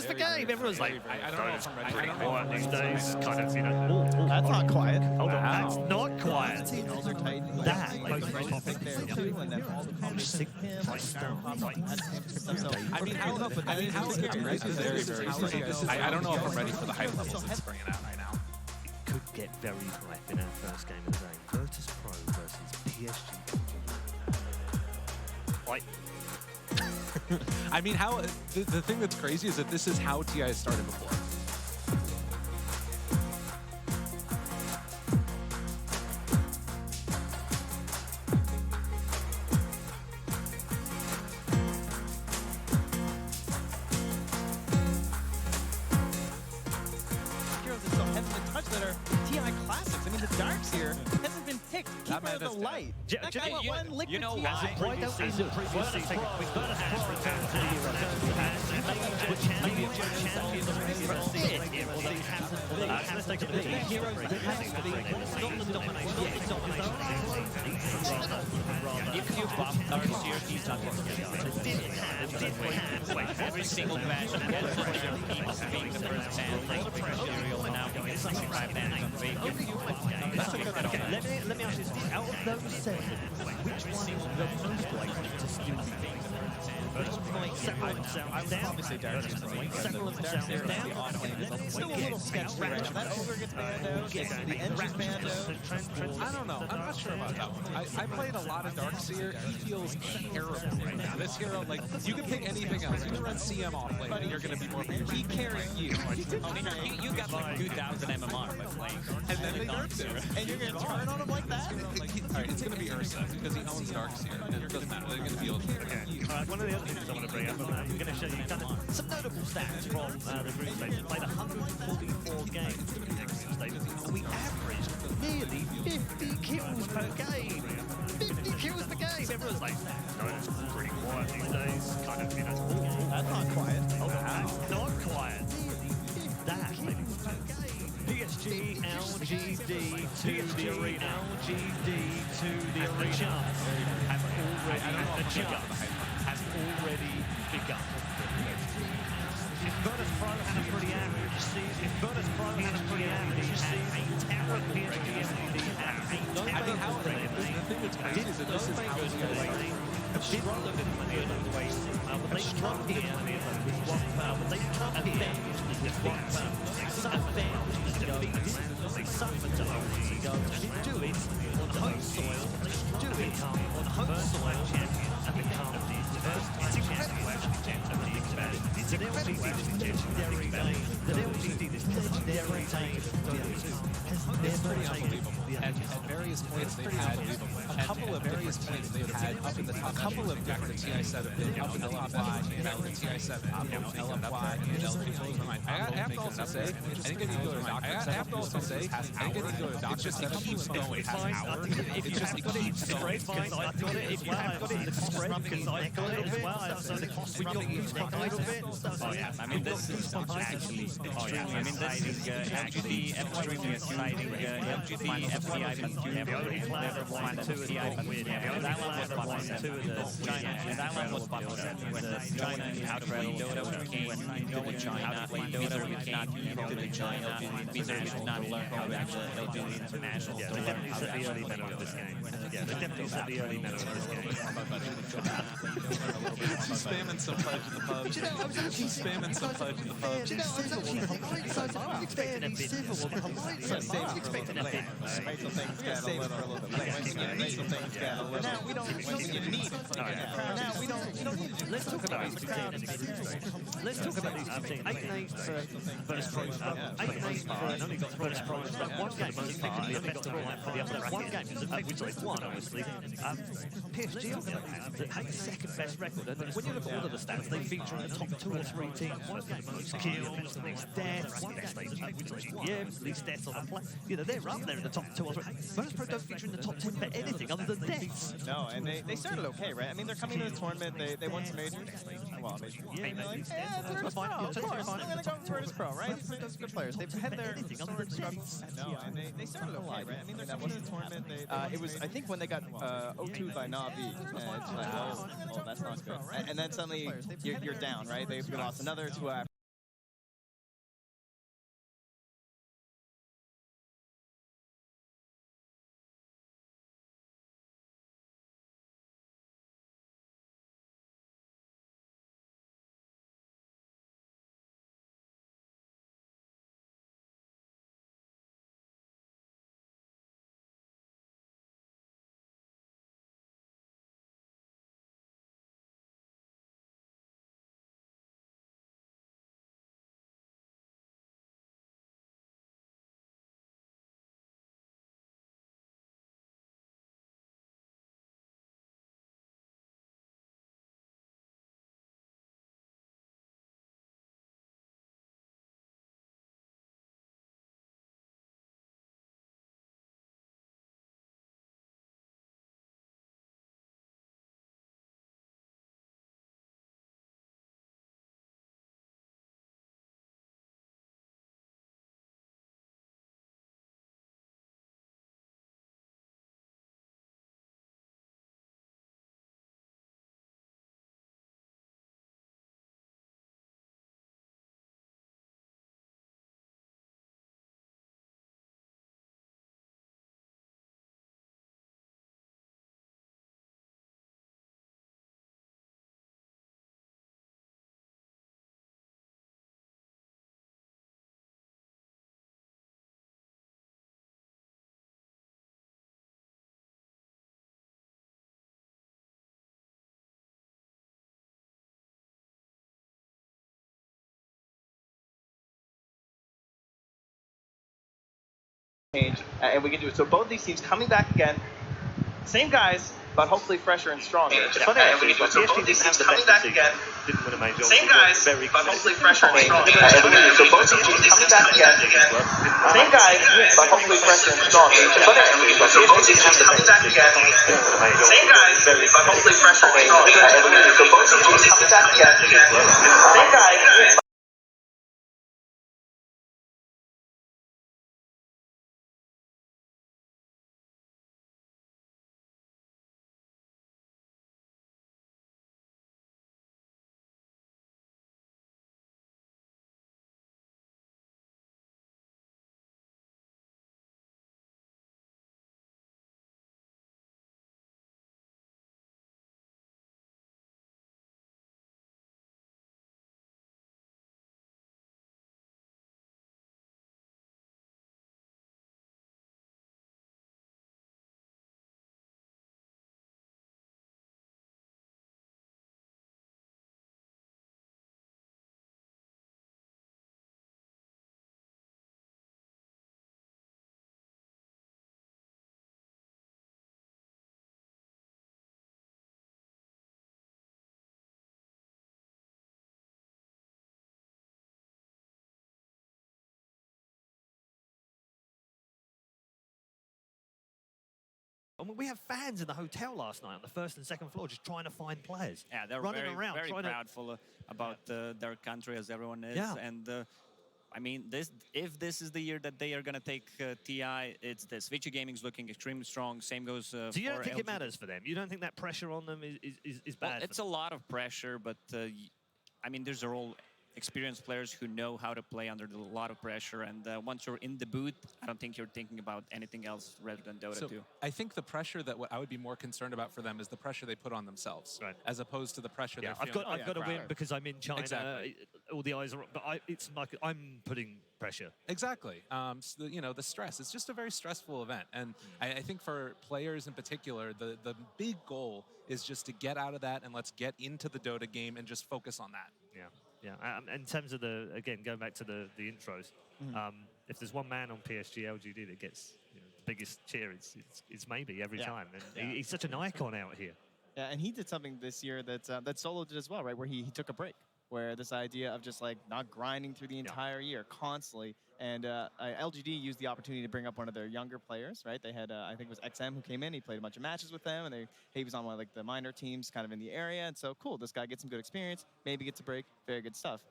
the game. Everyone's like, I don't know if I'm ready. pretty quiet these days. Kind of, you know. That's not quiet. Hold on, that's not quiet. Teams are tight. That, topic there too, and then all the comments I mean, how I don't know if I'm ready for the hype levels it's bringing out right now. Could get very hype in our first game of the day. Virtus Pro versus PSG. Like, I mean, how the thing that's crazy is that this is how TI started before. TI classics. I mean, the darks here hasn't been picked. Keeper of the light. That guy got one liquid. You know TI. why? Why don't we look we've got to have return to the major champion of the let's take a look at the heroes that hasn't been not the domination yet. If you buff dark seer, he's not going to get every single match and get pressure people being the first man, like the material, and now going 65 man on Vacant. Let me ask you this. Out of those seven, which one is the most likely to steal the game? Several of them sound down. Several of them sound down. It's still a little sketchy right now. That over gets banned out. The engine banned out. I don't know. I'm not sure about that one. I played a lot of Darkseer. He feels terrible right now. This hero, like, you can pick anything else. You can run CM off lane, and you're going to be more. He carries you. You got like 2,000 MMR by playing. And then they nerfed him. And you're going to turn on him like that? Alright, it's going to be Ursa because he owns Darkseer. And it doesn't matter. They're going to be able to carry you. One of the other things I want to bring up, I'm going to show you kind of some notable stats from the group stage. We played 144 games in the group stage, and we averaged nearly 50 kills per game. 50 kills per game. Everyone's like, no, it's pretty quiet these days. Kind of, you know. That's not quiet. Oh, that's not quiet. That, maybe per game. PSG.LGD to the arena. LGD to the arena. Has already begun. If Virtus Pro had a pretty average season, if Virtus Pro had a pretty average season, Terra PSG.LGD had a terrible The thing that's crazy is that this is how TI started. have struggled in many of those ways. But they struggled in many of those with one power. But they struggled in defeat. They suffered to go and do it on home soil. Do it on home soil champions and become the first champion to expand. It's incredible. This legendary game. The LGD, this legendary game has never taken. At various points they've had a couple of various points they've had up in the top, a couple of different TI7 up in the top LFY and TI7, LFY and LFY. I have to also say, I think if you go to Doctor, it's just that keeps going. If you have got it, it's great. If you have got it, it's great because I've got it as well. So the cost we got used a little bit. Oh yeah, I mean this is actually extremely exciting. Actually, extremely exciting. LGD, FCI, but the only player that won two of the TI, but that one was buffing two of the China. That one was buffing when the China how to play Dota came into the China. How to play Dota, we came into the China. Wizard did not learn how to do the international. Yeah, they definitely set the early meta of this game. Yeah, they definitely set the early meta of this game. She's spamming some fudge in the pub. She's spamming some fudge in the pub. I was expecting a bit. Expecting a bit. Rachel things get a little bit late. Rachel things get a little. Now we don't need it. Now we don't need it. Let's talk about these two teams. Let's talk about these two teams. 8-8 for Virtus Pro. 8-8 for only got Virtus Pro. One game is effectively a best of one for the other. One game is effectively one, obviously. PSG on the other hand, had the second best record. And when you look at all of the stats, they feature in the top 2 or 3 teams. One game, most kills, least deaths. One game, least deaths on the play. You know, they're up there in the top 2 or 3. Virtus Pro don't feature in the top 10 for anything other than deaths. No, and they started okay, right? I mean, they're coming to the tournament. They won some majors. Well, majors. Yeah, they're like, yeah, Virtus Pro, of course. I'm going to go with Virtus Pro, right? Those good players. They've had their sword struggles. No, and they started okay, right? I mean, they're coming to the tournament. It was, I think, when they got 0-2 by Na'Vi. And it's like, oh, that's not good. And then suddenly you're down, right? They lost another 2 after. change, and we can do it. So both these teams coming back again, same guys, but hopefully fresher and stronger. It's funny actually, but PSG didn't have the best season. Didn't win a major. Same guys, but hopefully fresher and stronger. So both teams coming back again, same guys, but hopefully fresher and stronger. It's funny actually, but PSG didn't have the best season. Same guys, but hopefully fresher and stronger. So both teams coming back again, same guys. I mean, we have fans in the hotel last night on the first and second floor just trying to find players. Yeah, they're running very, around, very proudful about their country, as everyone is. Yeah. And I mean, if this is the year that they are going to take TI, it's this. Vici Gaming's looking extremely strong. Same goes So you don't for think LGD. it matters for them? You don't think that pressure on them is bad? Well, it's a lot of pressure, but I mean, these are all experienced players who know how to play under a lot of pressure. And once you're in the booth, I don't think you're thinking about anything else rather than Dota 2. I think the pressure that I would be more concerned about for them is the pressure they put on themselves, right, as opposed to the pressure they're I've feeling. got to win because I'm in China. Exactly. All the eyes are, but it's like I'm putting pressure. Exactly. So you know, the stress. It's just a very stressful event, and I think for players in particular, the big goal is just to get out of that and let's get into the Dota game and just focus on that. Yeah. Yeah, in terms of again, going back to the intros, if there's one man on PSG.LGD that gets the biggest cheer, it's maybe every time. And he's such an icon out here. Yeah, and he did something this year that Solo did as well, right? Where he took a break, where this idea of just like not grinding through the entire year constantly. And LGD used the opportunity to bring up one of their younger players, right? They had, I think it was XM who came in. He played a bunch of matches with them, and he was on one of like the minor teams kind of in the area. And so, cool, this guy gets some good experience, maybe gets a break, very good stuff.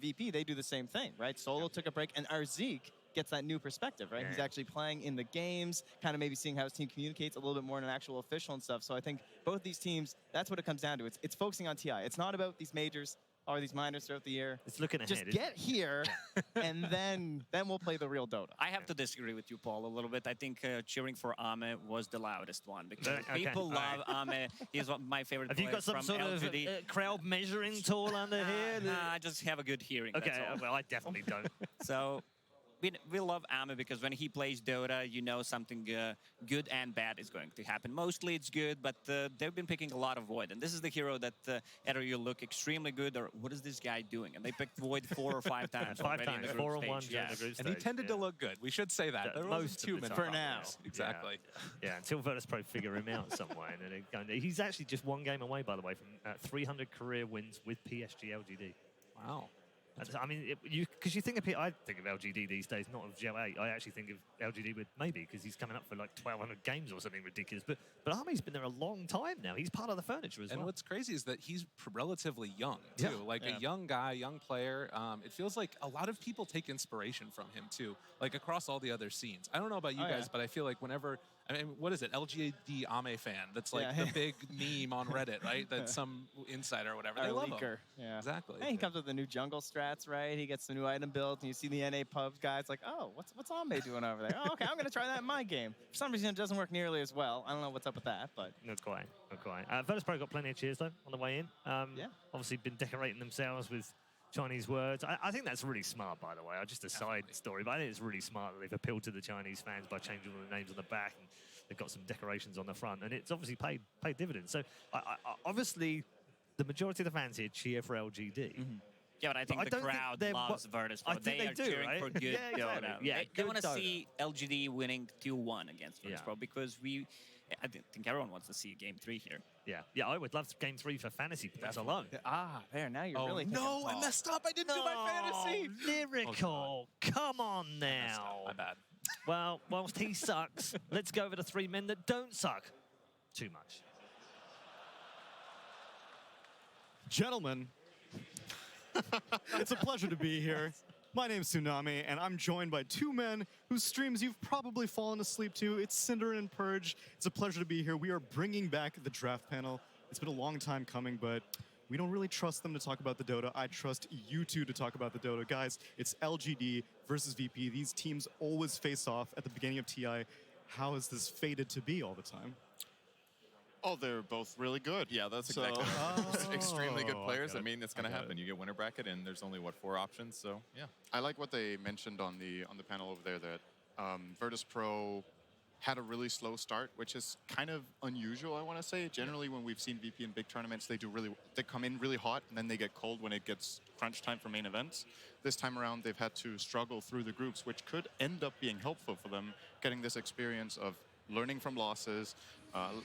VP, they do the same thing, right? Solo took a break, and Arzik gets that new perspective, right? He's actually playing in the games, kind of maybe seeing how his team communicates a little bit more in an actual official and stuff. So I think both these teams, that's what it comes down to. It's focusing on TI. It's not about these majors or these minors throughout the year. It's looking ahead. Just get here, and then we'll play the real Dota. I have to disagree with you, Paul, a little bit. I think cheering for Ame was the loudest one because people love Ame. He's my favorite player. Have you got some sort LGD. of crowd measuring tool under here? Nah, I just have a good hearing. Okay, that's all. well, I definitely don't. So we love Ame because when he plays Dota, you know something good and bad is going to happen. Mostly it's good, but they've been picking a lot of Void. And this is the hero that either you look extremely good or what is this guy doing? And they picked Void 4 or 5 times already in the group 4 and 1 stage. during the group And he stage, tended to look good. We should say that. There most too of the many time. For now. Exactly. Yeah, until Virtus Pro figure him out some way. And then he's actually just one game away, by the way, from 300 career wins with PSG.LGD. Wow. I mean, because you think of I think of LGD these days, not of Gel 8. I actually think of LGD with maybe because he's coming up for like 1,200 games or something ridiculous. But Ame's been there a long time now. He's part of the furniture as well. And what's crazy is that he's relatively young too, a young guy, young player. It feels like a lot of people take inspiration from him too, like across all the other scenes. I don't know about you guys, but I feel like whenever. I mean, what is it? LGD Ame fan. That's like the big meme on Reddit, right? That's some insider or whatever. They love him. Yeah, exactly. Hey, he comes with the new jungle strats, right? He gets the new item built, and you see the NA pubs guys like, oh, what's Ame doing over there? Oh, okay, I'm gonna try that in my game. For some reason, it doesn't work nearly as well. I don't know what's up with that, but not quite. Virtus Pro got plenty of cheers though on the way in. Obviously been decorating themselves with Chinese words. I think that's really smart, by the way. Just a side story, but I think it's really smart that they've appealed to the Chinese fans by changing all the names on the back, and they've got some decorations on the front, and it's obviously paid dividends. So obviously, the majority of the fans here cheer for LGD. Yeah, but I think the crowd loves Virtus.pro. I think they are do, cheering right? for good Yeah, exactly. Dota. Yeah, they want to Dota. see LGD winning 2-1 against Virtus.pro because I think everyone wants to see Game 3 here. Yeah, I would love Game 3 for fantasy points alone. There, now you're really No, I messed up. I didn't do my fantasy. Lyrical. Come on now. My bad. Well, whilst he sucks, let's go over the 3 men that don't suck too much. Gentlemen, it's a pleasure to be here. My name's Tsunami, and I'm joined by 2 men whose streams you've probably fallen asleep to. It's Cinder and Purge. It's a pleasure to be here. We are bringing back the draft panel. It's been a long time coming, but we don't really trust them to talk about the Dota. I trust you two to talk about the Dota. Guys, it's LGD versus VP. These teams always face off at the beginning of TI. How is this fated to be all the time? Oh, they're both really good. Yeah, that's exactly extremely good players. I mean, it's going to happen. You get winner bracket, and there's only, what, 4 options? So, yeah. I like what they mentioned on the panel over there that Virtus.pro had a really slow start, which is kind of unusual, I want to say. Generally, when we've seen VP in big tournaments, they come in really hot, and then they get cold when it gets crunch time for main events. This time around, they've had to struggle through the groups, which could end up being helpful for them, getting this experience of learning from losses.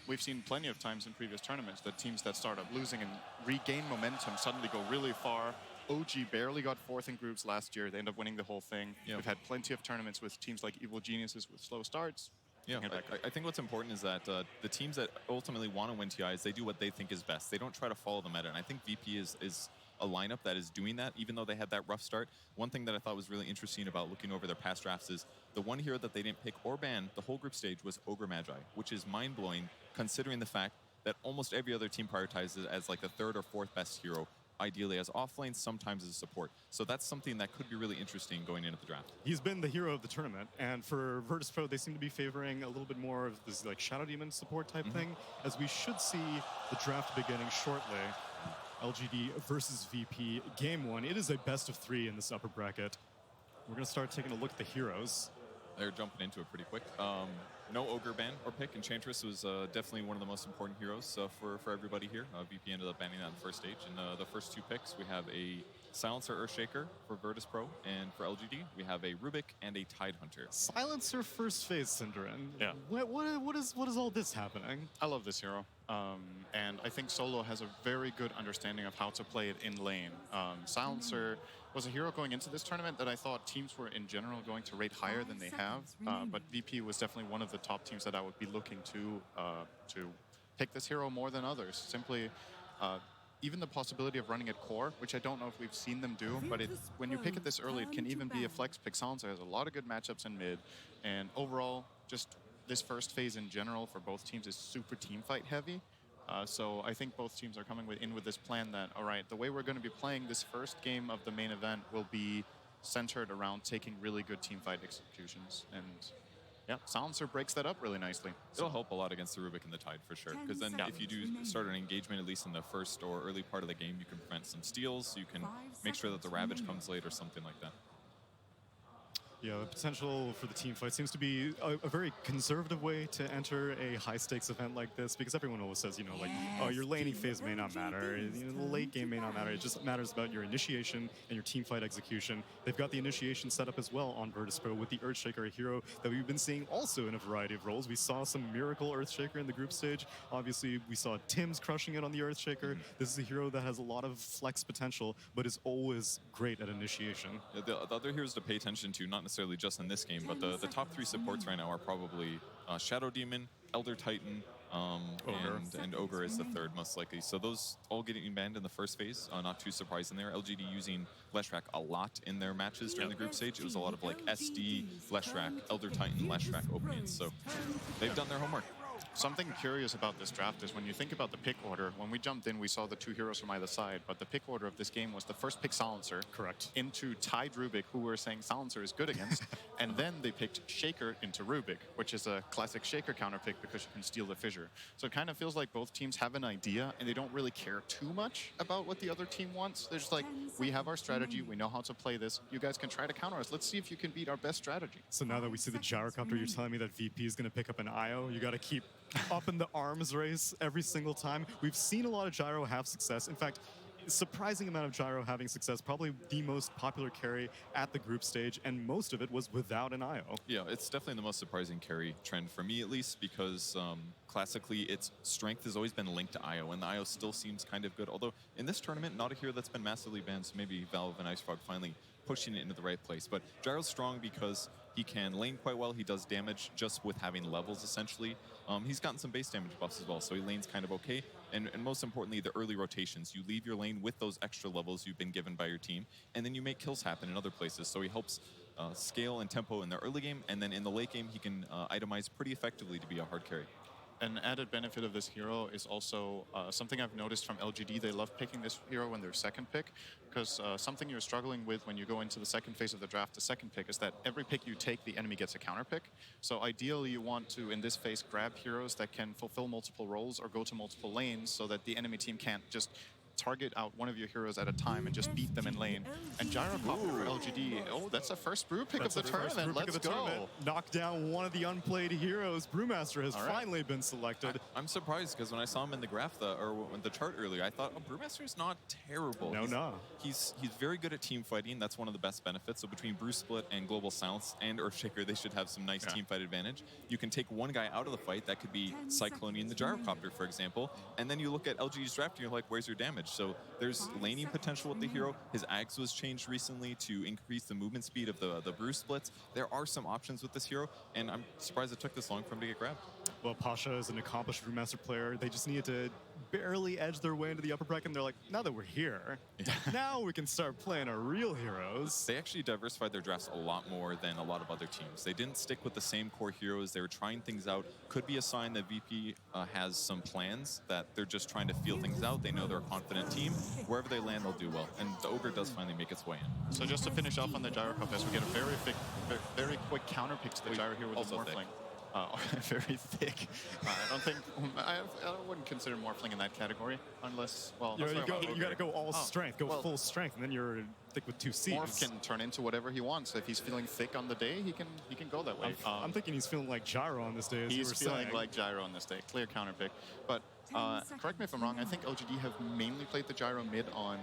We've seen plenty of times in previous tournaments that teams that start up losing and regain momentum suddenly go really far. OG barely got 4th in groups last year. They end up winning the whole thing. Yeah. We've had plenty of tournaments with teams like Evil Geniuses with slow starts. Yeah, I think what's important is that the teams that ultimately want to win TIs, they do what they think is best. They don't try to follow the meta, and I think VP is a lineup that is doing that, even though they had that rough start. One thing that I thought was really interesting about looking over their past drafts is the one hero that they didn't pick or ban the whole group stage was Ogre Magi, which is mind-blowing considering the fact that almost every other team prioritizes it as like the 3rd or 4th best hero, ideally as offlane, sometimes as a support. So that's something that could be really interesting going into the draft. He's been the hero of the tournament, and for Virtus.pro, they seem to be favoring a little bit more of this like Shadow Demon support type thing, as we should see the draft beginning shortly. LGD versus VP, Game 1. It is a best of 3 in this upper bracket. We're going to start taking a look at the heroes. They're jumping into it pretty quick. No Ogre ban or pick. Enchantress was definitely one of the most important heroes for everybody here. VP ended up banning that in the first stage. In the first 2 picks, we have a Silencer Earthshaker for Virtus.pro, and for LGD, we have a Rubik and a Tidehunter. Silencer first phase, Cinderin. Yeah. What is all this happening? I love this hero. And I think Solo has a very good understanding of how to play it in lane. Silencer was a hero going into this tournament that I thought teams were in general going to rate higher than they have. But VP was definitely one of the top teams that I would be looking to pick this hero more than others. Simply, even the possibility of running it core, which I don't know if we've seen them do, but when you pick it this early, it can even be a flex pick. Silencer has a lot of good matchups in mid, and overall, just this first phase in general for both teams is super team fight heavy. So I think both teams are coming in with this plan that, all right, the way we're going to be playing this first game of the main event will be centered around taking really good team fight executions. And yeah, Silencer breaks that up really nicely. It'll help a lot against the Rubik and the Tide for sure, because then if you do start an engagement, at least in the first or early part of the game, you can prevent some steals, you can make sure that the Ravage comes late or something like that. Yeah, the potential for the team fight seems to be a very conservative way to enter a high-stakes event like this, because everyone always says, you know, like, oh, your laning phase may not matter, you know, the late game may not matter. It just matters about your initiation and your team fight execution. They've got the initiation set up as well on Virtus.pro with the Earthshaker, a hero that we've been seeing also in a variety of roles. We saw some Miracle Earthshaker in the group stage. Obviously, we saw Tim's crushing it on the Earthshaker. This is a hero that has a lot of flex potential, but is always great at initiation. Yeah, the other heroes to pay attention to, not necessarily just in this game, but the top 3 supports right now are probably Shadow Demon, Elder Titan, and Ogre is the 3rd most likely. So those all getting banned in the first phase, not too surprising there. LGD using Leshrac a lot in their matches during the group stage. It was a lot of like SD, Leshrac, Elder Titan, Leshrac openings. So they've done their homework. Something curious about this draft is when you think about the pick order, when we jumped in, we saw the 2 heroes from either side, but the pick order of this game was the first pick Silencer. Correct. Into Tide Rubik, who we're saying Silencer is good against, and then they picked Shaker into Rubik, which is a classic Shaker counter pick because you can steal the fissure. So it kind of feels like both teams have an idea, and they don't really care too much about what the other team wants. They're just like, we have our strategy, we know how to play this, you guys can try to counter us. Let's see if you can beat our best strategy. So now that we see the Gyrocopter, you're telling me that VP is going to pick up an IO? You got to keep up in the arms race every single time. We've seen a lot of Gyro have success. In fact, surprising amount of Gyro having success, probably the most popular carry at the group stage, and most of it was without an IO. Yeah, it's definitely the most surprising carry trend for me, at least, because classically its strength has always been linked to IO, and the IO still seems kind of good. Although in this tournament, not a hero that's been massively banned, so maybe Valve and IceFrog finally pushing it into the right place. But Gyro's strong because he can lane quite well. He does damage just with having levels, essentially. He's gotten some base damage buffs as well, so he lanes kind of okay. And most importantly, the early rotations. You leave your lane with those extra levels you've been given by your team, and then you make kills happen in other places. So he helps scale and tempo in the early game, and then in the late game, he can itemize pretty effectively to be a hard carry. An added benefit of this hero is also something I've noticed from LGD. They love picking this hero when they're second pick, because something you're struggling with when you go into the second phase of the draft, the second pick, is that every pick you take, the enemy gets a counter pick. So ideally, you want to, in this phase, grab heroes that can fulfill multiple roles or go to multiple lanes so that the enemy team can't just target out one of your heroes at a time and just beat them in lane. And Gyrocopter for LGD, oh, that's the first brew pick of the tournament. Let's go. Knock down one of the unplayed heroes. Brewmaster has finally been selected. I'm surprised because when I saw him in the graph, or the chart earlier, I thought, oh, Brewmaster's not terrible. No. He's very good at team fighting. That's one of the best benefits. So between Brew Split and Global Silence and Earthshaker, they should have some nice team fight advantage. You can take one guy out of the fight. That could be Cyclonian the Gyrocopter, for example. And then you look at LGD's draft and you're like, where's your damage? So there's laning potential with the hero. His Ags was changed recently to increase the movement speed of the Brew Splits. There are some options with this hero, and I'm surprised it took this long for him to get grabbed. Well, Pasha is an accomplished Brewmaster player. They just needed to barely edge their way into the upper bracket, and they're like, now that we're here, now we can start playing our real heroes. They actually diversified their drafts a lot more than a lot of other teams. They didn't stick with the same core heroes. They were trying things out. Could be a sign that VP has some plans, that they're just trying to feel things out. They know they're a confident team. Wherever they land, they'll do well. And the Ogre does finally make its way in. So just to finish off on the Gyrocopter, we get a very quick counter pick to the Gyro here with the Morphling. Very thick. I don't think I wouldn't consider Morphling in that category unless you got to go all strength, full strength, and then you're thick with 2 C's. Morph can turn into whatever he wants. If he's feeling thick on the day, he can go that way. I'm thinking he's feeling like Gyro on this day. He's feeling like Gyro on this day. Clear counter pick. But correct me if I'm wrong. I think LGD have mainly played the Gyro mid on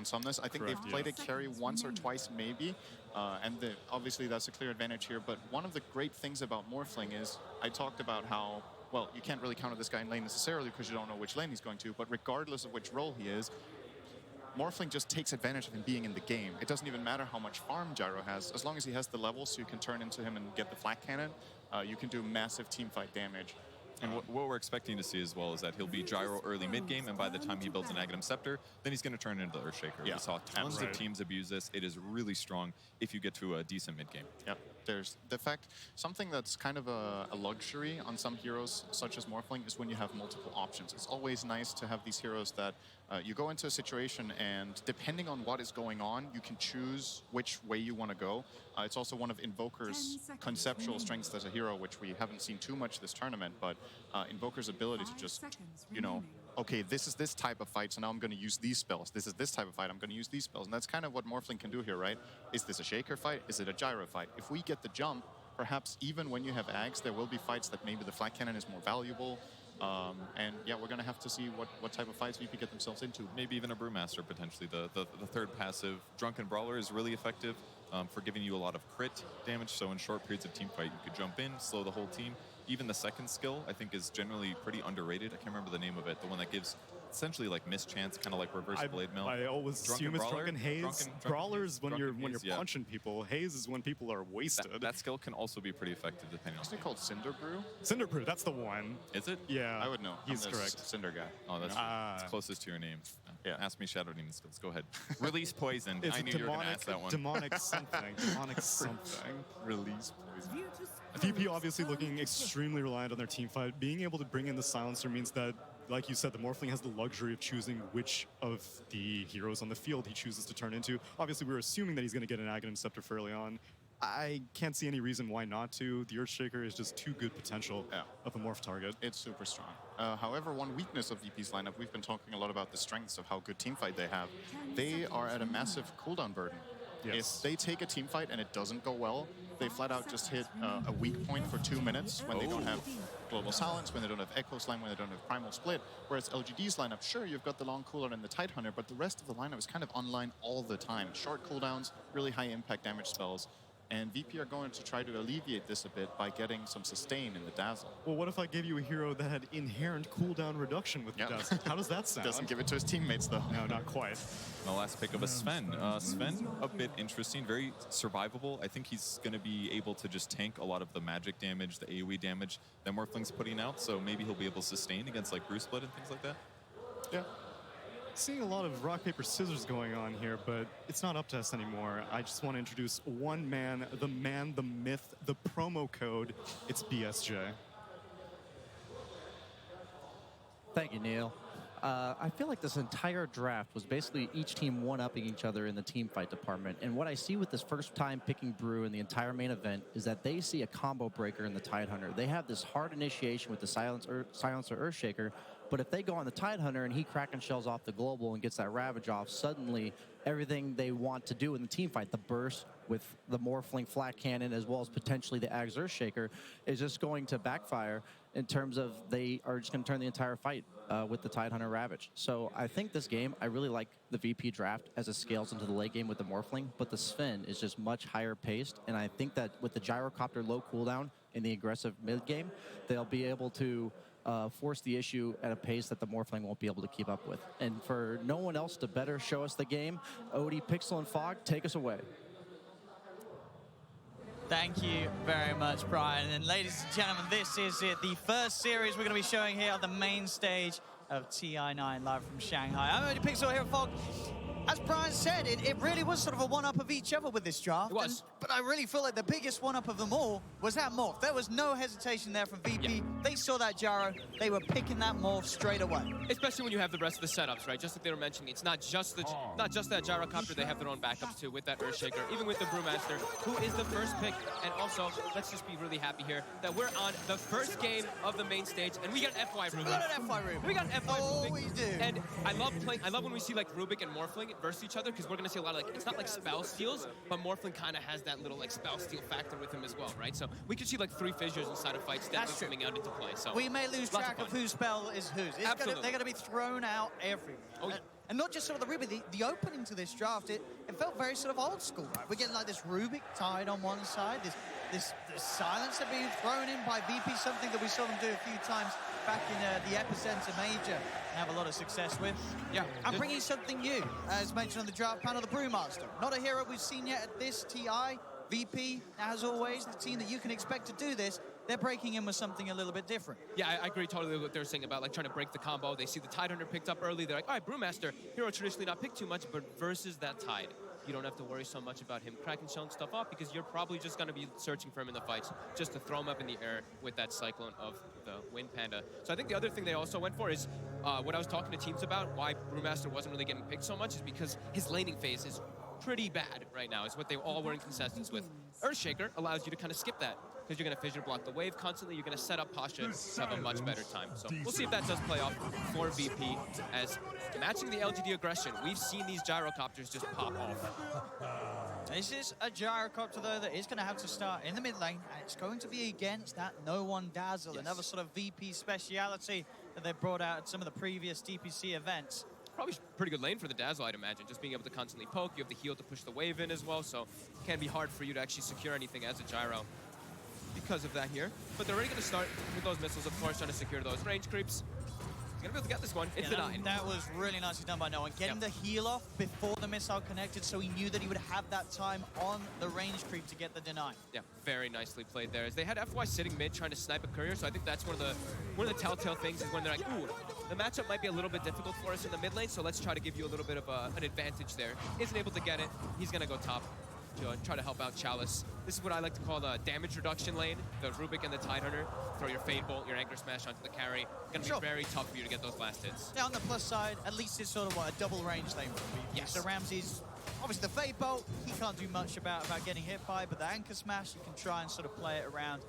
Somnus. I think they've played it carry once or twice, maybe. And obviously that's a clear advantage here. But one of the great things about Morphling is I talked about how, well, you can't really counter this guy in lane necessarily because you don't know which lane he's going to. But regardless of which role he is, Morphling just takes advantage of him being in the game. It doesn't even matter how much farm Gyro has. As long as he has the levels so you can turn into him and get the flak cannon, you can do massive teamfight damage. And what we're expecting to see as well is that he'll be Gyro early mid-game, and by the time he builds an Aghanim Scepter, then he's going to turn into Earthshaker. We saw tons of teams abuse this. It is really strong if you get to a decent mid-game. Yep. There's the fact, something that's kind of a luxury on some heroes, such as Morphling, is when you have multiple options. It's always nice to have these heroes that you go into a situation and depending on what is going on, you can choose which way you want to go. It's also one of Invoker's conceptual strengths as a hero, which we haven't seen too much this tournament, but Invoker's ability to just, okay, this is this type of fight, so now I'm going to use these spells. This is this type of fight, I'm going to use these spells. And that's kind of what Morphling can do here, right? Is this a Shaker fight? Is it a Gyro fight? If we get the jump, perhaps even when you have Ags, there will be fights that maybe the Flak Cannon is more valuable. And yeah, we're going to have to see what type of fights VP get themselves into. Maybe even a Brewmaster, potentially. The third passive, Drunken Brawler, is really effective for giving you a lot of crit damage. So in short periods of team fight, you could jump in, slow the whole team. Even the second skill, I think, is generally pretty underrated. I can't remember the name of it. The one that gives essentially like mischance, kind of like reverse blade mail. I always assume it's Drunken Haze. Brawlers when you're punching people. Haze is when people are wasted. That skill can also be pretty effective depending on. Isn't it called Cinder Brew? Cinder Brew, that's the one. Is it? Yeah. I would know. He's correct. Cinder guy. Oh, that's closest to your name. Yeah. Ask me Shadow Demon skills. Go ahead. Release poison. I knew you were going to ask that one. Demonic something. Demonic something. Release poison. VP obviously looking extremely reliant on their team fight. Being able to bring in the Silencer means that, like you said, the Morphling has the luxury of choosing which of the heroes on the field he chooses to turn into. Obviously, we're assuming that he's going to get an Aghanim Scepter fairly on. I can't see any reason why not to. The Earthshaker is just too good potential of a morph target. It's super strong. However, one weakness of VP's lineup, we've been talking a lot about the strengths of how good teamfight they have. They are at a massive cooldown burden. If they take a team fight and it doesn't go well, they flat out just hit a weak point for 2 minutes when they don't have Global Silence, when they don't have Echo Slam, when they don't have Primal Split. Whereas LGD's lineup, sure, you've got the long cooler and the Tidehunter, but the rest of the lineup is kind of online all the time. Short cooldowns, really high impact damage spells. And VP are going to try to alleviate this a bit by getting some sustain in the Dazzle. Well, what if I gave you a hero that had inherent cooldown reduction with the Dazzle? How does that sound? Doesn't give it to his teammates, though. No, not quite. The last pick of a Sven. Sven, a bit interesting, very survivable. I think he's going to be able to just tank a lot of the magic damage, the AoE damage that Morphling's putting out, so maybe he'll be able to sustain against like Bruce Blood and things like that. Yeah. Seeing a lot of rock, paper, scissors going on here, but it's not up to us anymore. I just want to introduce one man, the myth, the promo code. It's BSJ. Thank you, Neil. I feel like this entire draft was basically each team one-upping each other in the team fight department. And what I see with this first time picking Brew in the entire main event is that they see a combo breaker in the Tidehunter. They have this hard initiation with the Silencer Earthshaker, but if they go on the Tidehunter and he Kraken shells off the global and gets that Ravage off, suddenly everything they want to do in the team fight, the burst with the Morphling flat cannon as well as potentially the Axe Earthshaker, is just going to backfire in terms of they are just going to turn the entire fight with the Tidehunter Ravage. So I think this game, I really like the VP draft as it scales into the late game with the Morphling, but the Sven is just much higher paced, and I think that with the Gyrocopter low cooldown in the aggressive mid game, they'll be able to force the issue at a pace that the Morphling won't be able to keep up with. And for no one else to better show us the game, Odie, Pixel, and Fog, take us away. Thank you very much, Brian. And ladies and gentlemen, this is it. The first series we're going to be showing here on the main stage of TI9 live from Shanghai. I'm Odie Pixel here at Fog. As Brian said, it really was sort of a one-up of each other with this draft. It was. But I really feel like the biggest one-up of them all was that morph. There was no hesitation there from VP. Yeah. They saw that gyro. They were picking that morph straight away. Especially when you have the rest of the setups, right? Just like they were mentioning, it's not just that gyrocopter. They have their own backups too with that Earthshaker, even with the Brewmaster, who is the first pick. And also, let's just be really happy here that we're on the first game of the main stage, and we got FY Rubik. We got an FY Rubik. We got FY Rubik. Oh, we do. And I love when we see like Rubik and Morphling versus each other, because we're gonna see a lot of like, it's not like spell steals, but Morphling kind of has that little like spell steal factor with him as well, right? So we could see like 3 fissures inside of fights definitely coming out into play. So we may lose track of whose spell is whose. They're going to be thrown out everywhere. Oh, yeah. And not just sort of the Rubik, the opening to this draft, it felt very sort of old school. Right? We're getting like this Rubik tied on one side, this silencer being thrown in by VP, something that we saw them do a few times back in the Epicenter Major and have a lot of success with. Yeah. I'm bringing something new, as mentioned on the draft panel, the Brewmaster. Not a hero we've seen yet at this TI. VP, as always, the team that you can expect to do this, they're breaking in with something a little bit different. Yeah, I agree totally with what they're saying about like trying to break the combo. They see the Tidehunter picked up early. They're like, all right, Brewmaster, hero traditionally not picked too much, but versus that Tide, you don't have to worry so much about him cracking showing stuff off, because you're probably just going to be searching for him in the fights just to throw him up in the air with that Cyclone of the Wind Panda. So I think the other thing they also went for is what I was talking to teams about, why Brewmaster wasn't really getting picked so much, is because his laning phase is pretty bad right now, is what they all were in consensus with. Earthshaker allows you to kind of skip that, because you're going to fissure block the wave constantly. You're going to set up Pasha to have a much better time. So we'll see if that does play off for VP, as matching the LGD aggression, we've seen these gyrocopters just pop off. This is a gyrocopter, though, that is going to have to start in the mid lane, and it's going to be against that no-one Dazzle, another sort of VP speciality that they brought out at some of the previous DPC events. Probably pretty good lane for the Dazzle, I'd imagine. Just being able to constantly poke. You have the heal to push the wave in as well, so it can be hard for you to actually secure anything as a gyro because of that here. But they're already going to start with those missiles, of course, trying to secure those range creeps. He's going to be able to get this one. It's denied. That was really nicely done by no one. Getting the heal off before the missile connected, so he knew that he would have that time on the range creep to get the deny. Yeah, very nicely played there. As they had FY sitting mid trying to snipe a courier, so I think that's one of the telltale things, is when they're like, ooh, the matchup might be a little bit difficult for us in the mid lane, so let's try to give you a little bit of an advantage there. Isn't able to get it. He's going to go top to try to help out Chalice. This is what I like to call the damage reduction lane, the Rubik and the Tidehunter. Throw your Fade Bolt, your Anchor Smash onto the carry. Gonna be very tough for you to get those last hits. Yeah, on the plus side, at least it's sort of a double range lane for VP. Yes. So Ramsey's, obviously the Fade Bolt, he can't do much about getting hit by, but the Anchor Smash, you can try and sort of play it around.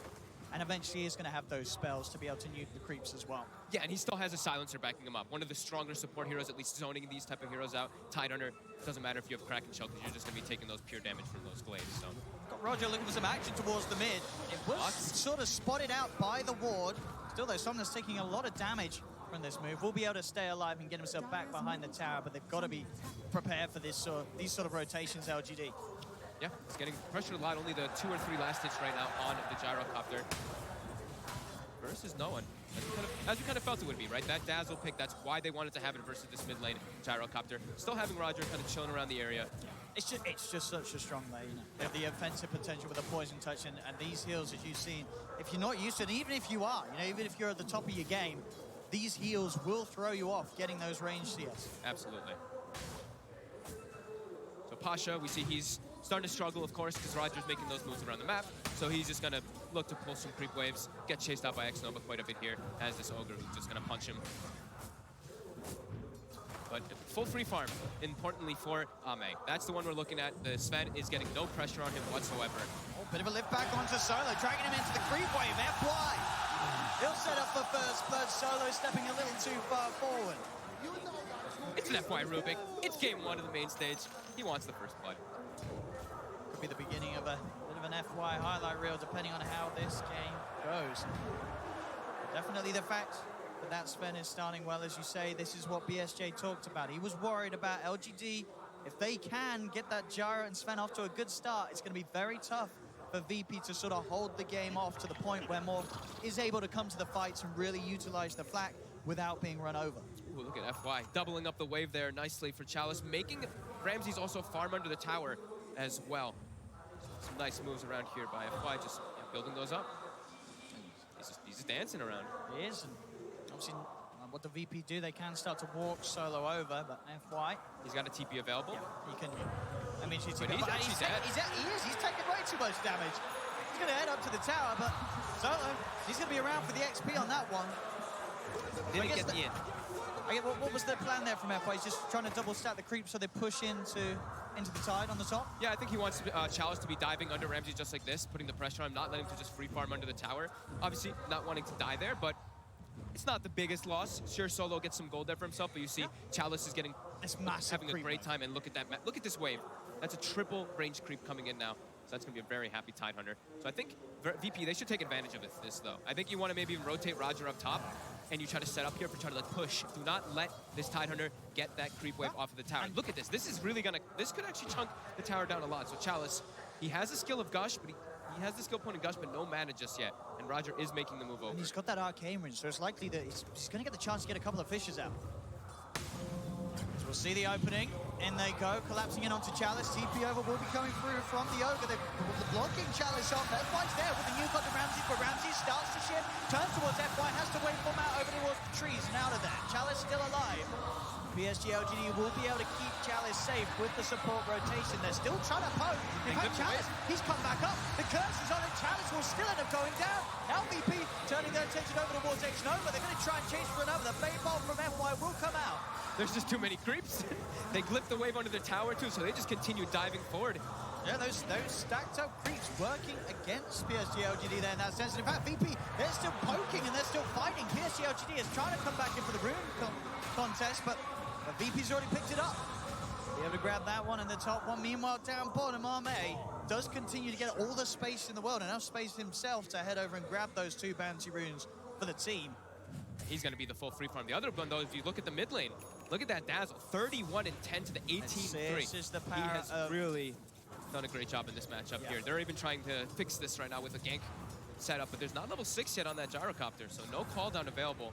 and eventually he's going to have those spells to be able to nuke the creeps as well. Yeah, and he still has a silencer backing him up. One of the stronger support heroes, at least zoning these type of heroes out. Tidehunter, doesn't matter if you have Kraken Shell, because you're just going to be taking those pure damage from those glaives. So. Got Roger looking for some action towards the mid. It was sort of spotted out by the ward. Still though, Somna's taking a lot of damage from this move. Will be able to stay alive and get himself back behind the tower, but they've got to be prepared for these sort of rotations, LGD. Yeah, he's getting pressured a lot. Only the 2 or 3 last hits right now on the gyrocopter. Versus no one. As we kind of felt it would be, right? That dazzle pick, that's why they wanted to have it versus this mid lane gyrocopter. Still having Roger kind of chilling around the area. It's just such a strong lane. They have the offensive potential with a poison touch, and these heals, as you've seen, if you're not used to it, even if you are, even if you're at the top of your game, these heals will throw you off getting those range CS. Absolutely. So Pasha, we see he's starting to struggle, of course, because Roger's making those moves around the map. So he's just going to look to pull some creep waves, get chased out by X-Nova quite a bit here, as this Ogre who's just going to punch him. But full free farm, importantly for Ame. That's the one we're looking at. The Sven is getting no pressure on him whatsoever. Oh, bit of a lift back onto Solo, dragging him into the creep wave. FY! He'll set up for first blood. Solo stepping a little too far forward. It's an FY Rubik. It's game 1 of the main stage. He wants the first blood. Could be the beginning of a bit of an FY highlight reel, depending on how this game goes. Definitely the fact that Sven is starting well, as you say. This is what BSJ talked about. He was worried about LGD. If they can get that Gyro and Sven off to a good start, it's going to be very tough for VP to sort of hold the game off to the point where Morph is able to come to the fights and really utilize the flak without being run over. Ooh, look at FY doubling up the wave there nicely for Chalice, making Ramses also farm under the tower as well. Some nice moves around here by FY, just building those up. He's just dancing around. He is, and obviously what the VP do, they can start to walk Solo over, but FY... He's got a TP available. Yeah, he can... I mean, he's actually dead. He's taking way too much damage. He's going to head up to the tower, but Solo, he's going to be around for the XP on that one. Didn't get the in. What was the plan there from FY? He's just trying to double stack the creep so they push into the Tide on the top? Yeah, I think he wants Chalice to be diving under Ramsey just like this, putting the pressure on him, not letting him to just free farm under the tower. Obviously, not wanting to die there, but it's not the biggest loss. Sure, Solo gets some gold there for himself, but you see Chalice is getting this massive having a great time, and look at that. Look at this wave. That's a triple range creep coming in now. So that's going to be a very happy Tidehunter. So I think VP, they should take advantage of this, though. I think you want to maybe even rotate Roger up top, and you try to set up here for trying to push. Do not let this Tidehunter get that creep wave off of the tower. And look at this. This is really going to... This could actually chunk the tower down a lot. So Chalice, he has the skill of Gush, but he has the skill point of Gush, but no mana just yet. And Roger is making the move over. And he's got that arcane range, so it's likely that he's going to get the chance to get a couple of fishes out. So we'll see the opening. In they go, collapsing in onto Chalice. TP over will be coming through from the Ogre. They're blocking Chalice off. FY's there with the new cut to Ramsey, but Ramsey starts to shift, turns towards FY, has to wait for him out over towards the trees and out of there. Chalice still alive. PSG.LGD will be able to keep Chalice safe with the support rotation. They're still trying to poke. In fact, Chalice, he's come back up. The curse is on him. Chalice will still end up going down. Now VP turning their attention over towards X-Nova. They're going to try and chase for another. The Fate Ball from FY will come out. There's just too many creeps. They clipped the wave under the tower too, so they just continue diving forward. Yeah, those stacked up creeps working against PSG.LGD there in that sense. And in fact, VP, they're still poking and they're still fighting. PSG.LGD is trying to come back in for the rune contest, but VP's already picked it up. Be able to grab that one in the top one. Meanwhile, down bottom, Arme does continue to get all the space in the world, enough space himself to head over and grab those 2 bounty runes for the team. He's going to be the full free farm. The other one, though, if you look at the mid lane, look at that dazzle. 31 and 10 to the 18-3. This is the power. He has really done a great job in this matchup here. They're even trying to fix this right now with a gank setup, but there's not level 6 yet on that gyrocopter, so no call down available.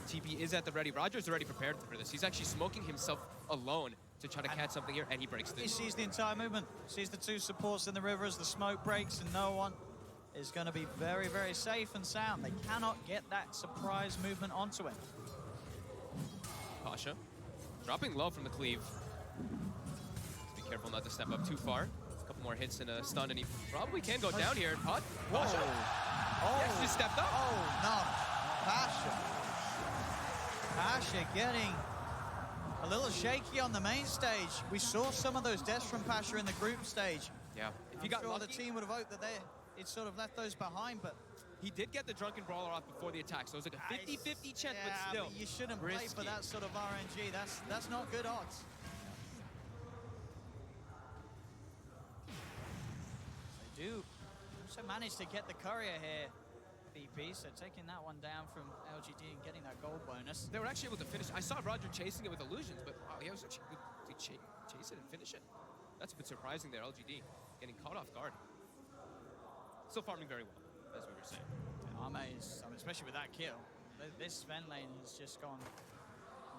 TP is at the ready. Roger's already prepared for this. He's actually smoking himself alone to try to catch something here, and he breaks this. He sees the entire movement, sees the 2 supports in the river as the smoke breaks, and no one is going to be very, very safe and sound. They cannot get that surprise movement onto him. Pasha dropping low from the cleave. Just be careful not to step up too far. A couple more hits and a stun, and he probably can go down here. Pasha. Yes, just stepped up. Oh, no. Pasha getting a little shaky on the main stage. We saw some of those deaths from Pasha in the group stage. Yeah. If he I'm got sure lucky, the team would have hoped that it sort of left those behind, but he did get the Drunken Brawler off before the attack, so it was like a 50-50 chance, yeah, but still. you shouldn't play for risky. that sort of RNG. That's not good odds. They do also manage to get the courier here, VP, so taking that one down from LGD and getting that gold bonus. They were actually able to finish. I saw Roger chasing it with illusions, but wow, he was actually good to chase it and finish it. That's a bit surprising there, LGD, getting caught off guard. Still farming very well, as we were saying. Ame is, I mean, especially with that kill, this Sven lane has just gone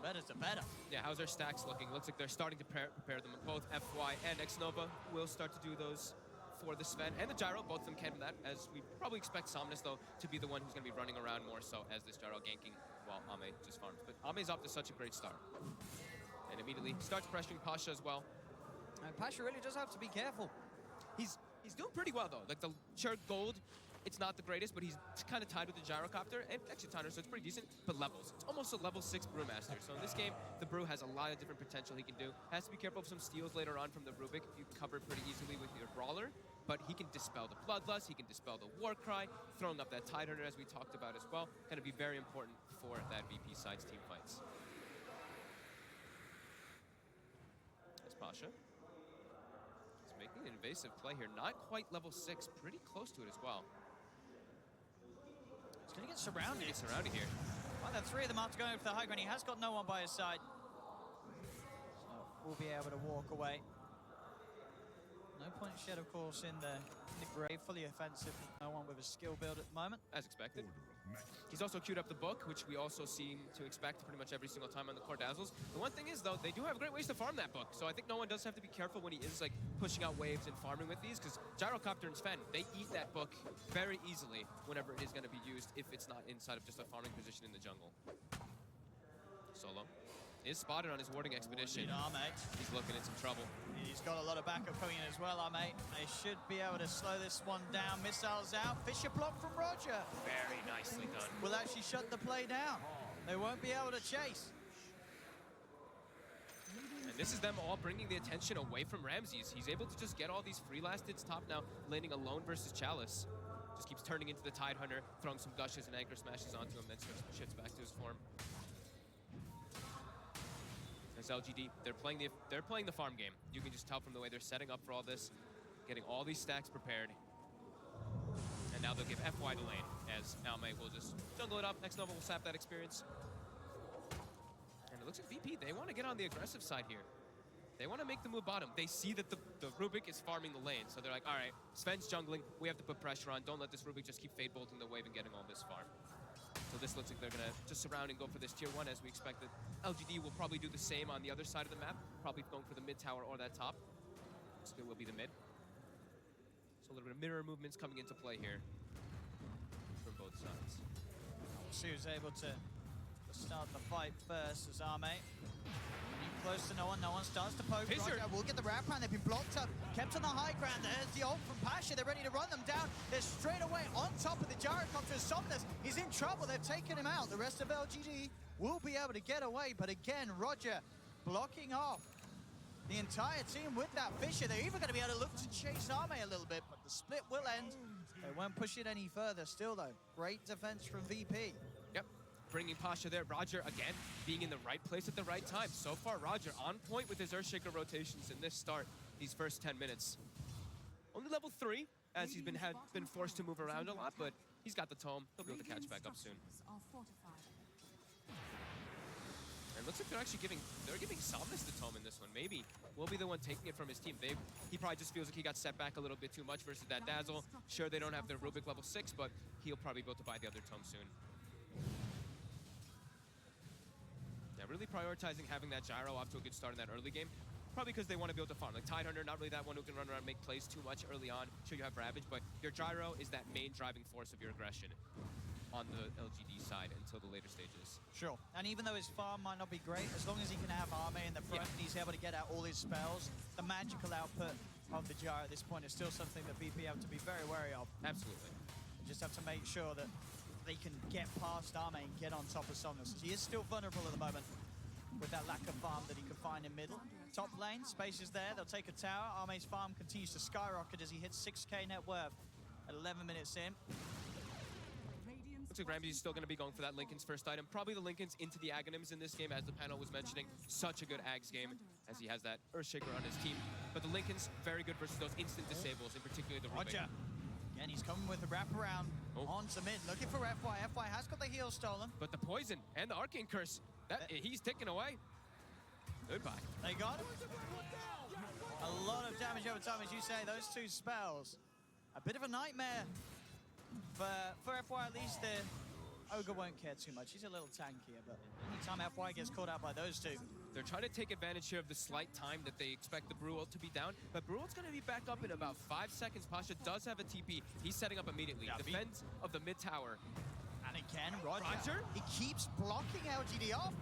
better to better. Yeah, how's their stacks looking? Looks like they're starting to prepare them. Both FY and Xnova will start to do those for the Sven and the Gyro. Both of them can do that, as we probably expect Somnus, though, to be the one who's going to be running around more so as this Gyro ganking while Ame just farms. But Ame's off to such a great start. And immediately starts pressuring Pasha as well. And Pasha really does have to be careful. He's doing pretty well, though. Like, the sure gold, it's not the greatest, but he's kind of tied with the Gyrocopter and extra timer, so it's pretty decent. But levels, it's almost a level 6 Brewmaster. So in this game, the Brew has a lot of different potential he can do. Has to be careful of some steals later on from the Rubik. You cover pretty easily with your Brawler, but he can dispel the Bloodlust, he can dispel the Warcry, throwing up that Tidehunter as we talked about as well. Going to be very important for that VP side's team fights. That's Pasha. Making an invasive play here. Not quite level 6, pretty close to it as well. He's going to get surrounded. Get surrounded here. Well, the three of them after going for the high ground. He has got no one by his side. So we'll be able to walk away. No point shed, of course, in the grave. Fully offensive. No one with a skill build at the moment. As expected. He's also queued up the book, which we also seem to expect pretty much every single time on the core dazzles. The one thing is, though, they do have great ways to farm that book. So I think no one does have to be careful when he is like pushing out waves and farming with these, because Gyrocopter and Sven, they eat that book very easily whenever it is going to be used, if it's not inside of just a farming position in the jungle. Solo is spotted on his warding expedition. He's looking in some trouble. He's got a lot of backup coming in as well, Ame. They should be able to slow this one down. Missiles out. Fisher block from Roger. Very nicely done. Will actually shut the play down. They won't be able to chase. And this is them all bringing the attention away from Ramses. He's able to just get all these free last hits top now, landing alone versus Chalice. Just keeps turning into the Tidehunter, throwing some gushes and anchor smashes onto him, then shifts back to his form. As LGD, they're playing the farm game. You can just tell from the way they're setting up for all this, getting all these stacks prepared. And now they'll give FY the lane, as Almay will just jungle it up. Xnova will sap that experience. And it looks like VP, they want to get on the aggressive side here. They want to make the move bottom. They see that the Rubik is farming the lane, so they're like, all right, Sven's jungling, we have to put pressure on. Don't let this Rubik just keep fade bolting the wave and getting all this farm. So this looks like they're going to just surround and go for this tier 1, as we expect that LGD will probably do the same on the other side of the map, probably going for the mid tower or that top. Still will be the mid. So a little bit of mirror movements coming into play here from both sides. She was able to start the fight first as Ame. Close to no one starts to poke. Roger will get the wrap round. They've been blocked up, kept on the high ground. There's the ult from Pasha. They're ready to run them down. They're straight away on top of the Gyrocopter. Somnus, he's in trouble. They've taken him out. The rest of LGD will be able to get away, but again, Roger blocking off the entire team with that Fisher. They're even going to be able to look to chase Ame a little bit, but the split will end. They won't push it any further. Still, though, great defense from VP. Yep. Bringing Pasha there. Roger, again, being in the right place at the right time. So far, Roger on point with his Earthshaker rotations in this start, these first 10 minutes. Only level 3, as he's been forced to move around a lot, but he's got the tome. He'll be able to catch back up soon. And it looks like they're actually giving Somnus the tome in this one. Maybe we'll be the one taking it from his team. He probably just feels like he got set back a little bit too much versus that Dazzle. Sure, they don't have their Rubik level 6, but he'll probably be able to buy the other tome soon. Yeah, really prioritizing having that Gyro off to a good start in that early game. Probably because they want to be able to farm. Like Tidehunter, not really that one who can run around and make plays too much early on. Sure, you have Ravage, but your Gyro is that main driving force of your aggression on the LGD side until the later stages. Sure. And even though his farm might not be great, as long as he can have Ame in the front and he's able to get out all his spells, the magical output of the Gyro at this point is still something that VP have to be very wary of. Absolutely. You just have to make sure that they can get past Ame and get on top of Somnus. He is still vulnerable at the moment with that lack of farm that he could find in middle. Top lane, space is there. They'll take a tower. Arme's farm continues to skyrocket as he hits 6k net worth at 11 minutes in. Looks like Ramsey's still going to be going for that Linken's first item. Probably the Linken's into the Aghanims in this game, as the panel was mentioning. Such a good Aghs game, as he has that Earthshaker on his team. But the Linken's very good versus those instant disables, in particular the Rubik. Roger. Again, he's coming with the wraparound onto mid, looking for FY. FY has got the heal stolen. But the poison and the Arcane Curse, he's ticking away. Goodbye. They got him. A lot of damage over time, as you say. Those two spells, a bit of a nightmare for FY. At least the Ogre won't care too much. He's a little tankier, but anytime FY gets caught out by those two, they're trying to take advantage here of the slight time that they expect the Brew ult to be down, but Brew ult's going to be back up in about 5 seconds. Pasha does have a TP. He's setting up immediately. Yeah, Defense of the mid tower. and again, Roger. He keeps blocking LGD off.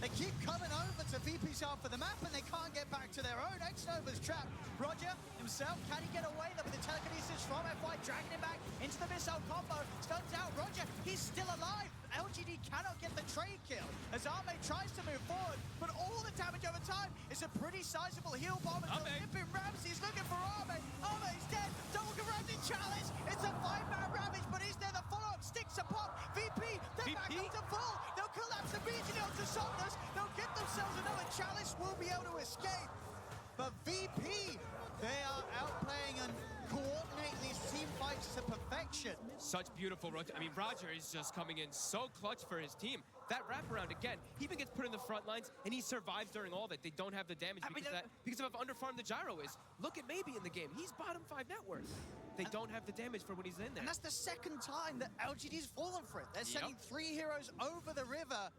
They keep coming over to VP's half of the map, and they can't get back to their own. X-Nova's trapped. Roger himself, can he get away though with the telekinesis from FY, dragging him back into the missile combo? Stuns out Roger, he's still alive. LGD cannot get the trade kill as Arme tries to move forward, but all the damage over time is a pretty sizable heal bomb until Limpin Ramsey's looking for Arme. Arme's dead, double corrupted challenge. It's a 5-man ravage, but is there the follow-up? Sticks a pop. VP, they're back up to full. They'll collapse immediately onto Somnus. They'll get themselves another chalice, will be able to escape. But VP, they are outplaying and coordinating these team fights to perfection. Such beautiful rotation. I mean, Roger is just coming in so clutch for his team. That wraparound, again, he even gets put in the front lines, and he survives during all that. They don't have the damage because of how underfarmed the gyro is. Look at Maybe in the game. He's bottom 5 net worth. They don't have the damage for when he's in there. And that's the second time that LGD's fallen for it. They're sending 3 heroes over the river,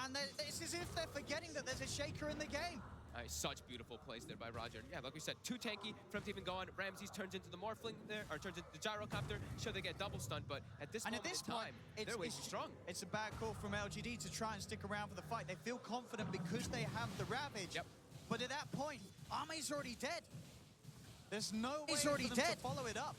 and it's as if they're forgetting that there's a shaker in the game. Such beautiful plays there by Roger. Yeah, like we said, too tanky for him to even go on. Ramses turns into the Morphling there, or turns into the Gyrocopter. Sure, they get double stunned, but at this moment in time, they're way too strong. It's a bad call from LGD to try and stick around for the fight. They feel confident because they have the Ravage. Yep. But at that point, Arme's already dead. There's no way for them to follow it up.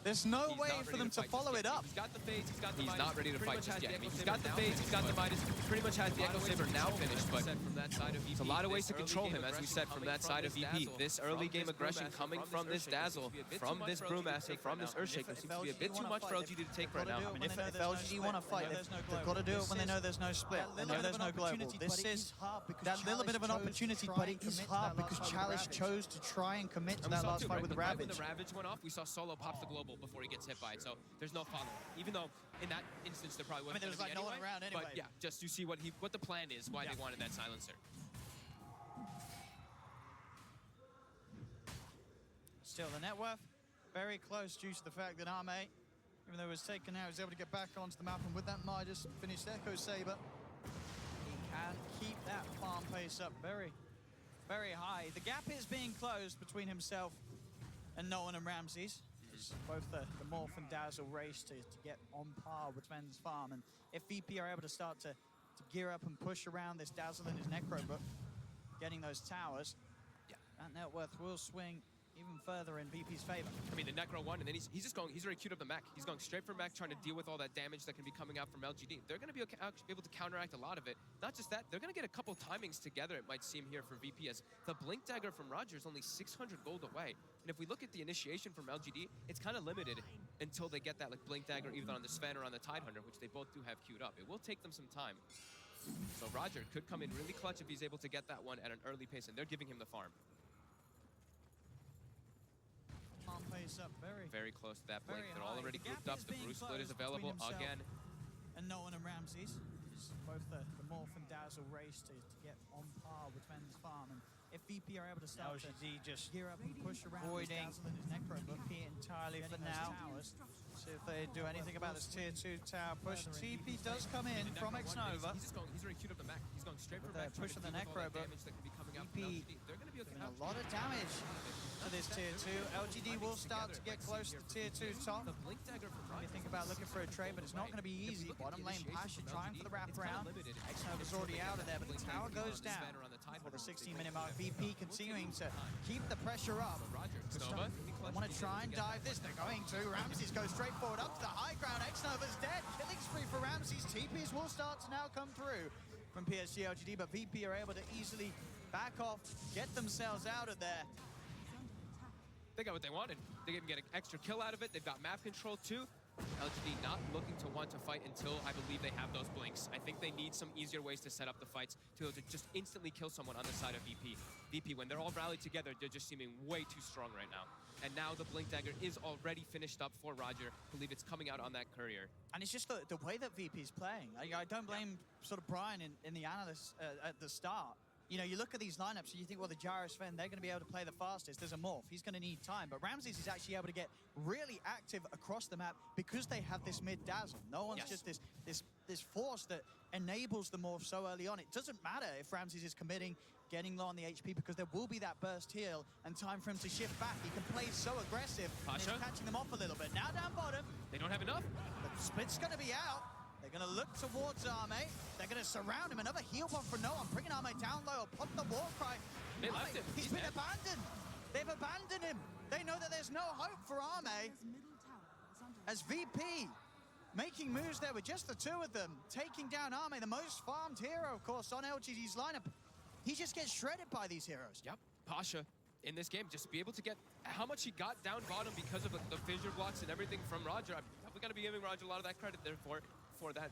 There's no way for them to follow it up. He's got the phase, he's got the Midas. He's not ready to fight just yet. I mean, he's got the phase, he's got the Midas. He pretty much has the Echo Saber now finished, but there's a lot of ways to control him, as we said, from that side of VP. This early game aggression coming from this Dazzle, from this Brewmaster, from this Earthshaker seems to be a bit too much for LGD to take right now. I mean, if LGD want to fight, they've got to do it when they know there's no split. They know there's no global. This is that little bit of an opportunity, but it is hard because Chalice chose to try and commit to that last fight with the Ravage. When the Ravage went off, we saw Solo pop the global before he gets hit by it, so there's no follow-up. Even though in that instance there probably wasn't. I mean, there was like no one around anyway. But yeah, just you see what the plan is, why they wanted that silencer. Still, the net worth very close due to the fact that Arme, even though it was taken out, was able to get back onto the map, and with that Midas finished Echo Saber, he can keep that farm pace up very, very high. The gap is being closed between himself and Nolan and Ramses. Both the Morph and Dazzle race to get on par with Sven's farm, and if VP are able to start to gear up and push around this Dazzle and his Necro, but getting those towers, that net worth will swing even further in VP's favor. I mean, the Necro one, and then he's just going, he's already queued up the mech. He's going straight for mech, trying to deal with all that damage that can be coming out from LGD. They're going to be able to counteract a lot of it. Not just that, they're going to get a couple timings together, it might seem, here for VP, as the Blink Dagger from Roger is only 600 gold away. And if we look at the initiation from LGD, it's kind of limited until they get that like Blink Dagger either on the Sven or on the Tidehunter, which they both do have queued up. It will take them some time. So Roger could come in really clutch if he's able to get that one at an early pace, and they're giving him the farm. Pace up very close to that Blink. They're all already grouped up. The Bruce Split is available again. And Nolan and Ramses. Both the Morph and Dazzle race to get on par with Sven's farm. And if VP are able to start to just gear up and push around his Dazzle and his Necro, VP entirely for now. See if they do anything about this tier 2 tower push. TP does come in from X-Nova. He's already queued up the mech. He's going straight for mech. Pushing the Necro, but VP doing a lot of damage to this tier 2. LGD will start to get close to the tier 2 top. You think about looking for a trade, but it's not going to be easy. Bottom lane Pasha trying for the wraparound. X-Nova's already out of there, but the tower goes down for the 16-minute mark. VP continuing to keep the pressure up. Want to try and dive this. They're going to. Ramses goes straight forward up to the high ground. X-Nova's dead. Killing spree for Ramses. TPs will start to now come through from PSG.LGD, but VP are able to easily back off, get themselves out of there. They got what they wanted. They can get an extra kill out of it. They've got map control too. LGD not looking to want to fight until I believe they have those blinks. I think they need some easier ways to set up the fights to just instantly kill someone on the side of VP. VP, when they're all rallied together, they're just seeming way too strong right now. And now the Blink Dagger is already finished up for Roger. I believe it's coming out on that courier. And it's just the way that VP's playing. I don't blame sort of Brian in the analyst at the start. You know, you look at these lineups and you think, well, the Gyrosven, they're going to be able to play the fastest. There's a Morph. He's going to need time. But Ramses is actually able to get really active across the map because they have this mid-dazzle. No one's just this force that enables the Morph so early on. It doesn't matter if Ramses is committing, getting low on the HP, because there will be that burst heal and time for him to shift back. He can play so aggressive. Pasha? And it's catching them off a little bit. Now down bottom. They don't have enough. The split's going to be out. They're going to look towards Arme. They're going to surround him. Another heal bomb for no one. Bringing Arme down low. Pop the war cry. They left him. He's been abandoned. They've abandoned him. They know that there's no hope for Arme. As VP making moves there with just the two of them, taking down Arme, the most farmed hero, of course, on LGD's lineup. He just gets shredded by these heroes. Yep. Pasha in this game, just be able to get how much he got down bottom because of the fissure blocks and everything from Roger. We got to be giving Roger a lot of that credit there for that,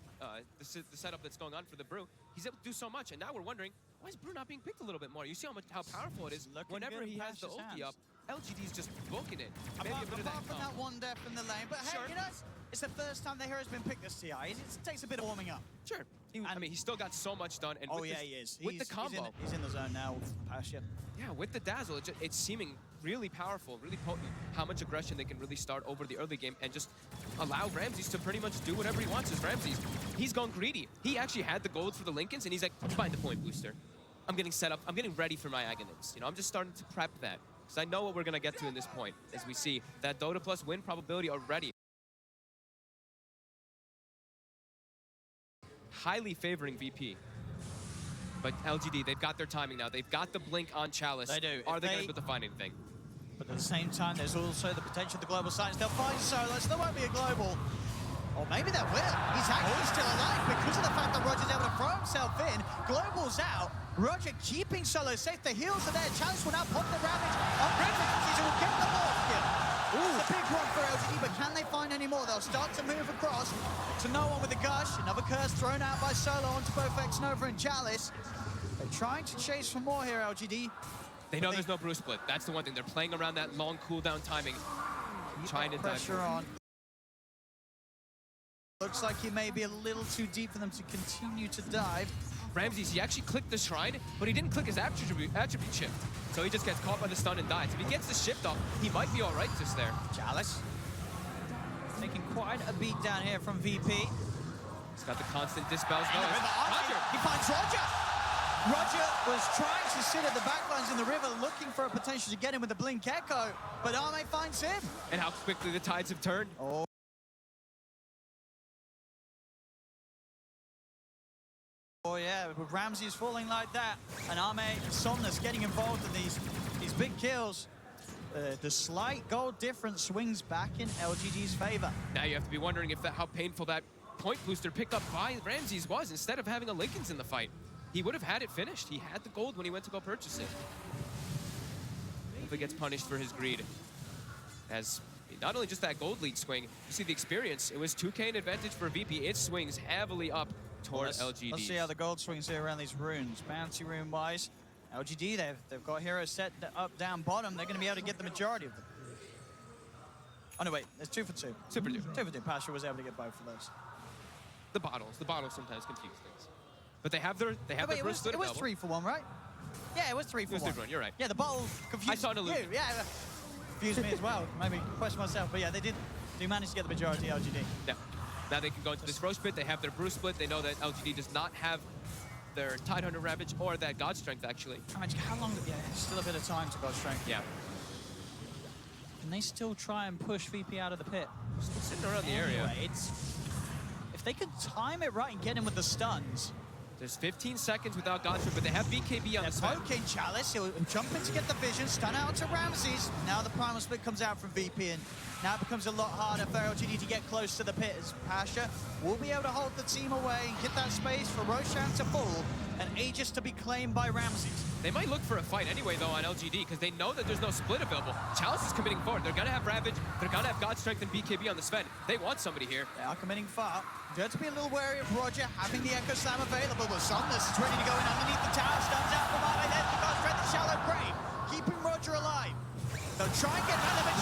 the setup that's going on for the Brew. He's able to do so much, and now we're wondering, why is Brew not being picked a little bit more? You see how powerful it is. Whenever he has the ulti up, LGD's just booking it. Apart from that one death in the lane, but hey, you know, it's the first time the hero's been picked this TI. It takes a bit of warming up. Sure. I mean, he's still got so much done. And he is. With the combo. He's in the zone now with Pasha. Yeah, with the Dazzle, it's seeming really powerful, really potent, how much aggression they can really start over the early game and just allow Ramses to pretty much do whatever he wants. As Ramses, he's gone greedy. He actually had the gold for the Lincolns, and he's like, find the point booster. I'm getting set up. I'm getting ready for my Aghanims. You know, I'm just starting to prep that because I know what we're going to get to in this point as we see that Dota plus win probability already. Highly favoring VP. But LGD, they've got their timing now. They've got the blink on Chalice. They do. Are they going to be able to find anything? But at the same time, there's also the potential of the global silence. They'll find Solo, so there won't be a global. Or maybe they will. He's actually still alive because of the fact that Roger's able to throw himself in. Global's out. Roger keeping Solo safe. The heals are there. Chalice will now pop the Ravage on Ramses, who will get the Morph kill. It's a big one for LGD, but can they find any more? They'll start to move across to no one with a gush. Another curse thrown out by Solo onto both X-Nova and Chalice. They're trying to chase for more here, LGD. They know there's no Brew split. That's the one thing. They're playing around that long cooldown timing. Trying to pressure on. Looks like he may be a little too deep for them to continue to dive. Ramses, he actually clicked the Shrine, but he didn't click his attribute shift. So he just gets caught by the stun and dies. If he gets the shift off, he might be all right just there. Chalice taking quite a beat down here from VP. He's got the constant dispels. No, Roger. He finds Roger. Roger was trying to sit at the backlines in the river, looking for a potential to get him with the Blink Echo, but Arme finds him. And how quickly the tides have turned. Oh yeah, with Ramses falling like that, and Arme and Somnus getting involved in these big kills, the slight gold difference swings back in LGD's favor. Now you have to be wondering if how painful that point booster picked up by Ramses was. Instead of having a Lincolns in the fight, he would have had it finished. He had the gold when he went to go purchase it. If he gets punished for his greed, as not only just that gold lead swing, you see the experience. It was 2K in advantage for VP. It swings heavily up towards LGD. Let's see how the gold swings here around these runes. Bounty rune wise, LGD, they've got heroes set up, down, bottom. They're going to be able to get the majority of them. Oh no, wait, it's 2 for 2. 2 for 2. 2 for 2. Pasha was able to get both of those. The bottles sometimes confuse things. But they have their Brew split. It was 3 for 1, right? Yeah, it was 3 for 1. 3 for 1, you're right. Yeah, the bottle confused I saw an illusion. you. Yeah, confused me as well. Maybe question myself, but yeah, they manage to get the majority LGD. Yeah. Now they can go into this roast pit. They have their Brew split. They know that LGD does not have their Tidehunter Ravage or that God Strength, actually. How long? Yeah, still a bit of time to God Strength. Yeah. Can they still try and push VP out of the pit? Still sitting around the area. If they could time it right and get him with the stuns. There's 15 seconds without God Strength, but they have BKB on the side. Okay, Chalice, he'll jump in to get the vision, stun out to Ramses. Now the primal split comes out from VP, and now it becomes a lot harder for LGD to get close to the pit, as Pasha will be able to hold the team away and get that space for Roshan to fall. an Aegis to be claimed by Ramses. They might look for a fight anyway, though, on LGD, because they know that there's no split available. Chalice is committing forward. They're going to have Ravage. They're going to have God Strength and BKB on the Sven. They want somebody here. They are committing far. You have to be a little wary of Roger having the Echo Slam available, but Somnus is ready to go in underneath the tower. Stuns out from Arne. There's the God Strength, the shallow grave, keeping Roger alive. They'll try and get out of it.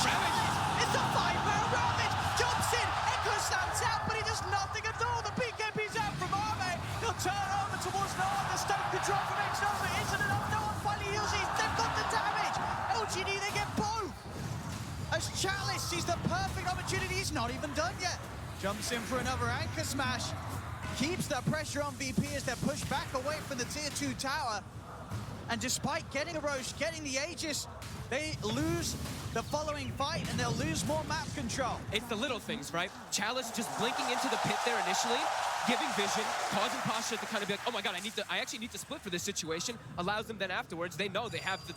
It's a 5-man Ravage. Jumps in. Echo Slam's out, but he does nothing at all. The BKB's out from Arne. They'll turn over towards Noah. The state control from X-Nova isn't enough. Noah finally heals these. They've got the damage. LGD, they get both. As Chalice sees the perfect opportunity. He's not even done yet. Jumps in for another anchor smash. Keeps the pressure on VP as they're pushed back away from the tier 2 tower. And despite getting a Roche, getting the Aegis, they lose the following fight and they'll lose more map control. It's the little things, right? Chalice just blinking into the pit there initially, giving vision, causing Pasha to kind of be like, oh my god, I actually need to split for this situation. Allows them then afterwards, they know they have the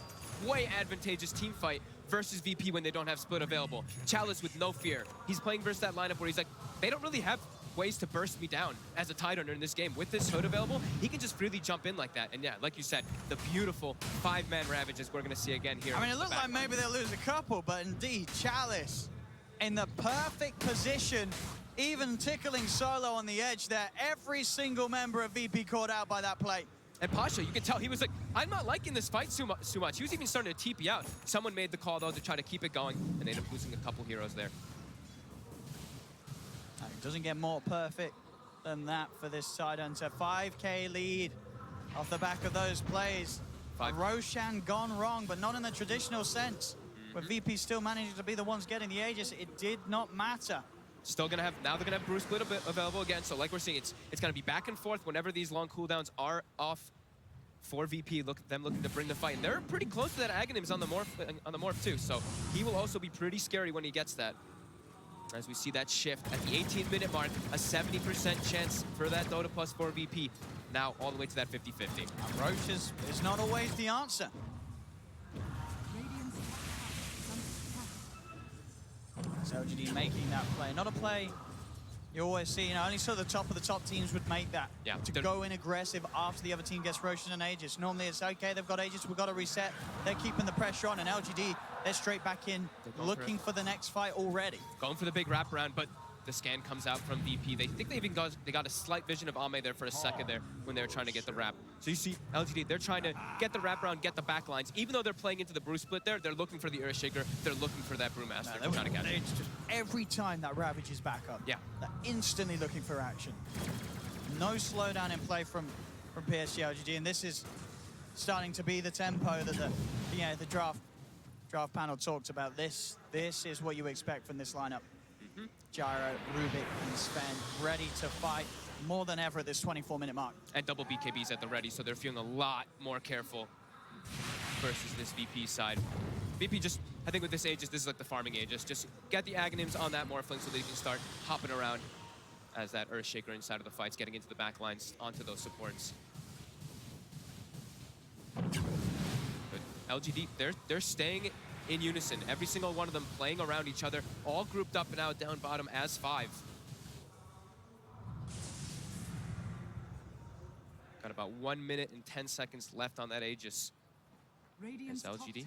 way advantageous team fight versus VP when they don't have split available. Chalice with no fear. He's playing versus that lineup where he's like, they don't really have ways to burst me down as a Tidehunter in this game. With this hood available, he can just freely jump in like that. And yeah, like you said, the beautiful 5-man Ravages we're going to see again here. I mean, it looked like maybe they'll lose a couple, but indeed, Chalice in the perfect position, even tickling Solo on the edge there. Every single member of VP caught out by that play. And Pasha, you can tell he was like, I'm not liking this fight too much. He was even starting to TP out. Someone made the call, though, to try to keep it going, and they ended up losing a couple heroes there. It doesn't get more perfect than that for this Tidehunter. 5K lead off the back of those plays. Roshan gone wrong, but not in the traditional sense. Where VP still managing to be the ones getting the Aegis, it did not matter. Still gonna have, now they're gonna have Bruce Split available again. So like we're seeing, it's gonna be back and forth whenever these long cooldowns are off for VP. Them looking to bring the fight. And they're pretty close to that Aghanims on the morph too. So he will also be pretty scary when he gets that. As we see that shift at the 18-minute mark, a 70% chance for that Dota plus 4 VP. Now all the way to that 50-50. Roche is not always the answer. So LGD making that play. Not a play you always see, you know, only so the top of the top teams would make that. Yeah, to go in aggressive after the other team gets Roshan and Aegis. Normally it's okay, they've got Aegis, we've got to reset. They're keeping the pressure on, and LGD, they're straight back in, looking for the next fight already. Going for the big wraparound, but the scan comes out from VP. They think they got a slight vision of Ame there for a second there when they were trying to get the wrap. So you see LGD, they're trying to get the wraparound, get the backlines. Even though they're playing into the Brew Split there, they're looking for the Earthshaker. They're looking for that Brewmaster. They're trying to catch it. Just every time that Ravage is back up, yeah, they're instantly looking for action. No slowdown in play from PSG.LGD, and this is starting to be the tempo that the draft panel talked about. This is what you expect from this lineup. Gyro, Rubik, and Sven ready to fight more than ever at this 24-minute mark. And double BKBs at the ready, so they're feeling a lot more careful versus this VP side. VP just, I think with this Aegis, this is like the farming Aegis. Just get the Aghanims on that Morphling so they can start hopping around as that Earthshaker inside of the fight's getting into the back lines onto those supports. But LGD, they're staying in unison. Every single one of them playing around each other, all grouped up and out down bottom as 5. Got about 1 minute and 10 seconds left on that Aegis. As LGD,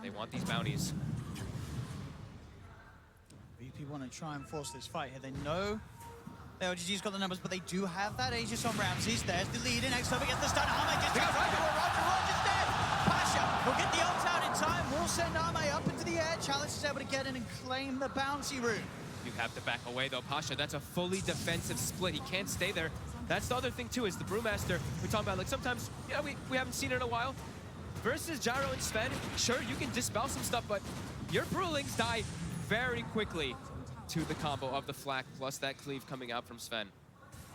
they want these bounties. VP want to try and force this fight here. They know the LGD's got the numbers, but they do have that Aegis on Ramses. There's the lead in X-Nova gets the stun. Ame just tries to Roger's dead. Pasha will get the ult out in time. Will send Ame up into the air. Chalice is able to get in and claim the bouncy room. You have to back away though, Pasha. That's a fully defensive split. He can't stay there. That's the other thing too, is the Brewmaster. We're talking about, like, sometimes, you know, we haven't seen it in a while. Versus Gyro and Sven, sure, you can dispel some stuff, but your Brewlings die very quickly to the combo of the Flak plus that cleave coming out from Sven.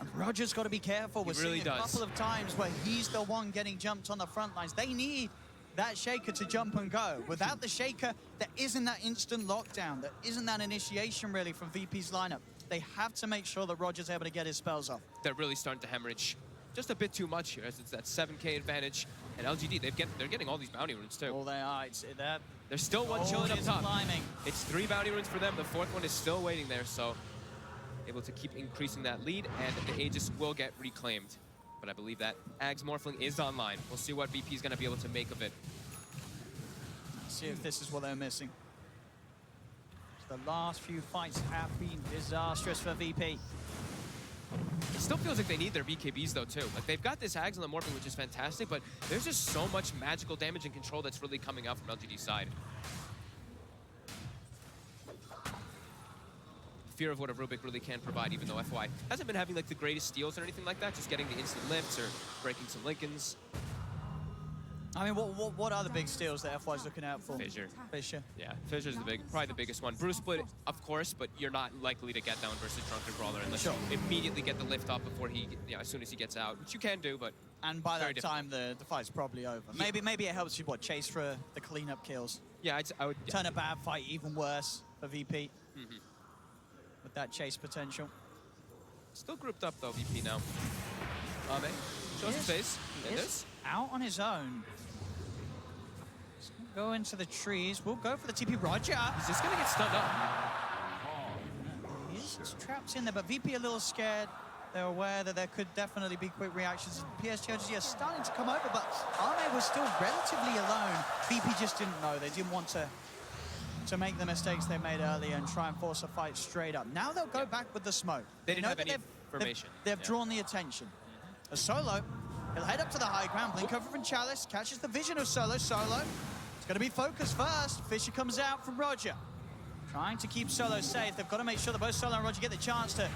And Roger's got to be careful. We're seeing a couple of times where he's the one getting jumped on the front lines. They need that Shaker to jump and go. Without the Shaker, there isn't that instant lockdown. There isn't that initiation, really, from VP's lineup. They have to make sure that Roger's able to get his spells off. They're really starting to hemorrhage just a bit too much here, as it's that 7K advantage. And LGD, they're getting all these bounty runes too. Oh, they are. There's still one chilling up top. Climbing. It's 3 bounty runes for them. The 4th one is still waiting there, so able to keep increasing that lead, and the Aegis will get reclaimed. but I believe that Ags Morphling is online. We'll see what VP is going to be able to make of it. See if this is what they're missing. The last few fights have been disastrous for VP. It still feels like they need their BKBs though too. Like they've got this Ags on the Morphling, which is fantastic, but there's just so much magical damage and control that's really coming out from LGD's side. Fear of what a Rubik really can provide, even though FY hasn't been having like the greatest steals or anything like that, just getting the instant lifts or breaking some Lincolns. I mean, what are the big steals that FY's looking out for? Fissure. Fissure. Yeah, Fissure's probably the biggest one. Bruce Split, of course, but you're not likely to get that one versus Drunken Brawler unless you immediately get the lift up before he, as soon as he gets out, which you can do, but and by that time the fight's probably over. Yeah. Maybe it helps you chase for the cleanup kills. Yeah, I would turn a bad fight even worse for VP. With that chase potential. Still grouped up though, VP now. Ame shows his face. He is out on his own. He's gonna go into the trees. We'll go for the TP Roger. He's just gonna get stunned up. He's trapped in there, but VP a little scared. They're aware that there could definitely be quick reactions. PSG.LGD are starting to come over, but Ame was still relatively alone. VP just didn't know. They didn't want to make the mistakes they made earlier and try and force a fight straight up. Now they'll go back with the smoke. They didn't have any information. They've drawn the attention. A Solo, he'll head up to the high ground, blink over from Chalice, catches the vision of Solo. Solo, it's gonna be focused first. Fissure comes out from Roger. Trying to keep Solo safe. They've got to make sure that both Solo and Roger get the chance to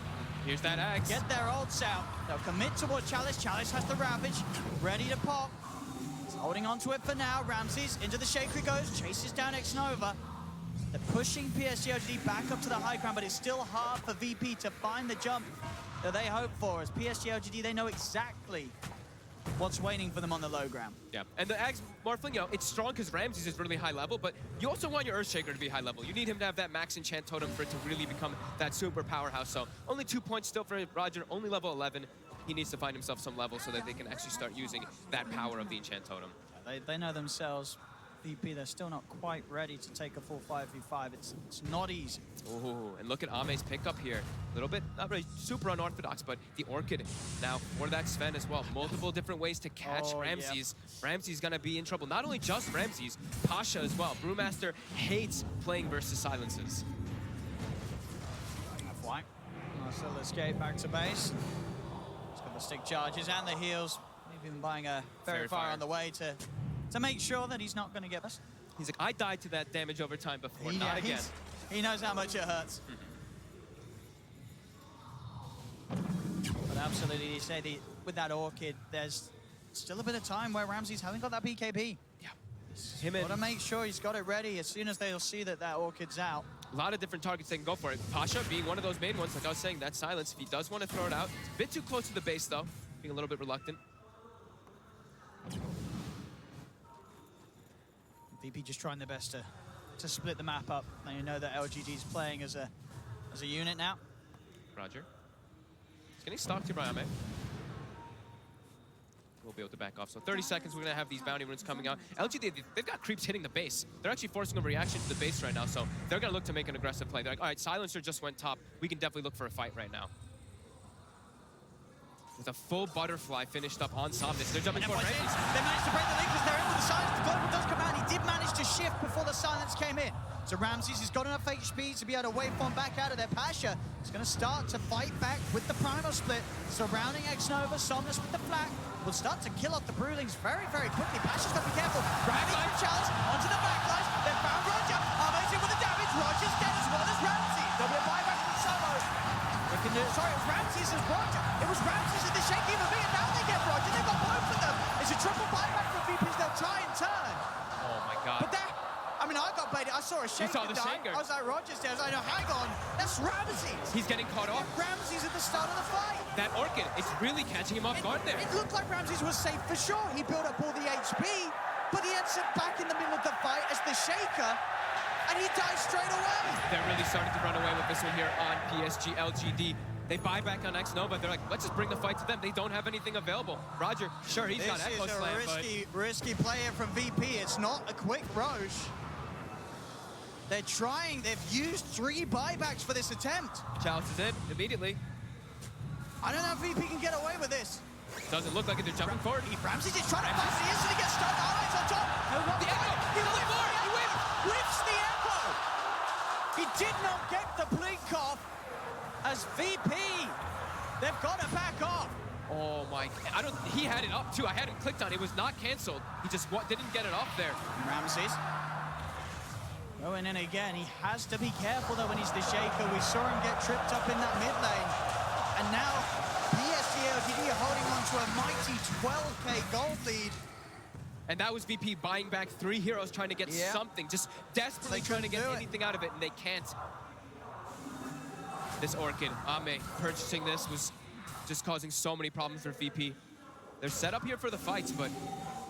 here's that Axe. Get their ults out. They'll commit toward Chalice. Chalice has the Ravage, ready to pop. He's holding on to it for now. Ramses into the Shaker he goes, chases down X-Nova. They're pushing PSG.LGD back up to the high ground, but it's still hard for VP to find the jump that they hope for. As PSG.LGD, they know exactly what's waiting for them on the low ground. Yeah, and the Ags Morphling, it's strong because Ramses is really high level, but you also want your Earthshaker to be high level. You need him to have that max enchant totem for it to really become that super powerhouse. So only 2 points still for Roger, only level 11. He needs to find himself some level so that they can actually start using that power of the enchant totem. They know themselves. VP, they're still not quite ready to take a full 5v5. It's not easy. Ooh, and look at Ame's pickup here. A little bit, not really super unorthodox, but the Orchid now for that Sven as well. Multiple different ways to catch Ramses. Yeah. Ramses gonna be in trouble. Not only just Ramses, Pasha as well. Brewmaster hates playing versus silences. FY. Nice little escape back to base. He's got the stick charges and the heals. Maybe even buying a fairy fire on the way to make sure that he's not going to get us. He's like, I died to that damage over time before, not again. He knows how much it hurts. But absolutely, you say with that Orchid, there's still a bit of time where Ramses hasn't got that BKB. Yeah. He's got to make sure he's got it ready as soon as they'll see that Orchid's out. A lot of different targets they can go for it. Pasha being one of those main ones, like I was saying, that silence. If he does want to throw it out, it's a bit too close to the base though, being a little bit reluctant. VP just trying their best to split the map up. And you know that LGD's playing as a unit now. Roger. He's getting stalked here by Ame. We'll be able to back off. So 30 seconds, we're going to have these bounty runes coming out. LGD, they've got creeps hitting the base. They're actually forcing a reaction to the base right now, so they're going to look to make an aggressive play. They're like, all right, Silencer just went top. We can definitely look for a fight right now. With a full butterfly finished up on Somnus. They're jumping for Ramses. They managed to break the link because they're in with the silence. The global does come out. He did manage to shift before the silence came in. So Ramses has got enough HP to be able to waveform back out of there. Pasha is going to start to fight back with the primal split. Surrounding X-Nova, Somnus with the flak. Will start to kill off the Brewlings very, very quickly. Pasha's got to be careful. Ravage from Chalice onto the backlines. They found Roger. Amazing with the damage. Roger's dead as well as Ramses. There'll be a buyback from Solo. They can do it. Sorry, it was Ramses as Roger. It was Ramses and the shaky of and now they get Roger. They've got both of them. It's a triple buyback from VPs. They'll try and turn. Oh my God. But that, I mean, I got baited. I saw a shaker die. I was like, Roger's there. I was like, no, hang on. That's Ramses. He's getting caught off. Ramses at the start of the fight. That Orchid, it's really catching him off guard there. It looked like Ramses was safe for sure. He built up all the HP, but he ends up back in the middle of the fight as the shaker, and he dies straight away. They're really starting to run away with this one here on PSG.LGD. They buy back on X-Nova. They're like, let's just bring the fight to them. They don't have anything available. Roger, sure, he's got Echo Slam, risky player from VP. It's not a quick Roche. They're trying. They've used 3 buybacks for this attempt. Chalice is in immediately. I don't know if VP can get away with this. Doesn't look like it. They're jumping forward. Ramsey's just trying to pass the instant he gets stunned. Alright, on top. The echo! He Whips the echo. He did not get the blink off as VP. They've got to back off. Oh my, he had it up too. I hadn't clicked on it. It was not canceled. He just didn't get it off there. Ramses going in again. He has to be careful though when he's the shaker. We saw him get tripped up in that mid lane. And now PSG.LGD are holding on to a mighty 12k gold lead. And that was VP buying back 3 heroes trying to get something, just desperately trying to get anything out of it, and they can't. This Orchid, Ame, purchasing this was just causing so many problems for VP. They're set up here for the fights, but...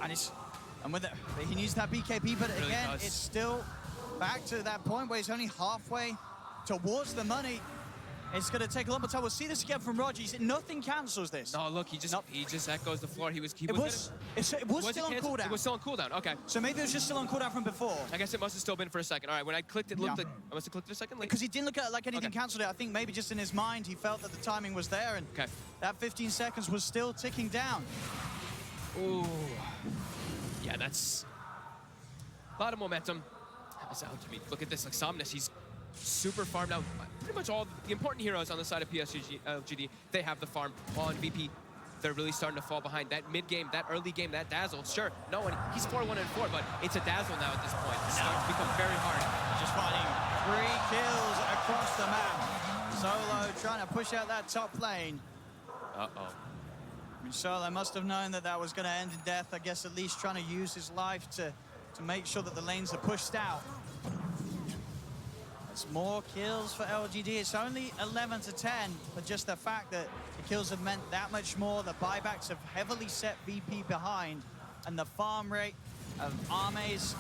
And with it, he needs that BKB, but really again, does. it's still back to that point where he's only halfway towards the money. It's going to take a lot more time. We'll see this again from Roger. Nothing cancels this. No, look, he just echoes the floor. It was still on cooldown. It was still on cooldown. Okay. So maybe it was just still on cooldown from before. I guess it must have still been for a second. All right, when I clicked, it looked like I must have clicked it a second late. Because he didn't look at it like anything canceled it. I think maybe just in his mind he felt that the timing was there, and that 15 seconds was still ticking down. Ooh. Yeah, that's a lot of momentum. Look at this, like Somnus, he's super farmed out. Pretty much all the important heroes on the side of PSG.LGD, they have the farm. On VP, they're really starting to fall behind. That mid game, that early game, that dazzle, sure, no one, he's 4-1-4, but it's a dazzle now at this point. It's starting to become very hard. Just finding 3 kills across the map. Solo trying to push out that top lane. Uh-oh. I mean, Solo must have known that that was going to end in death. I guess at least trying to use his life to make sure that the lanes are pushed out. It's more kills for LGD. It's only 11-10, but just the fact that the kills have meant that much more. The buybacks have heavily set VP behind, and the farm rate of Ame's,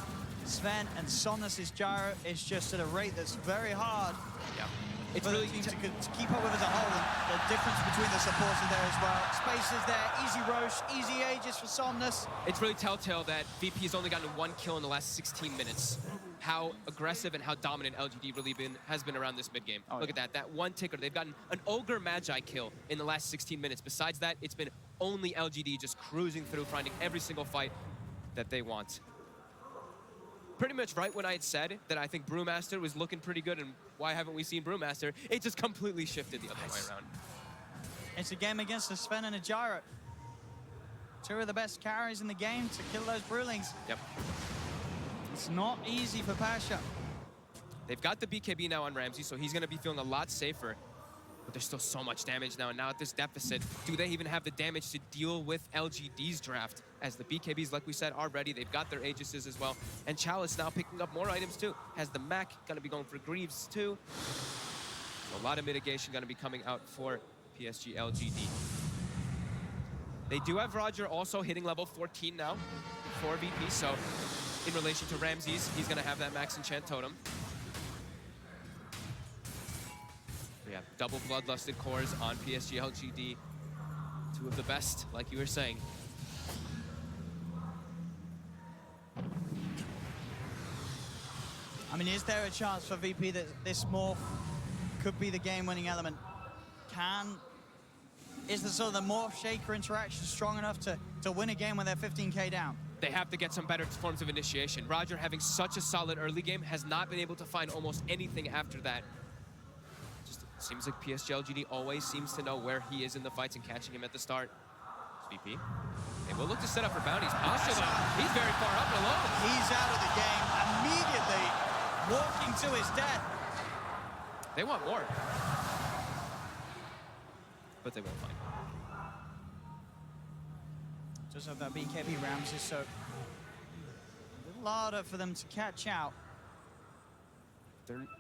Sven, and Somnus' Gyro is just at a rate that's very hard. Yeah. It's really team to keep up with as a whole. And the difference between the supports are there as well. Space is there, easy Roche, easy Aegis for Somnus. It's really telltale that VP has only gotten 1 kill in the last 16 minutes. How aggressive and how dominant LGD really has been around this mid game. Look at that, that one ticker. They've gotten an Ogre Magi kill in the last 16 minutes. Besides that, it's been only LGD just cruising through, finding every single fight that they want. Pretty much right when I had said that I think Brewmaster was looking pretty good, and why haven't we seen Brewmaster, it just completely shifted the other way around. It's a game against a Sven and a Gyro. 2 of the best carries in the game to kill those Brewlings. Yep. It's not easy for Pasha. They've got the BKB now on Ramsey, so he's going to be feeling a lot safer. But there's still so much damage now, and now at this deficit, do they even have the damage to deal with LGD's draft? As the BKBs, like we said, are ready. They've got their Aegises as well. And Chalice now picking up more items too. Has the Mac, going to be going for Greaves too. So a lot of mitigation going to be coming out for PSG.LGD. They do have Roger also hitting level 14 now for VP, so in relation to Ramses, he's going to have that Max Enchant Totem. We have double Bloodlusted cores on PSG.LGD. 2 of the best, like you were saying. I mean, is there a chance for VP that this morph could be the game-winning element? Is the sort of the morph shaker interaction strong enough to win a game when they're 15k down? They have to get some better forms of initiation. Roger, having such a solid early game, has not been able to find almost anything after that. Just seems like PSG.LGD always seems to know where he is in the fights and catching him at the start. It's VP. They will look to set up for bounties. Pasha, though, he's very far up and alone. He's out of the game immediately, walking to his death. They want more. But they won't find him. Just have that BKB Ramses, so a little harder for them to catch out.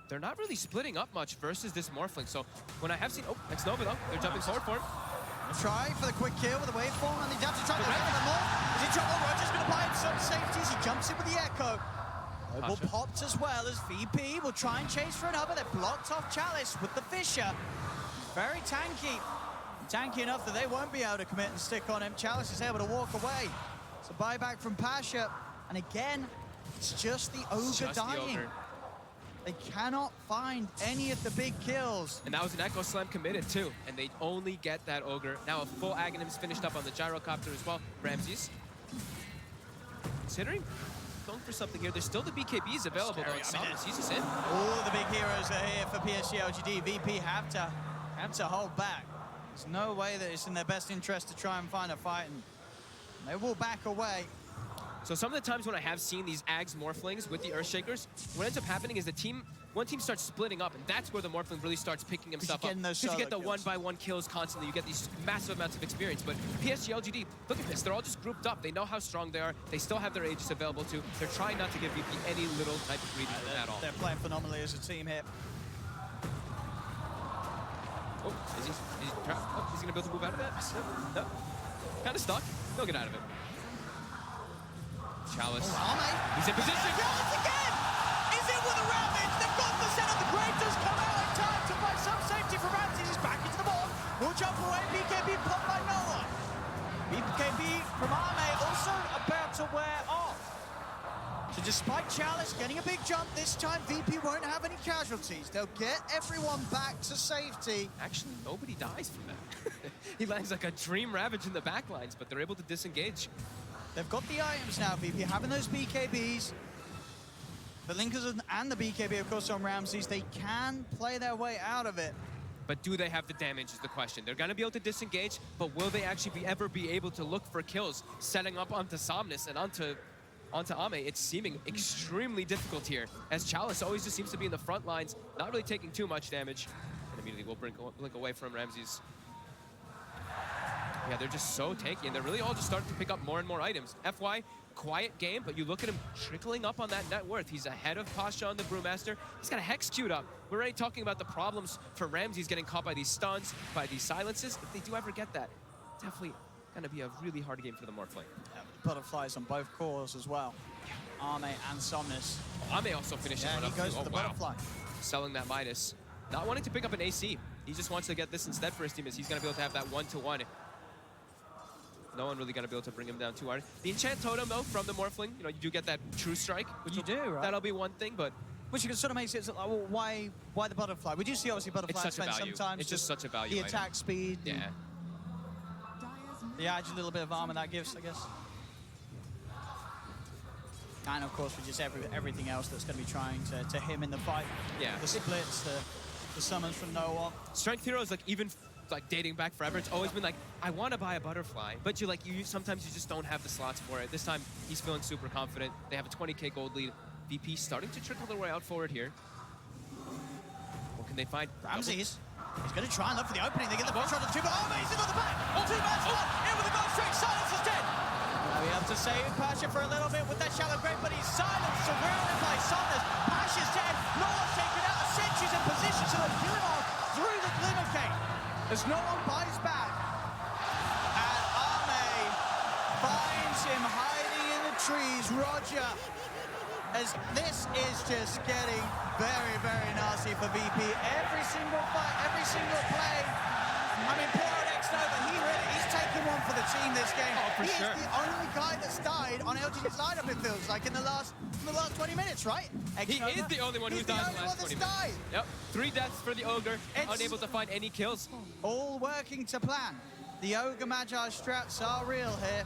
They're not really splitting up much versus this Morphling. So when I have seen, it's Nova though. They're jumping forward for him. Trying for the quick kill with the waveform, and they have to try to get them more. Is he trouble? Roger's going to buy him some safeties. He jumps in with the Echo. Noble popped as well as VP will try and chase for another. They're blocked off Chalice with the Fisher. Very tanky. Tanky enough that they won't be able to commit and stick on him. Chalice is able to walk away. It's a buyback from Pasha. And again, it's just the Ogre dying. They cannot find any of the big kills. And that was an Echo Slam committed too, and they only get that Ogre. Now a full Aghanim's finished up on the Gyrocopter as well. Ramses, considering going for something here, there's still the BKBs available though. Somnus uses it. All the big heroes are here for PSG.LGD. VP have to hold back. There's no way that it's in their best interest to try and find a fight, and they will back away. So some of the times when I have seen these Ags Morphlings with the Earthshakers, what ends up happening is one team starts splitting up, and that's where the Morphling really starts picking himself up. Because you get the one-by-one kills constantly, you get these massive amounts of experience. But PSG.LGD, look at this, they're all just grouped up. They know how strong they are. They still have their Aegis available too. They're trying not to give VP any little type of breathing room at all. They're playing phenomenally as a team here. Oh, he's gonna be able to move out of it? No. Kind of stuck. He'll get out of it. Chalice. He's in position. Chalice again! Is in with a ravage. They've got the set of the Grave does come out in time to find some safety for Ramses. He's back into the ball. Will jump away. BKB blocked by no one. BKB from Arme also about to wear off. So despite Chalice getting a big jump, this time VP won't have any casualties. They'll get everyone back to safety. Actually, nobody dies from that. He lands like a dream ravage in the backlines, but they're able to disengage. They've got the items now, VP, having those BKBs. The Linkers and the BKB, of course, on Ramses. They can play their way out of it. But do they have the damage is the question. They're going to be able to disengage, but will they actually ever be able to look for kills, setting up onto Somnus and onto Ame? It's seeming extremely difficult here, as Chalice always just seems to be in the front lines, not really taking too much damage. And immediately we'll blink away from Ramses. Yeah, they're just so tanky, and they're really all just starting to pick up more and more items. FY, quiet game, but you look at him trickling up on that net worth. He's ahead of Pasha on the Brewmaster. He's got a Hex queued up. We're already talking about the problems for Ramses getting caught by these stuns, by these silences. If they do ever get that, definitely going to be a really hard game for the Morphling. Yeah, butterflies on both cores as well. Arme and Somnus. Ame also finishing one up he goes too. for the butterfly. Selling that Midas. Not wanting to pick up an AC. He just wants to get this instead for his team, as he's going to be able to have that one-to-one. No one really going to be able to bring him down too hard. The enchant totem, though, from the Morphling, you know, you do get that true strike. Which you do, right? That'll be one thing, but... Which sort of makes it like, well, why the butterfly? We do see, obviously, butterflies it's such a value. sometimes. It's just such a value The item. attack speed. Yeah. The edge, a little bit of armor that gives, I guess. And, of course, for just everything else that's going to be trying to him in the fight. Yeah. The splits, the summons from no one. Strength heroes, like, even like dating back forever, it's always been like, I want to buy a butterfly, but sometimes you just don't have the slots for it. This time he's feeling super confident. They have a 20k gold lead. VP starting to trickle their way out forward here. What can they find? Ramses. He's going to try and look for the opening. They get the ball shot on two, but he's in on the back. Two man's one. In with the gold strike. Silence is dead. Now we have to save Pasha for a little bit with that shallow grave, but he's silenced, surrounded by Somnus. Pasha's dead. No one's taken out. The sentry's in position, so they kill him off through the Glimmer Cave. As no one buys back. And Ame finds him hiding in the trees. Roger, as this is just getting very, very nasty for VP. Every single fight, every single play. I mean, poor Nova, he's taken one for the team this game. Oh, for sure. He's the only guy that's died on LGD's lineup, it feels like, in the last 20 minutes, right? He is the only one who's died in the last 20 minutes. Yep, 3 deaths for the Ogre, unable to find any kills. All working to plan. The Ogre Magi strats are real here.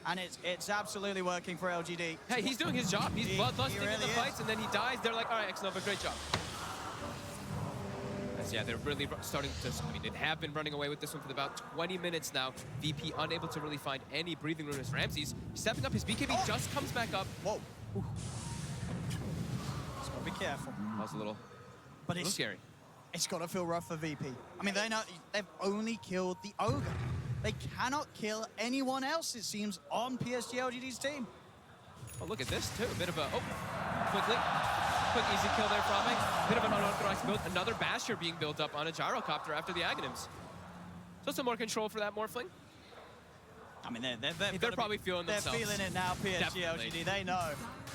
And it's absolutely working for LGD. Hey, he's doing his job. He's bloodlusting really in the fights, and then he dies. They're like, all right, X-Nova, great job. Yeah, they're really starting to, I mean, they have been running away with this one for about 20 minutes now. VP unable to really find any breathing room as Ramses stepping up. His BKB just comes back up. Whoa. Just gotta be careful. That was a little scary. It's gotta feel rough for VP. I mean, they've only killed the Ogre. They cannot kill anyone else, it seems, on PSG.LGD's team. Oh, look at this, too. A bit of a, quick easy kill there from Ame. Bit of an unauthorized build. Another Basher being built up on a Gyrocopter after the Aghanims. So some more control for that Morphling. I mean, they're probably feeling themselves. They're feeling it now, PSG.LGD. They know.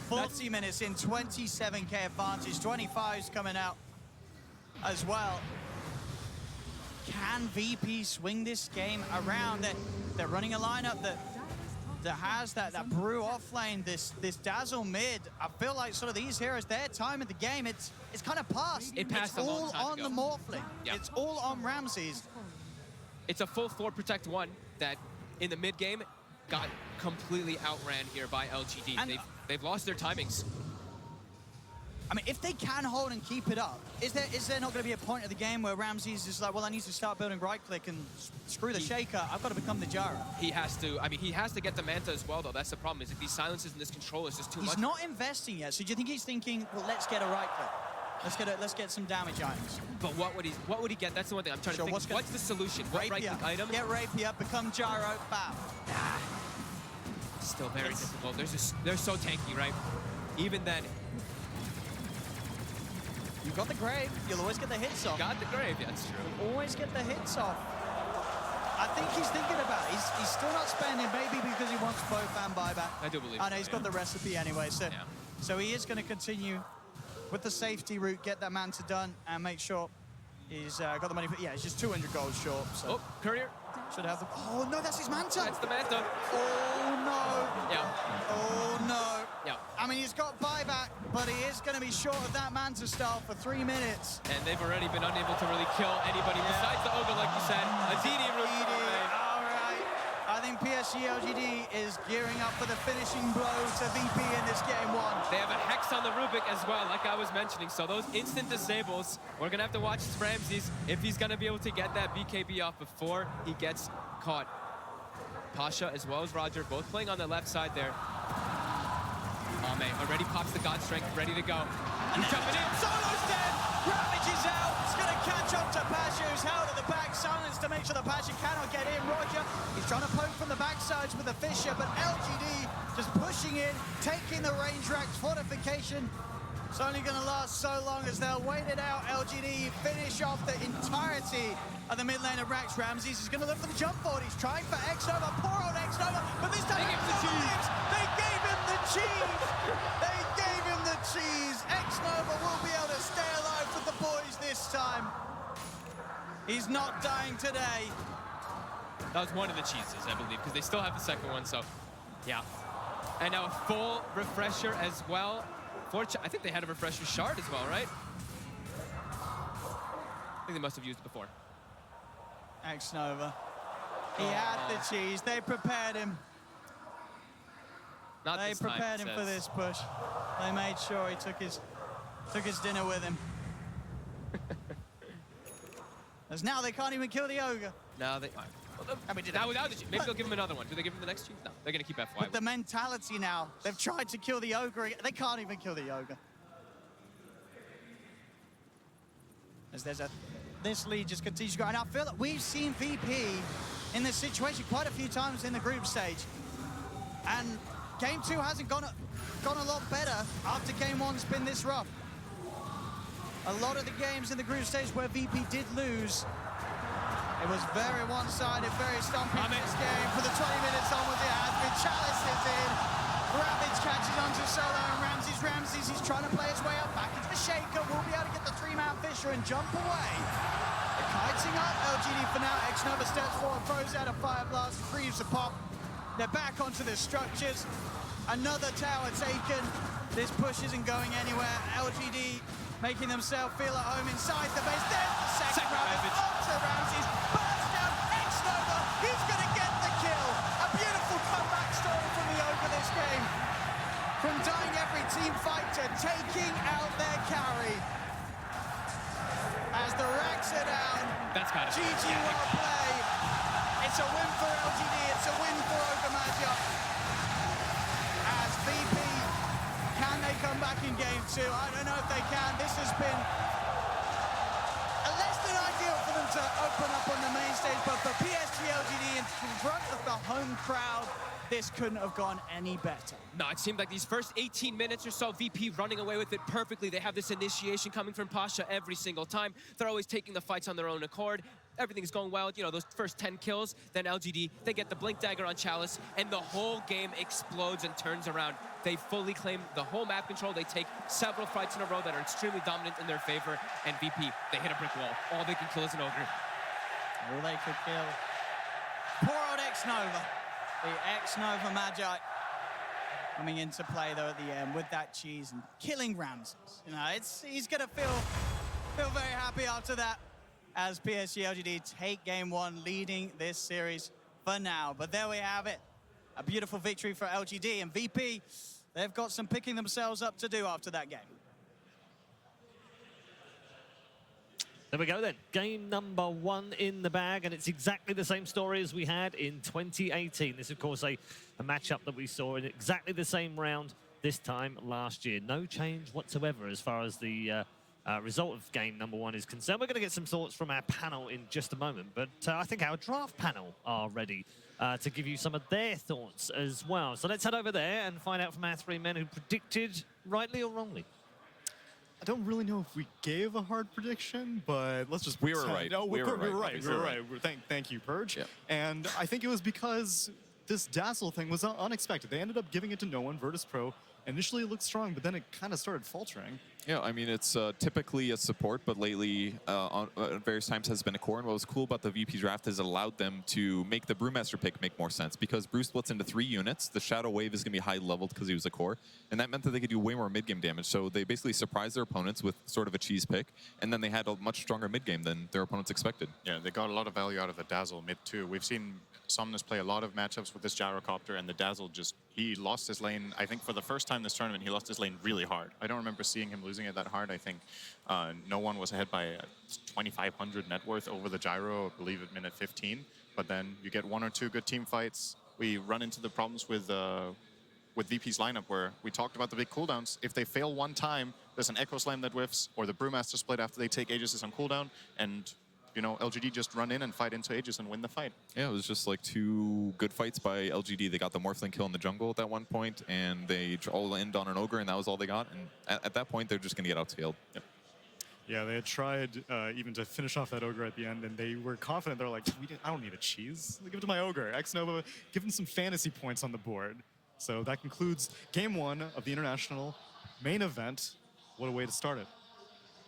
40 minutes in, 27k advantage. 25's coming out as well. Can VP swing this game around? They're running a lineup that that has that brew off lane, this dazzle mid. I feel like sort of these heroes, their time in the game, it's kind of passed. It passed it's a long all time on ago. the Morphling. Yeah. It's all on Ramses. It's a full floor protect one that in the mid game got completely outran here by LGD. And They've lost their timings. I mean, if they can hold and keep it up, is there not going to be a point of the game where Ramses is like, well, I need to start building right click and screw the shaker. I've got to become the Gyro. He has to. I mean, he has to get the Manta as well, though. That's the problem. Is if these silences and this control is just too much. He's not investing yet. So do you think he's thinking, well, let's get a right click. Let's get some damage items. But what would he get? That's the one thing I'm trying to think. What's the solution? What right click item? Get Rapier, become Gyro, bam. Still very difficult. They're so tanky, right? Even then. You've got the Grave. You'll always get the hits off. Got the Grave, yeah, that's true. Always get the hits off. I think he's thinking about it. He's still not spending, maybe because he wants both and buyback. I do believe I know he's got the recipe anyway, so he is going to continue with the safety route, get that Manta done, and make sure he's got the money. Yeah, he's just 200 gold short. So. Oh, Courier. Should have the... Oh, no, that's his Manta. That's the Manta. Oh, no. Yeah. Oh, no. Yeah. I mean, he's got buyback, but he is going to be short of that Manta style for 3 minutes. And they've already been unable to really kill anybody besides the Ogre, like you said. Aditi route. All right. I think PSG.LGD is gearing up for the finishing blow to VP in this game one. They have a Hex on the Rubik as well, like I was mentioning. So those instant disables, we're going to have to watch Ramses if he's going to be able to get that BKB off before he gets caught. Pasha as well as Roger, both playing on the left side there. Ame already pops the God Strength, ready to go. He's jumping in. Solo's dead. Ravage is out. It's going to catch up to Pasha, who's held at the back. Silence to make sure that Pasha cannot get in. Roger, he's trying to poke from the backsides with the Fisher, but LGD just pushing in, taking the range rack's fortification. It's only going to last so long as they'll wait it out. LGD finish off the entirety of the mid lane of Rax. Ramses is going to look for the jump forward. He's trying for X-Nova. Poor old X-Nova. But this time They gave him the cheese. They gave him the cheese. They gave him the cheese. X-Nova will be able to stay alive with the boys this time. He's not dying today. That was one of the cheeses, I believe, because they still have the second one, so yeah. And now a full refresher as well. I think they had a refresher shard as well, right? I think they must have used it before. X-Nova. He had the cheese. They prepared him. Not They this time, prepared it him for says. this push. They made sure he took his dinner with him. As now they can't even kill the Ogre. No, they. I mean, That without the cheese. Maybe they'll give him another one. Do they give him the next cheese? No, they're gonna keep FY. But the mentality now, they've tried to kill the Ogre. They can't even kill the Ogre. As this lead just continues to go. And I feel that we've seen VP in this situation quite a few times in the group stage. And game 2 hasn't gone a lot better after game 1's been this rough. A lot of the games in the group stage where VP did lose, it was very one-sided, very stumpy in this game. For the 20 minutes onwards, it has been. Chalice is in. Ravage catches onto Solo and Ramses, he's trying to play his way up back into the Shaker. Will be able to get the 3-man Fisher and jump away. They're kiting up LGD for now. X-Nova steps forward, throws out a fire blast, frees the pop. They're back onto the structures. Another tower taken. This push isn't going anywhere. LGD making themselves feel at home inside the base. There's the second Ravage onto Ramses. Burns down X-Nova. He's going to get the kill. A beautiful comeback story from the Ogre this game. From dying every team fight to taking out their carry. As the racks are down. That's got it. GG, well played. It's a win for LGD. It's a win for Ogre Magic. As VP, can they come back in game 2? I don't know if they can. This has been less than ideal for them to open up on the main stage, but for PSG.LGD in front of the home crowd, this couldn't have gone any better. No, it seemed like these first 18 minutes or so, VP running away with it perfectly. They have this initiation coming from Pasha every single time. They're always taking the fights on their own accord. Everything's going well, you know, those first 10 kills. Then LGD, they get the Blink Dagger on Chalice, and the whole game explodes and turns around. They fully claim the whole map control. They take several fights in a row that are extremely dominant in their favor. And VP, they hit a brick wall. All they can kill is an Ogre. All they could kill. Poor old X-Nova. The X-Nova Magi coming into play though at the end with that cheese and killing Ramses. You know, he's gonna feel very happy after that as PSG.LGD take game one, leading this series for now. But there we have it. A beautiful victory for LGD, and VP, they've got some picking themselves up to do after that game. There we go then. Game number one in the bag, and it's exactly the same story as we had in 2018. This, of course, a matchup that we saw in exactly the same round this time last year. No change whatsoever as far as the result of game number one is concerned. We're going to get some thoughts from our panel in just a moment, but I think our draft panel are ready to give you some of their thoughts as well. So let's head over there and find out from our three men who predicted rightly or wrongly. I don't really know if we gave a hard prediction, but let's just We were right. No, We were right. right. We were right. Thank you, Purge. Yeah. And I think it was because this Dazzle thing was unexpected. They ended up giving it to no one. Virtus Pro initially it looked strong, but then it kind of started faltering. Yeah, I mean, it's typically a support, but lately, at various times, has been a core. And what was cool about the VP draft is it allowed them to make the Brewmaster pick make more sense, because Brew splits into 3 units. The Shadow Wave is going to be high-leveled because he was a core, and that meant that they could do way more mid-game damage. So they basically surprised their opponents with sort of a cheese pick, and then they had a much stronger mid-game than their opponents expected. Yeah, they got a lot of value out of the Dazzle mid too. We've seen Somnus play a lot of matchups with this Gyrocopter, and the Dazzle he lost his lane. I think for the first time this tournament, he lost his lane really hard. I don't remember seeing him losing it that hard. I think no one was ahead by 2,500 net worth over the Gyro, I believe, at minute 15. But then you get 1 or 2 good team fights. We run into the problems with VP's lineup where we talked about the big cooldowns. If they fail one time, there's an Echo Slam that whiffs, or the Brewmaster split after they take Aegis on cooldown, and you know, LGD just run in and fight into Aegis and win the fight. Yeah, it was just like 2 good fights by LGD. They got the Morphling kill in the jungle at that one point, and they all ended on an Ogre, and that was all they got. And at that point, they're just going to get outscaled. Yep. Yeah, they had tried even to finish off that Ogre at the end, and they were confident. They're like, I don't need a cheese. Give it to my Ogre. X-Nova, give him some fantasy points on the board. So that concludes game one of the International main event. What a way to start it.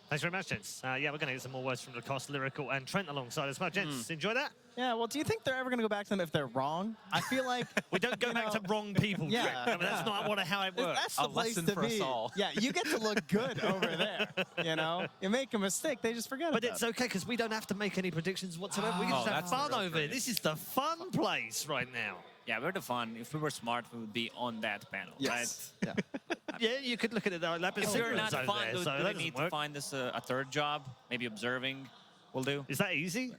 Thanks very much, gents. Yeah, we're going to get some more words from Lacoste, Lyrical, and Trent alongside as well. Gents, enjoy that? Yeah, well, do you think they're ever going to go back to them if they're wrong? I feel like... We don't go back to wrong people, Yeah. Trent. I mean, that's not how it works. That's the place lesson to for be. us all. Yeah, you get to look good over there, you know? You make a mistake, they just forget But about it's it. okay, because we don't have to make any predictions whatsoever. We can just have that's the fun real over it. This is the fun place right now. Yeah, we're the fun. If we were smart, we would be on that panel, Yes. Yeah. Yeah, you could look at it like that. right? If we're not fun, there, do so we that need doesn't to work. find this a third job? Maybe observing will do. Is that easy?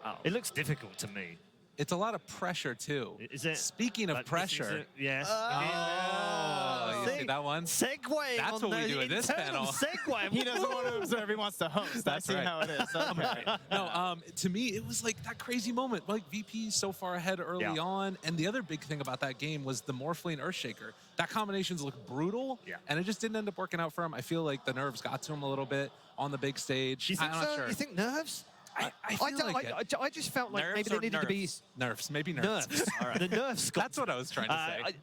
Oh. It looks difficult to me. It's a lot of pressure, too. Is it? Speaking of pressure. Yes. Oh, you see that one? Segue. That's on what we the do at this internal panel. Segue. He doesn't want to observe, he wants to host. That's I see right. how it is. Okay. No, to me, it was like that crazy moment. Like, VP so far ahead early Yeah. on. And the other big thing about that game was the Morphling Earthshaker. That combinations looked brutal. Yeah. And it just didn't end up working out for him. I feel like the nerves got to him a little bit on the big stage. You think I'm so? not sure. You think nerves? I feel like it. I just felt like Nerves maybe they or needed to be Nerves, maybe nerves. nerves. All right. The nerves. got That's what I was trying to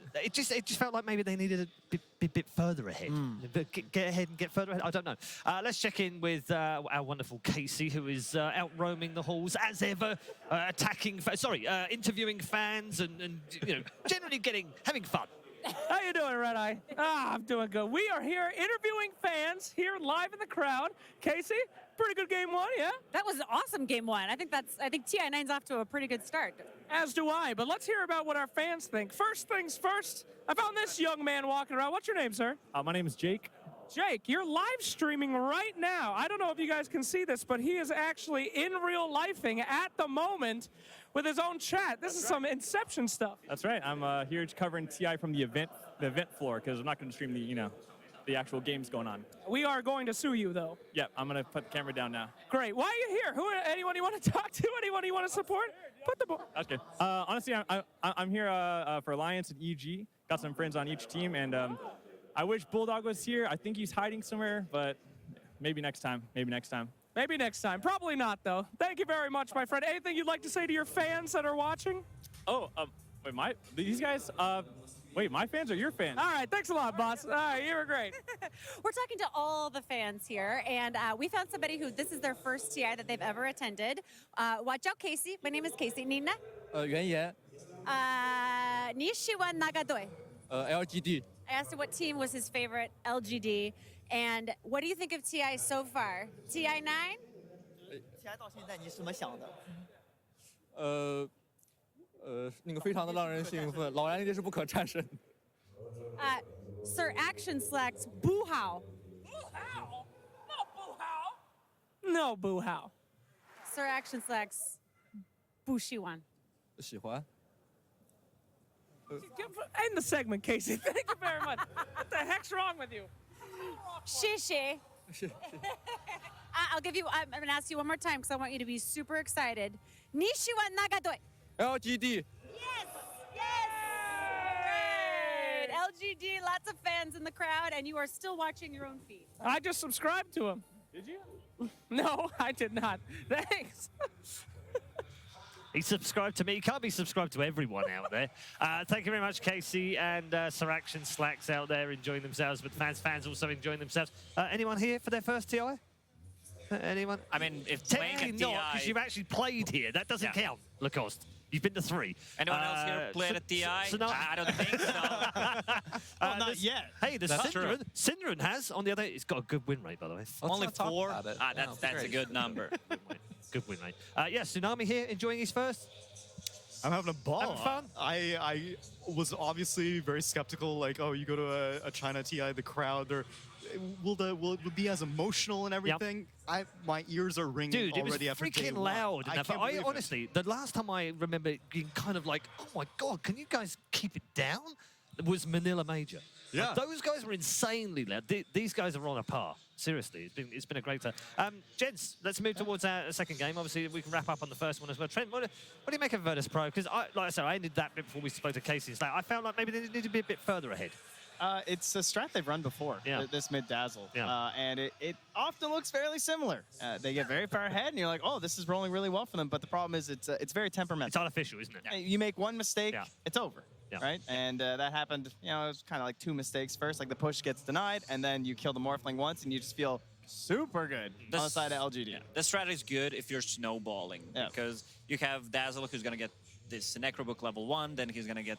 say. It just felt like maybe they needed a bit further ahead. Get ahead and get further ahead. I don't know. Let's check in with our wonderful Casey, who is out roaming the halls as ever, interviewing fans and you know, generally having fun. How you doing, Red Eye? I'm doing good. We are here interviewing fans here live in the crowd. Casey, pretty good game one, yeah? That was an awesome game one. I think TI9's off to a pretty good start. As do I, but let's hear about what our fans think. First things first, I found this young man walking around. What's your name, sir? My name is Jake. Jake, you're live streaming right now. I don't know if you guys can see this, but he is actually in real lifing at the moment with his own chat. This is some Inception stuff. That's right. I'm here covering TI from the event floor because I'm not going to stream the actual games going on. We are going to sue you, though. Yep, I'm going to put the camera down now. Great. Why are you here? Anyone you want to talk to? Anyone you want to support? Put the That's good. Honestly, I'm here for Alliance and EG. Got some friends on each team, and I wish Bulldog was here. I think he's hiding somewhere, but maybe next time. Maybe next time. Maybe next time. Probably not, though. Thank you very much, my friend. Anything you'd like to say to your fans that are watching? Oh, wait, these guys, wait, my fans or your fans? All right, thanks a lot, boss. All right, you were great. We're talking to all the fans here, and we found somebody who this is their first TI that they've ever attended. Watch out, Casey. My name is Casey. Nina? Okay, yeah. Nishiwan Nagadoi. LGD. I asked him what team was his favorite, LGD. And what do you think of TI so far? TI9? TI 到现在你是怎么想的？那个非常的让人兴奋，老杨一定是不可战胜。Sir Action selects Boo How. No, Boo How. Sir Action selects Boo Shiwan. 喜欢。 End the segment, Casey. Thank you very much. What the heck's wrong with you? Shishi. I'll give you, I'm going to ask you one more time because I want you to be super excited. Nishiwan Nagadoi. LGD. Yes! Yes! Great! LGD, lots of fans in the crowd, and you are still watching your own feed. I just subscribed to him. Did you? No, I did not. Thanks. He subscribed to me. He can't be subscribed to everyone out there. Thank you very much, Casey, and Sir Action Slacks out there enjoying themselves, but fans also enjoying themselves. Anyone here for their first TI? Anyone? I mean, if technically playing a not, because TI... you've actually played here. That doesn't count, Lacoste. You've been to 3. Anyone else here played at TI? I don't think so. Not yet. Hey, the Synderen has, on the other, it's got a good win rate, by the way. Only 4? That's a good number. Good win rate. Yeah, Tsunami here, enjoying his first. I'm having a ball. Having fun? I was obviously very skeptical, like, oh, you go to a China TI, the crowd, will it be as emotional and everything? Yep. My ears are ringing already after day 1. Dude, it was freaking loud. I honestly, the last time I remember it being kind of like, oh my God, can you guys keep it down? It was Manila Major. Yeah. Like, those guys were insanely loud. These guys are on a par. Seriously, it's been a great time. Gents, let's move towards our second game. Obviously, we can wrap up on the first one as well. Trent, what do you make of Virtus Pro? Because, like I said, I ended that bit before we spoke to Casey. I felt like maybe they need to be a bit further ahead. It's a strat they've run before, this mid-dazzle, and it often looks fairly similar. They get very far ahead, and you're like, oh, this is rolling really well for them, but the problem is it's very temperamental. It's artificial, isn't it? You make one mistake, it's over, right? Yeah. And that happened, it was kind of like 2 mistakes first, like the push gets denied, and then you kill the Morphling once, and you just feel super good on the side of LGD. Yeah. The strategy is good if you're snowballing, because you have Dazzle, who's going to get this Necrobook level 1, then he's going to get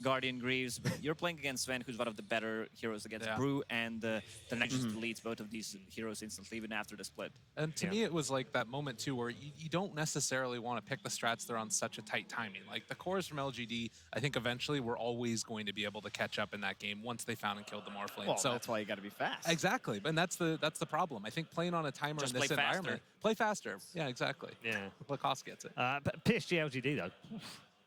Guardian Greaves. But you're playing against Sven, who's one of the better heroes against Brew, and the Knight just deletes both of these heroes instantly, even after the split. And to me, it was like that moment, too, where you don't necessarily want to pick the strats that are on such a tight timing. Like, the cores from LGD, I think eventually were always going to be able to catch up in that game once they found and killed the Morphling. Well, so that's why you got to be fast. Exactly, and that's the problem. I think playing on a timer Just in this environment... Play faster. Yeah, exactly. Yeah. Lacoste gets it. But PSG.LGD, though.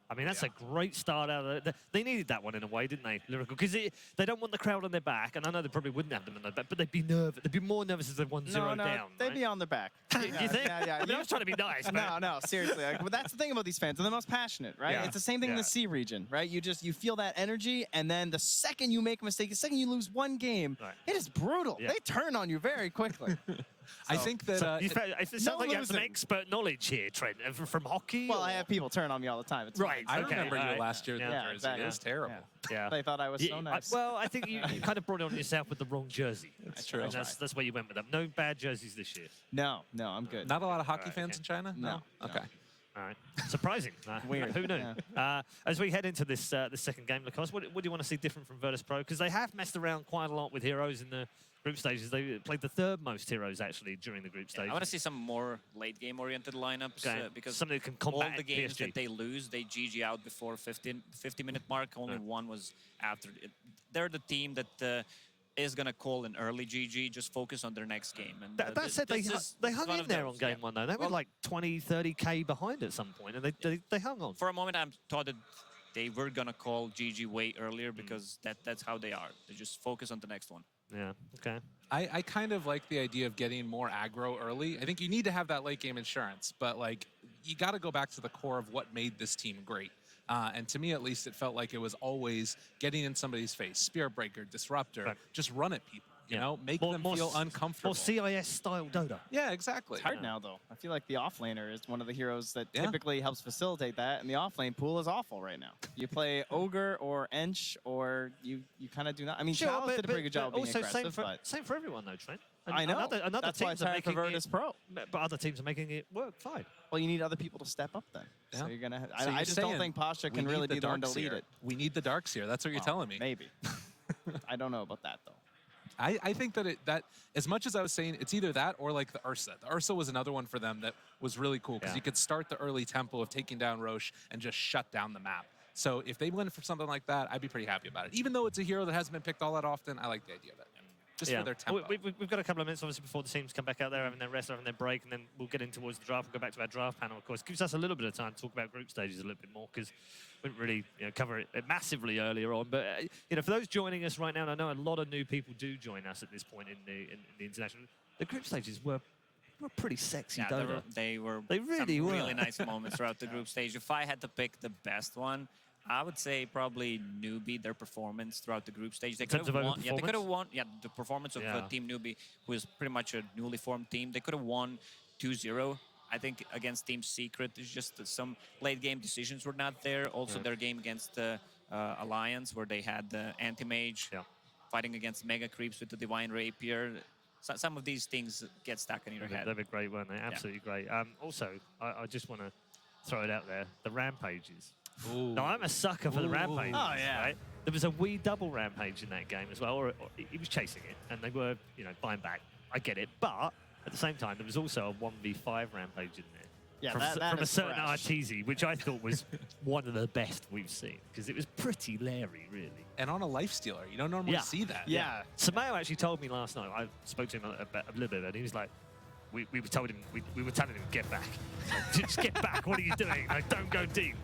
I mean, that's a great start out of they needed that one in a way, didn't they, Lyrical? Because they don't want the crowd on their back, and I know they probably wouldn't have them on their back, but they'd be nervous. They'd be more nervous as they 1-0 down. They'd be on their back. You think? Yeah. I mean, I was trying to be nice, man. No, seriously. But that's the thing about these fans. They're the most passionate, right? Yeah. It's the same thing in the C region, right? You feel that energy, and then the second you make a mistake, the second you lose one game, it is brutal. Yeah. They turn on you very quickly. I think that... it sounds like you have some expert knowledge here, Trent, from hockey. Well, I have people turn on me all the time. It's right. I remember you last year in the jersey. Exactly. It was terrible. Yeah. They thought I was so nice. Well, I think you kind of brought it on yourself with the wrong jersey. That's true. And that's where you went with them. No bad jerseys this year. No, I'm good. Not a lot of hockey fans in China? No. Okay. All right. Surprising. Weird. Who knew? As we head into this the second game, Lacoste, what do you want to see different from Virtus Pro? Because they have messed around quite a lot with heroes in the group stages. They played the 3rd most heroes, actually, during the group stage. I want to see some more late-game-oriented lineups because something that can combat all the games PSG. that they lose, they GG out before 50-minute mark. Only one was after. They're the team that is going to call an early GG, just focus on their next game. And that said, they hung in there on game 1, though. They were like 20, 30K behind at some point, and they hung on. For a moment, I thought that they were going to call GG way earlier because that's how they are. They just focus on the next one. Yeah, okay. I kind of like the idea of getting more aggro early. I think you need to have that late game insurance, but like you got to go back to the core of what made this team great. And to me, at least, it felt like it was always getting in somebody's face. Spirit Breaker, Disruptor, just run at people. You know, make them feel uncomfortable. More CIS-style Dota. Yeah, exactly. It's hard now, though. I feel like the offlaner is one of the heroes that typically helps facilitate that, and the offlane pool is awful right now. You play Ogre or Ench, or you kind of do not. I mean, Chalice did a pretty good job of being also aggressive, same for everyone, though, Trent. I know. Another That's why teams it's are hard for making Virtus Pro. but other teams are making it work fine. Well, you need other people to step up then. Yeah. So you're gonna. So I you're just don't saying think Pasha we can need really be the one to darks lead here. it. We need the darks here. That's what you're telling me. Maybe. I don't know about that though. I think that as much as I was saying, it's either that or like the Ursa. The Ursa was another one for them that was really cool because you could start the early tempo of taking down Roche and just shut down the map. So if they went for something like that, I'd be pretty happy about it. Even though it's a hero that hasn't been picked all that often, I like the idea of it. Just for their tempo. We've got a couple of minutes, obviously, before the teams come back out there, having their rest, having their break, and then we'll get in towards the draft. We'll go back to our draft panel, of course. Gives us a little bit of time to talk about group stages a little bit more, because we didn't really cover it massively earlier on. But, for those joining us right now, and I know a lot of new people do join us at this point in the international, the group stages were pretty sexy, Dota. They really were. Really nice moments throughout the group stage. If I had to pick the best one, I would say probably Newbie, their performance throughout the group stage. They could have won. Yeah, they could have won. Yeah, the performance of Team Newbie, who is pretty much a newly formed team. They could have won 2-0. I think against Team Secret, there's just some late game decisions were not there. Also, their game against the Alliance, where they had the Anti-Mage fighting against Mega Creeps with the Divine Rapier. So, some of these things get stuck in your head. They were great, weren't they? Absolutely great. Also, I just want to throw it out there: the Rampages. Ooh. Now, I'm a sucker for the Rampages. Oh, yeah. Right? There was a wee double Rampage in that game as well, or he was chasing it, and they were, buying back. I get it, but at the same time, there was also a 1v5 Rampage in there. Yeah, from that a is certain fresh. Arteezy, which I thought was one of the best we've seen, because it was pretty leery, really. And on a lifestealer, you don't normally see that. Yeah. Sameo actually told me last night, I spoke to him a little bit, and he was like, we were telling him, get back. Just get back, what are you doing? Like, don't go deep.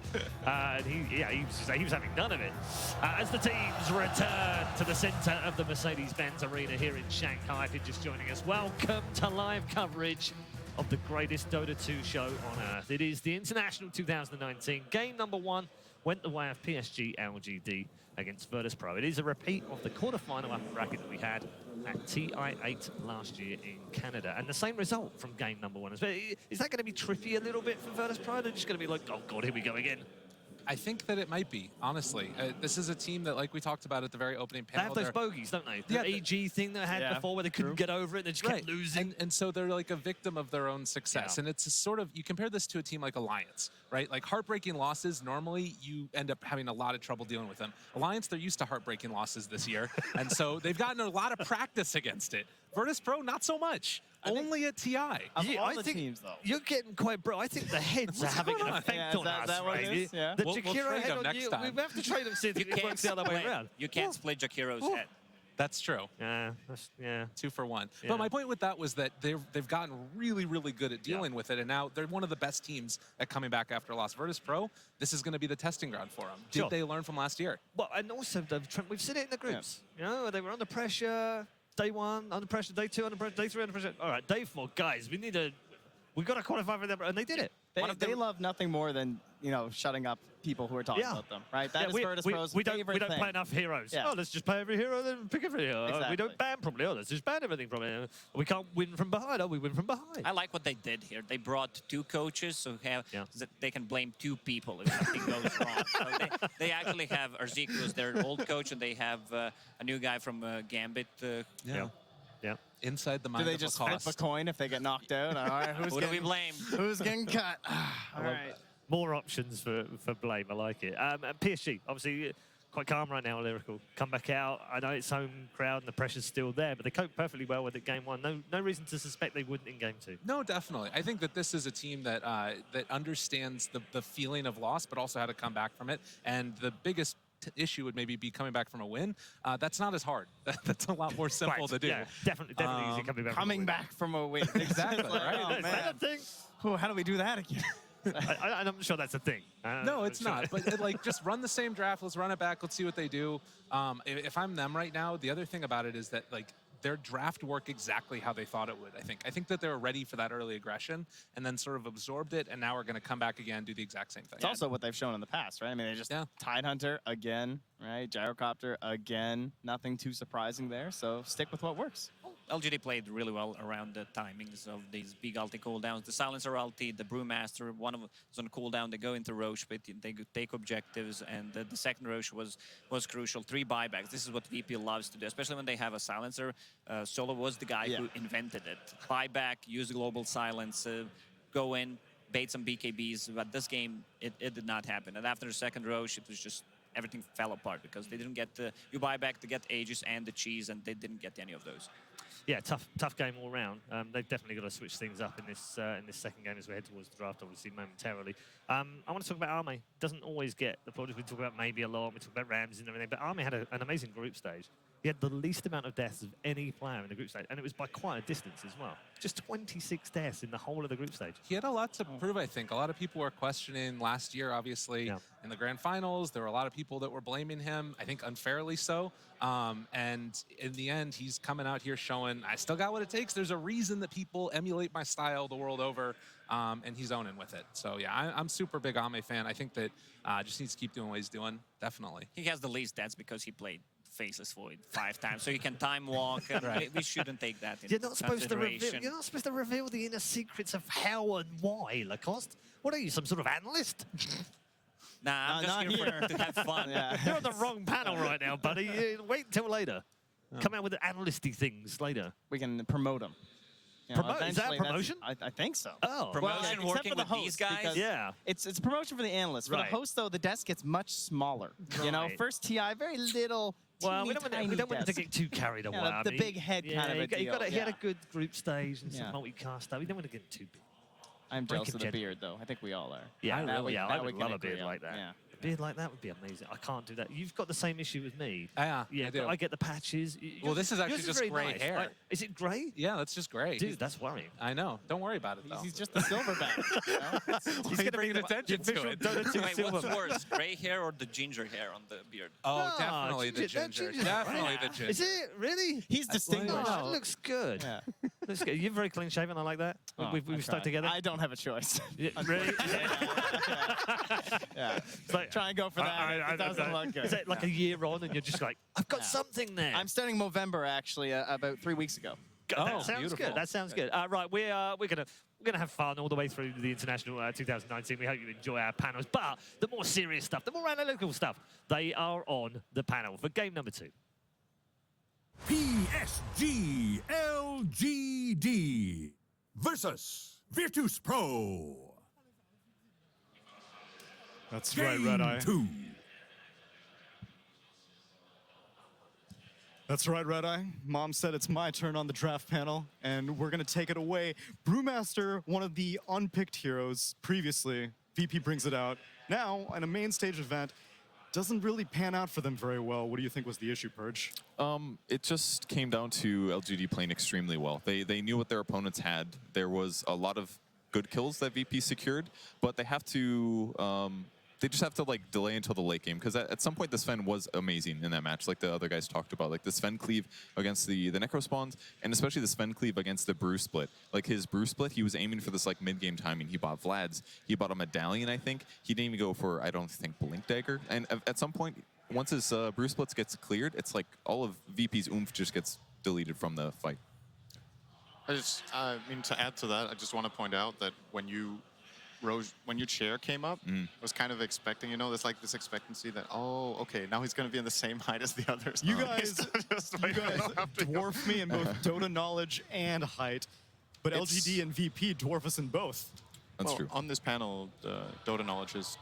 And he was having none of it. As the teams return to the center of the Mercedes-Benz Arena here in Shanghai, if you're just joining us, welcome to live coverage of the greatest Dota 2 show on earth. It is the International 2019. Game number 1 went the way of PSG.LGD against Virtus Pro. It is a repeat of the quarterfinal upper bracket that we had at TI9 last year in Canada. And the same result from game number 1. Is that going to be trippy a little bit for Virtus Pro? They're just going to be like, oh God, here we go again. I think that it might be, honestly. This is a team that, like we talked about at the very opening panel. They have those bogeys, don't they? The EG thing they had before where they couldn't get over it and they just kept losing. And so they're like a victim of their own success. And it's a sort of, you compare this to a team like Alliance, right? Like heartbreaking losses, normally you end up having a lot of trouble dealing with them. Alliance, they're used to heartbreaking losses this year. And so they've gotten a lot of practice against it. Virtus Pro, not so much. Only at TI. Of all the teams, though. You're getting quite bro. I think the heads are having an effect on us, right? Yeah. The We'll Jakiro trade head them on next you. time. We have to trade them, see if it works the other way around. You can't split Jakiro's head. That's true. Yeah. 2 for 1. But my point with that was that they've gotten really, really good at dealing with it, and now they're one of the best teams at coming back after a loss. Virtus Pro, this is going to be the testing ground for them. Did they learn from last year? Well, and also we've seen it in the groups. They were under pressure. Day 1 under pressure. Day 2 under pressure. Day 3 under pressure. All right, day 4, guys. We've got to qualify for them, and they did it. They love nothing more than shutting up people who are talking about them, right? That is Virtus Pro's favorite we don't thing. play enough heroes. Yeah. Oh, let's just play every hero, then pick every hero. Exactly. We don't ban properly. Oh, let's just ban everything properly. We can't win from behind. Oh, we win from behind. I like what they did here. They brought 2 coaches, so they can blame 2 people if something goes wrong. So they actually have Arzik, who's their old coach, and they have a new guy from Gambit. Yeah. Inside the mind Do they of just Lacoste. flip a coin if they get knocked out? All right, Who do we blame? Who's getting cut? All right. More options for blame. I like it. And PSG, obviously, quite calm right now, Lyrical. Come back out. I know it's home crowd and the pressure's still there, but they coped perfectly well with it game 1. No reason to suspect they wouldn't in game 2. No, definitely. I think that this is a team that that understands the feeling of loss, but also how to come back from it. And the biggest issue would maybe be coming back from a win. That's not as hard. That's a lot more simple to do. Yeah, definitely easy coming back from a win. Exactly, right? Oh, Is that a thing? Ooh, how do we do that again? I'm sure that's a thing. No, it's not. But like, just run the same draft. Let's run it back. Let's see what they do. If I'm them right now, the other thing about it is that like their draft worked exactly how they thought it would. I think that they were ready for that early aggression and then sort of absorbed it, and now we're going to come back again and do the exact same thing. It's also what they've shown in the past, right? I mean, they just Tidehunter again, right? Gyrocopter again. Nothing too surprising there. So stick with what works. LGD played really well around the timings of these big ulti cooldowns. The Silencer ulti, the Brewmaster, one of them was on cooldown. They go into Roche, but they could take objectives, and the second Roche was crucial. 3 buybacks. This is what VP loves to do, especially when they have a Silencer. Solo was the guy who invented it. Buyback, use global silence, go in, bait some BKBs. But this game, it did not happen. And after the second Roche, it was just everything fell apart because they didn't get the buyback to get Aegis and the cheese, and they didn't get any of those. Yeah, tough game all round. They've definitely got to switch things up in this second game as we head towards the draft, obviously, momentarily. I want to talk about Arme. Doesn't always get the project. We talk about maybe a lot. We talk about Rams and everything, but Arme had an amazing group stage. He had the least amount of deaths of any player in the group stage, and it was by quite a distance as well. Just 26 deaths in the whole of the group stage. He had a lot to prove, I think. A lot of people were questioning last year, obviously, in the grand finals. There were a lot of people that were blaming him, I think unfairly so. And in the end, he's coming out here showing, I still got what it takes. There's a reason that people emulate my style the world over, and he's owning with it. So, yeah, I'm super big Ame fan. I think that just needs to keep doing what he's doing, definitely. He has the least deaths because he played Faceless Void 5 times, so you can time walk. And we shouldn't take that into consideration. You're not supposed to reveal the inner secrets of how and why, Lacoste. What are you, some sort of analyst? Nah, I'm just here to have fun. You're on the wrong panel right now, buddy. Wait until later. Come out with analysty things later. We can promote them. Is that a promotion? I think so. Oh. Promotion well, working for the with host, these guys? Yeah. It's a promotion for the analysts. For the host, though, the desk gets much smaller. You know, first TI, very little. Well, we don't want to get too carried away. The big head kind of a deal. He had a good group stage and some multicast stuff. We don't want to get too big. I'm jealous of the beard, though. I think we all are. Yeah, I would love a beard like that. Yeah. A beard like that would be amazing. I can't do that. You've got the same issue with me. Yeah, I get the patches. Well, this is actually just gray hair. Is it gray? Yeah, that's just gray. Dude, that's worrying. I know. Don't worry about it, though. He's just a silverback. He's going to bring attention to it. Wait, what's worse, gray hair or the ginger hair on the beard? Oh, definitely the ginger. Definitely the ginger. Is it? Really? He's distinguished. Oh, it looks good. Yeah. Looks good. You're very clean shaven. I like that. We've stuck together. I don't have a choice. Really? Yeah. Like, try and go for that. It doesn't look good. Is it like a year on and you're just like, I've got something there? I'm starting Movember actually about 3 weeks ago. That sounds good. That sounds good. Right, we're gonna have fun all the way through the international 2019. We hope you enjoy our panels. But the more serious stuff, the more analytical stuff, they are on the panel for game number 2. PSG.LGD versus Virtus Pro. That's right, Red Eye. 2. That's right, Red Eye. Mom said it's my turn on the draft panel, and we're going to take it away. Brewmaster, one of the unpicked heroes previously. VP brings it out. Now, in a main stage event, doesn't really pan out for them very well. What do you think was the issue, Purge? It just came down to LGD playing extremely well. They knew what their opponents had. There was a lot of good kills that VP secured, but they have to... they just have to like delay until the late game, because at some point the Sven was amazing in that match, like the other guys talked about, like the Sven cleave against the Necro spawns, and especially the Sven cleave against the Brew split. Like his Brew split, he was aiming for this like mid-game timing. He bought Vlad's, he bought a medallion, I think. He didn't even go for, I don't think, Blink Dagger. And at some point, once his Brew splits gets cleared, it's like all of VP's oomph just gets deleted from the fight. I mean, to add to that, I just want to point out that when your chair came up, I was kind of expecting, you know, there's like this expectancy that, oh, okay, now he's going to be in the same height as the others. You guys dwarf me in both Dota knowledge and height, but LGD and VP dwarf us in both. That's true. On this panel, Dota knowledge is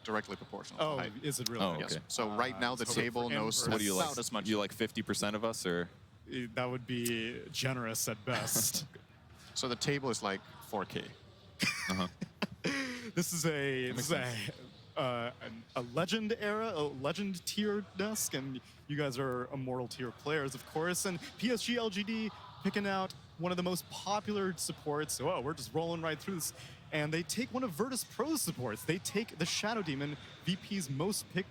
directly proportional to height. Is it really? Oh, okay. Yes. So right now the table knows what do you about as much. You like 50% of us, or? That would be generous at best. So the table is like 4K. This is a legend era, a legend tier desk, and you guys are immortal tier players, of course. And PSG.LGD picking out one of the most popular supports. Oh, we're just rolling right through this. And they take one of Virtus Pro's supports. They take the Shadow Demon, VP's most picked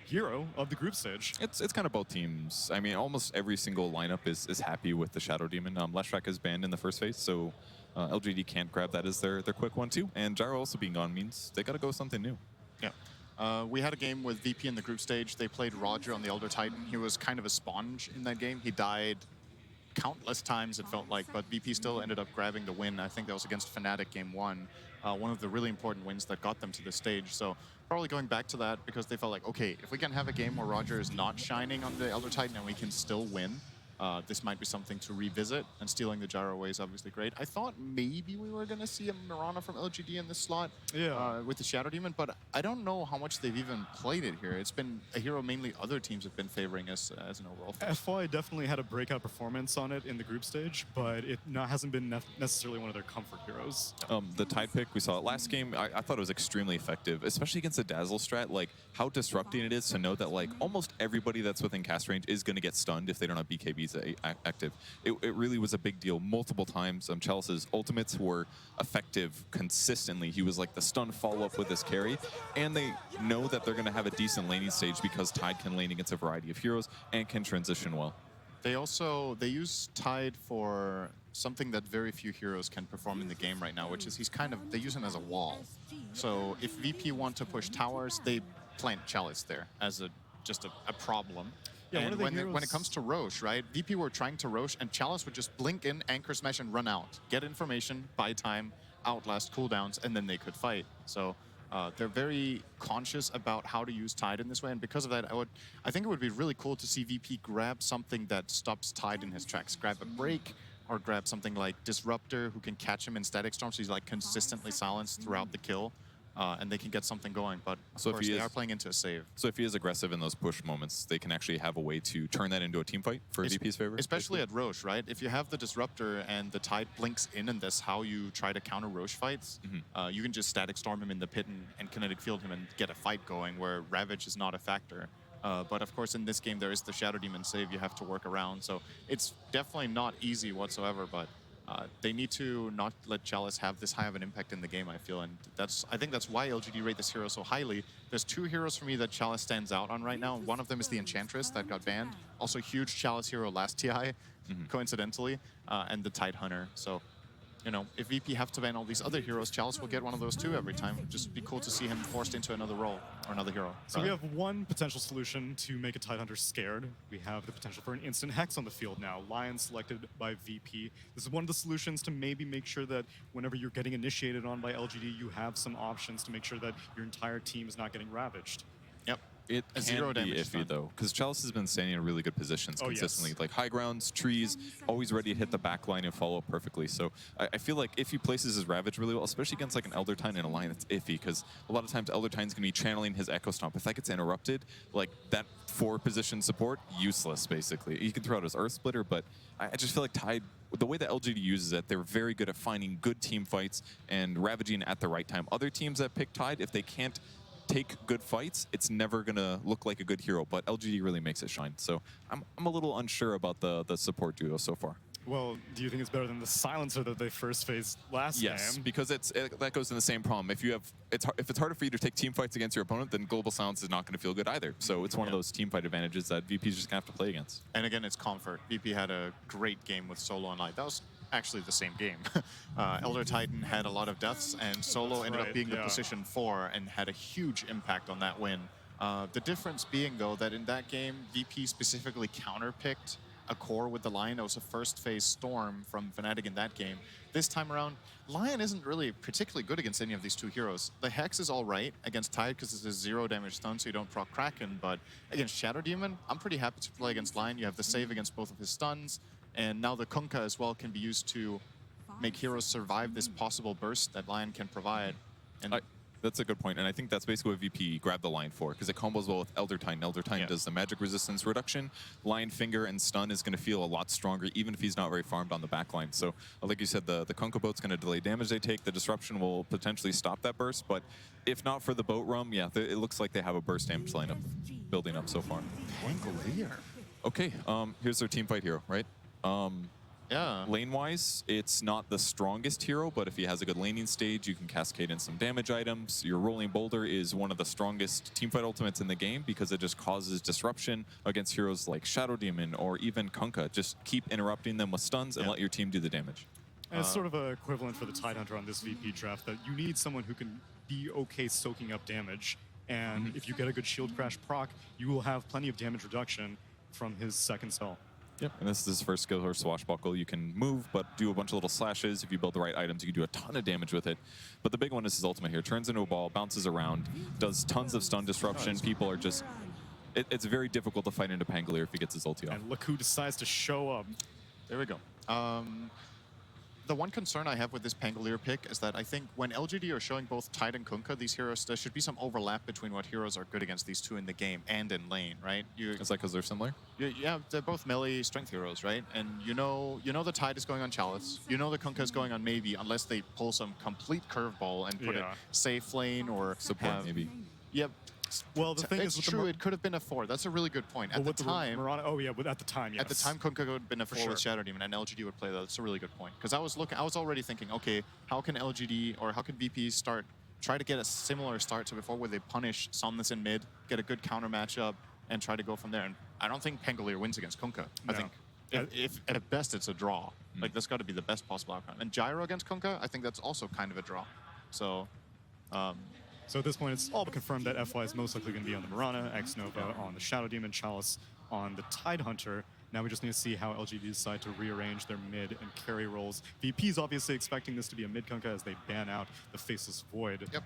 hero of the group stage. It's kind of both teams. I mean, almost every single lineup is happy with the Shadow Demon. Leshrac is banned in the first phase, so LGD can't grab that as their quick one too. And Gyro also being gone means they got to go with something new. Yeah. We had a game with VP in the group stage. They played Roger on the Elder Titan. He was kind of a sponge in that game. He died countless times, it felt like, but VP still ended up grabbing the win. I think that was against Fnatic game 1, one of the really important wins that got them to this stage. So probably going back to that because they felt like, okay, if we can have a game where Roger is not shining on the Elder Titan and we can still win, this might be something to revisit, and stealing the gyro away is obviously great. I thought maybe we were going to see a Mirana from LGD in this slot with the Shadow Demon, but I don't know how much they've even played it here. It's been a hero mainly other teams have been favoring as an overall. FY definitely had a breakout performance on it in the group stage, but it hasn't been necessarily one of their comfort heroes. The Tide pick, we saw it last game. I thought it was extremely effective, especially against the Dazzle strat. Like, how disrupting it is to know that, like, almost everybody that's within cast range is going to get stunned if they don't have BKBs active. It really was a big deal multiple times. Chalice's ultimates were effective consistently. He was like the stun follow-up with his carry, and they know that they're going to have a decent laning stage because Tide can lane against a variety of heroes and can transition well. They use Tide for something that very few heroes can perform in the game right now, which is they use him as a wall. So if VP want to push towers, they plant Chalice there as just a problem. Yeah, and when it comes to Roche, right? VP were trying to Roche, and Chalice would just blink in, anchor smash, and run out. Get information, buy time, outlast cooldowns, and then they could fight. So they're very conscious about how to use Tide in this way, and because of that, I think it would be really cool to see VP grab something that stops Tide in his tracks. Grab a break, or grab something like Disruptor, who can catch him in Static Storm, so he's like consistently silenced throughout the kill. And they can get something going, but of course they are playing into a save. So if he is aggressive in those push moments, they can actually have a way to turn that into a team fight for VP's favor? Especially at Roche, right? If you have the Disruptor and the Tide blinks in, and that's how you try to counter Roche fights, you can just Static Storm him in the pit and Kinetic Field him and get a fight going where Ravage is not a factor. But of course in this game there is the Shadow Demon save you have to work around, so it's definitely not easy whatsoever, but they need to not let Chalice have this high of an impact in the game, I feel, and I think that's why LGD rate this hero so highly. There's two heroes for me that Chalice stands out on right now. One of them is the Enchantress that got banned, also huge Chalice hero last TI, coincidentally, and the Tide Hunter. So, you know, if VP have to ban all these other heroes, Chalice will get one of those too every time. It'd just be cool to see him forced into another role or another hero. So we have one potential solution to make a Tide Hunter scared. We have the potential for an instant Hex on the field now. Lion selected by VP. This is one of the solutions to maybe make sure that whenever you're getting initiated on by LGD, you have some options to make sure that your entire team is not getting ravaged. Yep. It can be iffy though, because Chalice has been standing in really good positions consistently. Like high grounds, trees, always ready to hit the back line and follow up perfectly. So I feel like if he places his Ravage really well, especially against like an Elder Titan in a line, it's iffy, because a lot of times Elder Titan's going to be channeling his Echo Stomp. If that gets interrupted, like that 4-position support, useless basically. You can throw out his Earth Splitter, but I just feel like Tide, the way that LGD uses it, they're very good at finding good team fights and ravaging at the right time. Other teams that pick Tide, if they can't take good fights, it's never gonna look like a good hero, but LGD really makes it shine. So I'm a little unsure about the support duo so far. Well, do you think it's better than the Silencer that they first faced last game? Yes, because that goes in the same problem. If it's harder for you to take team fights against your opponent, then Global Silence is not going to feel good either. So it's one of those team fight advantages that VP's just going to have to play against. And again, it's comfort. VP had a great game with Solo and Light. That was actually the same game. Elder Titan had a lot of deaths, and Solo ended up being the position 4 and had a huge impact on that win. The difference being, though, that in that game, VP specifically counterpicked a core with the Lion. That was a first phase Storm from Fnatic in that game. This time around, Lion isn't really particularly good against any of these two heroes. The Hex is all right against Tide because it's a 0 damage stun, so you don't proc Kraken, but against Shadow Demon, I'm pretty happy to play against Lion. You have the save against both of his stuns, and now the Kunkka as well can be used to make heroes survive this possible burst that Lion can provide. And that's a good point, and I think that's basically what VP grabbed the Lion for, because it combos well with Elder Titan. Elder Titan does the magic resistance reduction. Lion Finger and Stun is going to feel a lot stronger, even if he's not very farmed on the back line. So, like you said, the Kunkka boat's going to delay damage they take. The disruption will potentially stop that burst, but if not for the boat roam, it looks like they have a burst damage lineup building up so far. Pangolier. Okay, here's their team fight hero, right? Lane-wise, it's not the strongest hero, but if he has a good laning stage, you can cascade in some damage items. Your Rolling Boulder is one of the strongest teamfight ultimates in the game because it just causes disruption against heroes like Shadow Demon or even Kunkka. Just keep interrupting them with stuns and let your team do the damage. And it's sort of an equivalent for the Tide Hunter on this VP draft, that you need someone who can be okay soaking up damage. And if you get a good shield crash proc, you will have plenty of damage reduction from his second spell. Yep, and this is his first skill, or Swashbuckle. You can move, but do a bunch of little slashes. If you build the right items, you can do a ton of damage with it. But the big one is his ultimate here. Turns into a ball, bounces around, does tons of stun disruption. People are just... It's very difficult to fight into Pangolier if he gets his ulti off. And look who decides to show up. There we go. The one concern I have with this Pangolier pick is that I think when LGD are showing both Tide and Kunkka, these heroes, there should be some overlap between what heroes are good against these two in the game and in lane, right? Is that because they're similar? Yeah, they're both melee strength heroes, right? And you know the Tide is going on Chalice. You know the Kunkka is going on maybe, unless they pull some complete curveball and put it safe lane or support maybe. Yep. Well, the thing it's is, true. It could have been a 4. That's a really good point. At the time, at the time, yes. At the time, Kunkka would have been a 4 with Shadow Demon, and LGD would play that. That's a really good point. Because I was already thinking, okay, how can LGD or how can VP try to get a similar start to before, where they punish Somnus in mid, get a good counter matchup, and try to go from there. And I don't think Pangolier wins against Kunkka. No. I think if at best it's a draw, like that's got to be the best possible outcome. And Gyro against Kunkka, I think that's also kind of a draw. So. So at this point, it's all but confirmed that FY is most likely going to be on the Mirana, X-Nova on the Shadow Demon, Chalice on the Tidehunter. Now we just need to see how LGD decide to rearrange their mid and carry roles. VP's obviously expecting this to be a mid Kunkka as they ban out the Faceless Void. Yep.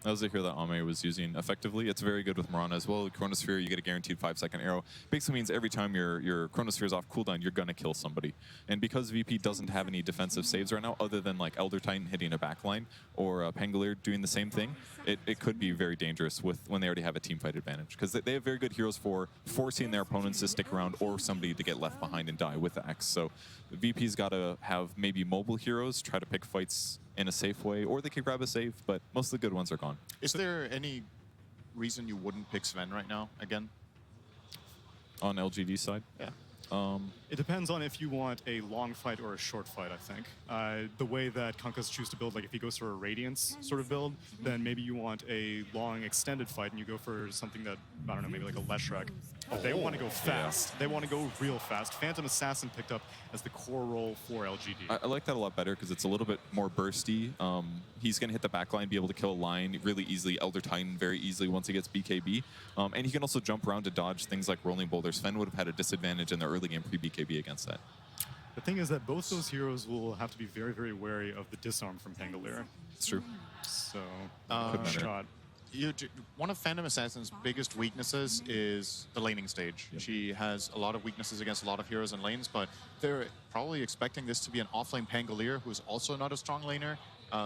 That was the hero that Ame was using effectively. It's very good with Mirana as well. Chronosphere, you get a guaranteed 5-second arrow. Basically means every time your Chronosphere is off cooldown, you're going to kill somebody. And because VP doesn't have any defensive saves right now, other than like Elder Titan hitting a backline or Pangolier doing the same thing, it could be very dangerous when they already have a team fight advantage. Because they have very good heroes for forcing their opponents to stick around or somebody to get left behind and die with the X. So VP's got to have maybe mobile heroes, try to pick fights in a safe way, or they could grab a save, but most of the good ones are gone. Is there any reason you wouldn't pick Sven right now, again? On LGD side? Yeah. It depends on if you want a long fight or a short fight, I think. The way that Kunkkas choose to build, like if he goes for a Radiance sort of build, then maybe you want a long extended fight and you go for something that, I don't know, maybe like a Leshrac. They want to go fast. They want to go real fast. Phantom Assassin picked up as the core role for LGD. I like that a lot better because it's a little bit more bursty. He's going to hit the back line, be able to kill a line really easily, Elder Titan very easily once he gets BKB. And he can also jump around to dodge things like rolling boulders. Sven would have had a disadvantage in the early game pre-BKB against that. The thing is that both those heroes will have to be very, very wary of the disarm from Pangolier. It's true. So, shot. One of Phantom Assassin's biggest weaknesses is the laning stage. Yep. She has a lot of weaknesses against a lot of heroes in lanes, but they're probably expecting this to be an offlane Pangolier who's also not a strong laner.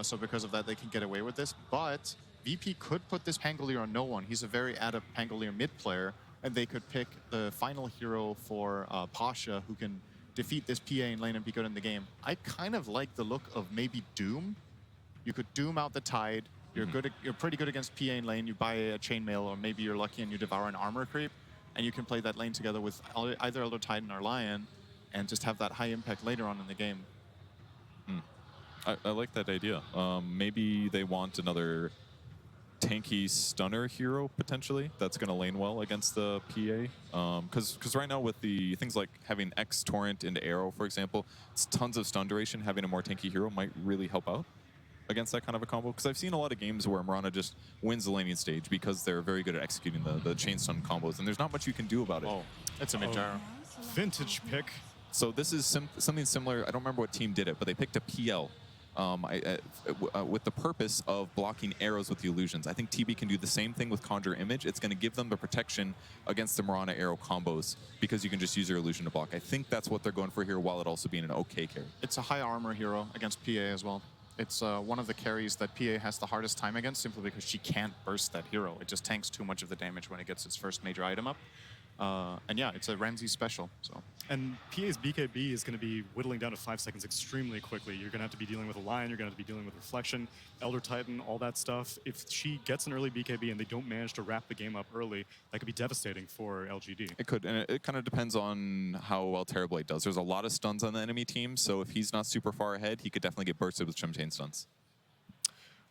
So because of that, they can get away with this. But VP could put this Pangolier on no one. He's a very adept Pangolier mid player, and they could pick the final hero for Pasha, who can defeat this PA in lane and be good in the game. I kind of like the look of maybe Doom. You could Doom out the Tide. You're pretty good against PA in lane. You buy a chainmail, or maybe you're lucky and you devour an armor creep, and you can play that lane together with either Elder Titan or Lion, and just have that high impact later on in the game. I like that idea. Maybe they want another tanky stunner hero potentially that's going to lane well against the PA. Because right now with the things like having X Torrent into Arrow, for example, it's tons of stun duration. Having a more tanky hero might really help out against that kind of a combo, because I've seen a lot of games where Mirana just wins the laning stage because they're very good at executing the chain stun combos, and there's not much you can do about it. Oh, it's a mid-gyro. Vintage pick. So this is something similar. I don't remember what team did it, but they picked a PL with the purpose of blocking arrows with the illusions. I think TB can do the same thing with Conjure Image. It's going to give them the protection against the Mirana arrow combos because you can just use your illusion to block. I think that's what they're going for here, while it also being an okay carry. It's a high armor hero against PA as well. It's one of the carries that PA has the hardest time against, simply because she can't burst that hero. It just tanks too much of the damage when it gets its first major item up. And yeah, it's a Ramsey special. So. And PA's BKB is going to be whittling down to 5 seconds extremely quickly. You're going to have to be dealing with a Lion, you're going to have to be dealing with Reflection, Elder Titan, all that stuff. If she gets an early BKB and they don't manage to wrap the game up early, that could be devastating for LGD. It could, and it kind of depends on how well Terrorblade does. There's a lot of stuns on the enemy team, so if he's not super far ahead, he could definitely get bursted with Chimchain stuns.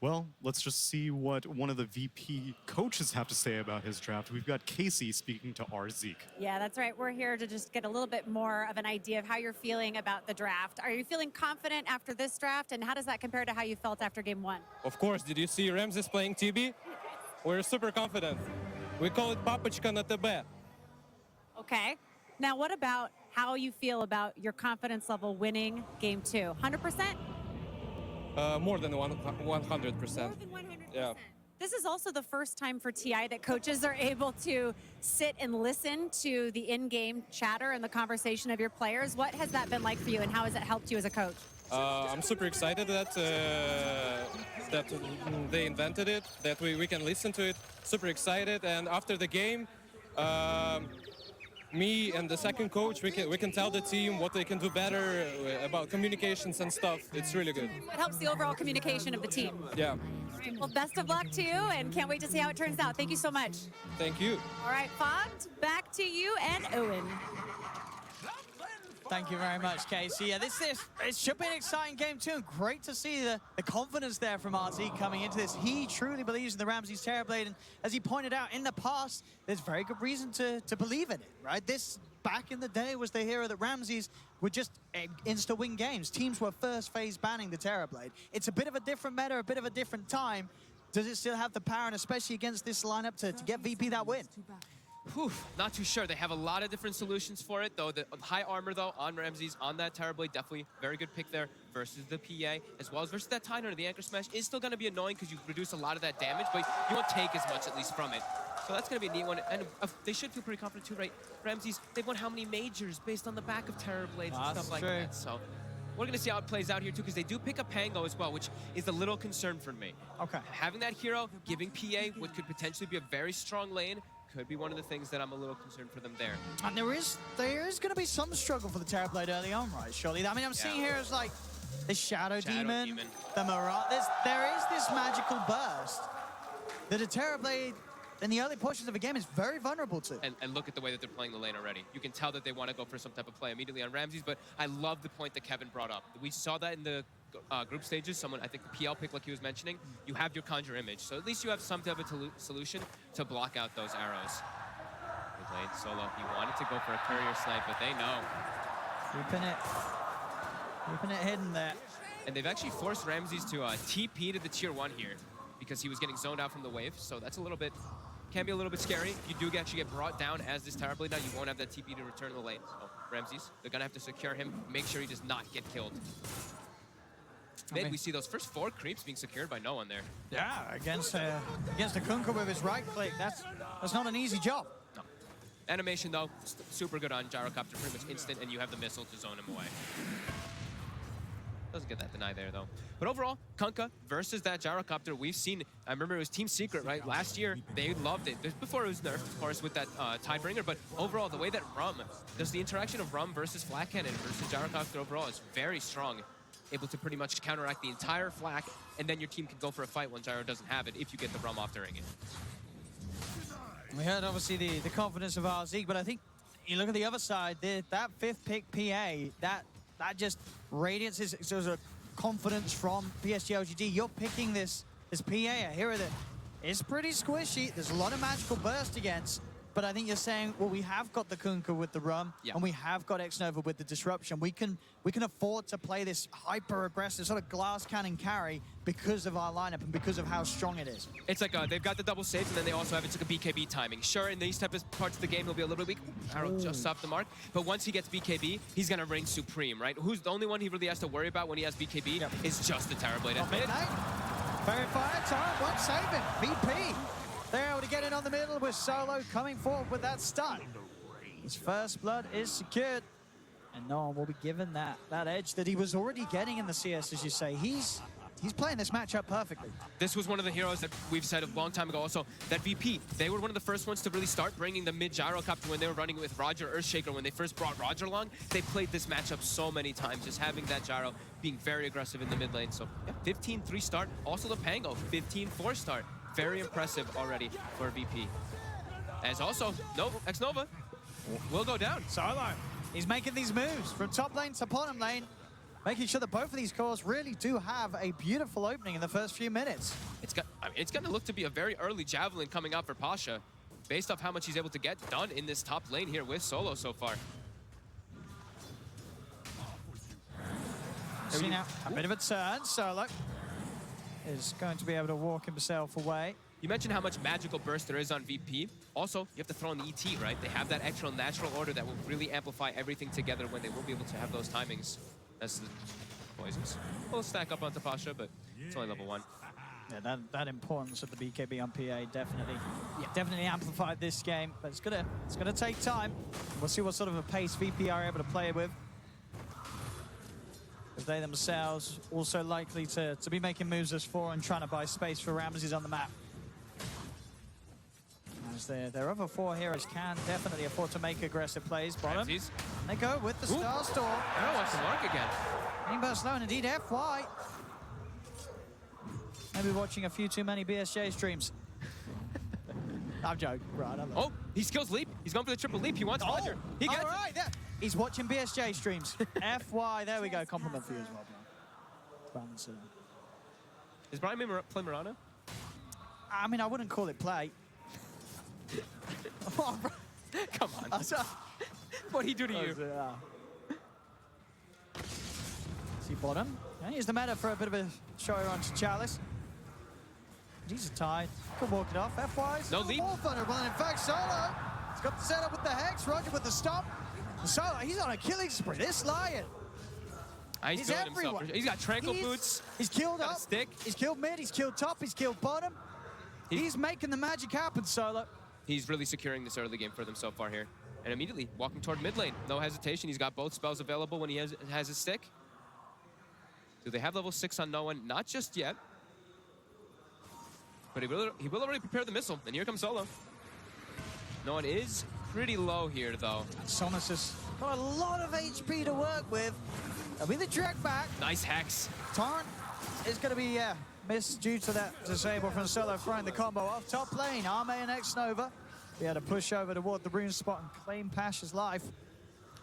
Well, let's just see what one of the VP coaches have to say about his draft. We've got Casey speaking to our Zeke. Yeah, that's right. We're here to just get a little bit more of an idea of how you're feeling about the draft. Are you feeling confident after this draft, and how does that compare to how you felt after game one? Of course. Did you see Ramses playing TB? We're super confident. We call it Papochka na TB. Okay. Now, what about how you feel about your confidence level winning game 2. 100%? More than 100%. More than 100%. Yeah. This is also the first time for TI that coaches are able to sit and listen to the in-game chatter and the conversation of your players. What has that been like for you, and how has it helped you as a coach? I'm super excited that they invented it, that we can listen to it. Super excited, and after the game, me and the second coach, we can tell the team what they can do better about communications and stuff. It's really good. It helps the overall communication of the team. Yeah. Well, best of luck to you, and can't wait to see how it turns out. Thank you so much. Thank you. All right, Font, back to you and Owen. Thank you very much, Casey. Yeah, it should be an exciting game too. Great to see the confidence there from RZ coming into this. He truly believes in the Ramses Terrorblade, and as he pointed out, in the past, there's very good reason to believe in it, right? This, back in the day, was the hero that Ramses would just insta-win games. Teams were first phase banning the Terrorblade. It's a bit of a different meta, a bit of a different time. Does it still have the power, and especially against this lineup, to get VP that win? Whew, not too sure. They have a lot of different solutions for it, though. The high armor, though, on Ramses, on that Terrorblade, definitely very good pick there versus the PA, as well as versus that TI9. The Anchor Smash is still going to be annoying because you reduce a lot of that damage, but you won't take as much, at least, from it. So that's going to be a neat one. And they should feel pretty confident, too, right? Ramses, they've won how many majors based on the back of Terrorblades and stuff like that. So we're going to see how it plays out here, too, because they do pick up Pango as well, which is a little concern for me. Okay. Having that hero, giving PA what could potentially be a very strong lane, could be one of the things that I'm a little concerned for them there. And there is going to be some struggle for the Terrorblade early on, right, surely? I mean, I'm seeing here as like the Shadow Demon, the Mirage. There is this magical burst that a Terrorblade in the early portions of a game is very vulnerable to. And look at the way that they're playing the lane already. You can tell that they want to go for some type of play immediately on Ramses, but I love the point that Kevin brought up. We saw that in the group stages. Someone, I think the PL pick, like he was mentioning, you have your Conjure Image, so at least you have some type of solution to block out those arrows. Good lane, Solo. He wanted to go for a courier snipe, but they know. Keeping it hidden there. And they've actually forced Ramses to TP to the tier 1 here because he was getting zoned out from the wave, so that's a little bit, can be a little bit scary. You do actually get brought down as this Terrorblade now. You won't have that TP to return to the lane. So Ramses, they're going to have to secure him, make sure he does not get killed. Mid, we see those first 4 creeps being secured by no one there. Yeah, against the Kunkka with his right click, that's not an easy job. No. Animation, though, super good on Gyrocopter, pretty much instant, and you have the missile to zone him away. Doesn't get that deny there, though. But overall, Kunkka versus that Gyrocopter, we've seen, I remember it was Team Secret, right? Last year, they loved it. Before it was nerfed, of course, with that Tidebringer, but overall, the way that does the interaction of Rum versus Flak Cannon versus Gyrocopter overall is very strong. Able to pretty much counteract the entire flak, and then your team can go for a fight when Gyro doesn't have it if you get the Rum off during it. We heard, obviously, the confidence of RZ, but I think you look at the other side, that 5th pick PA, that just radiances sort of confidence from PSG.LGD. You're picking this PA, a hero that is pretty squishy. There's a lot of magical burst against. But I think you're saying, well, we have got the Kunkka with the Rum, and we have got X-Nova with the Disruption. We can afford to play this hyper-aggressive sort of glass cannon carry because of our lineup and because of how strong it is. It's like they've got the double saves, and then they also have it's like a BKB timing. Sure, in these type of parts of the game, he'll be a little bit weak. Arrow just off the mark. But once he gets BKB, he's going to reign supreme, right? Who's the only one he really has to worry about when he has BKB is just the Terrorblade. Very fire time, won't save him. VP. They're able to get in on the middle with Solo coming forward with that stun. His first blood is secured, and no one will be given that edge that he was already getting in the CS, as you say. He's playing this matchup perfectly. This was one of the heroes that we've said a long time ago also, that VP, they were one of the first ones to really start bringing the mid Gyrocopter when they were running with Roger Earthshaker. When they first brought Roger along, they played this matchup so many times, just having that Gyro being very aggressive in the mid lane. So yeah, 15-3 start, also the Pango, 15-4 start. Very impressive already for VP. As also, X-Nova will go down. Solo, he's making these moves from top lane to bottom lane, making sure that both of these cores really do have a beautiful opening in the first few minutes. It's going to look to be a very early Javelin coming out for Pasha, based off how much he's able to get done in this top lane here with Solo so far. See now, a bit of a turn. Solo is going to be able to walk himself away. You mentioned how much magical burst there is on VP. Also, you have to throw in the ET, right? They have that extra natural order that will really amplify everything together when they will be able to have those timings. That's the poisons. We'll stack up onto Pasha, but it's only level 1. Yeah, that importance of the BKB on PA definitely amplified this game, but it's gonna take time. We'll see what sort of a pace VP are able to play with. Because they themselves also likely to be making moves as 4 and trying to buy space for Ramses on the map. As their other 4 heroes can definitely afford to make aggressive plays. Bottom, Ramses. they go with the Star Storm. Oh, wants to mark again. Green burst low, and indeed FY. Maybe watching a few too many BSJ streams. I'm joking. Right, oh, he skills leap. He's going for the triple leap. He wants Roger. He gets right, there. He's watching BSJ streams. FY, there we go. Compliment for you as well, bro. Is Brian play Mirana? I mean, I wouldn't call it play. Come on. What'd he do to you? See bottom. Yeah, here's the meta for a bit of a show on to Chalice. He's tied. Could walk it off. FY's no leap. More vulnerable. And in fact, Solo, he's got the setup with the Hex. Roger with the stomp. Solo, he's on a killing spree. This Lion. He's doing himself. He's got tranquil boots. He's killed up. Stick. He's killed mid. He's killed top. He's killed bottom. He's making the magic happen, Solo. He's really securing this early game for them so far here. And immediately walking toward mid lane. No hesitation. He's got both spells available when he has his stick. Do they have level 6 on no one? Not just yet. But he will already prepare the missile. And here comes Solo. No one is pretty low here, though. Sonos has got a lot of HP to work with. That'll be the drag back. Nice Hex. Taunt is going to be missed due to that disable from Solo throwing the combo off top lane. Arme and X-Nova. He had to push over toward the rune spot and claim Pasha's life.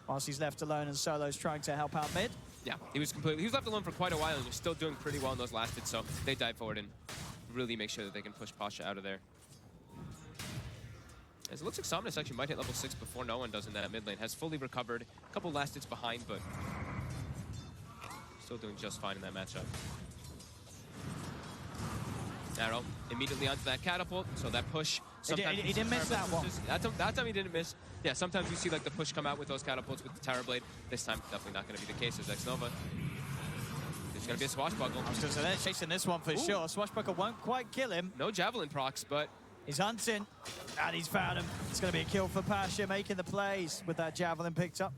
Whilst he's left alone and Solo's trying to help out mid. Yeah, he was left alone for quite a while and was still doing pretty well in those last hits, so they dive forward and really make sure that they can push Pasha out of there. As it looks like Somnus actually might hit level 6 before no one does in that mid lane. Has fully recovered. A couple last hits behind, but still doing just fine in that matchup. Arrow immediately onto that catapult, so that push. He didn't miss that one. That time he didn't miss. Yeah, sometimes you see like the push come out with those catapults with the Terror Blade. This time, definitely not going to be the case as X-Nova. There's going to be a swashbuckle. I was going to say, they're chasing this one for sure. Swashbuckle won't quite kill him. No javelin procs, but he's hunting, and he's found him. It's going to be a kill for Pasha, making the plays with that javelin picked up.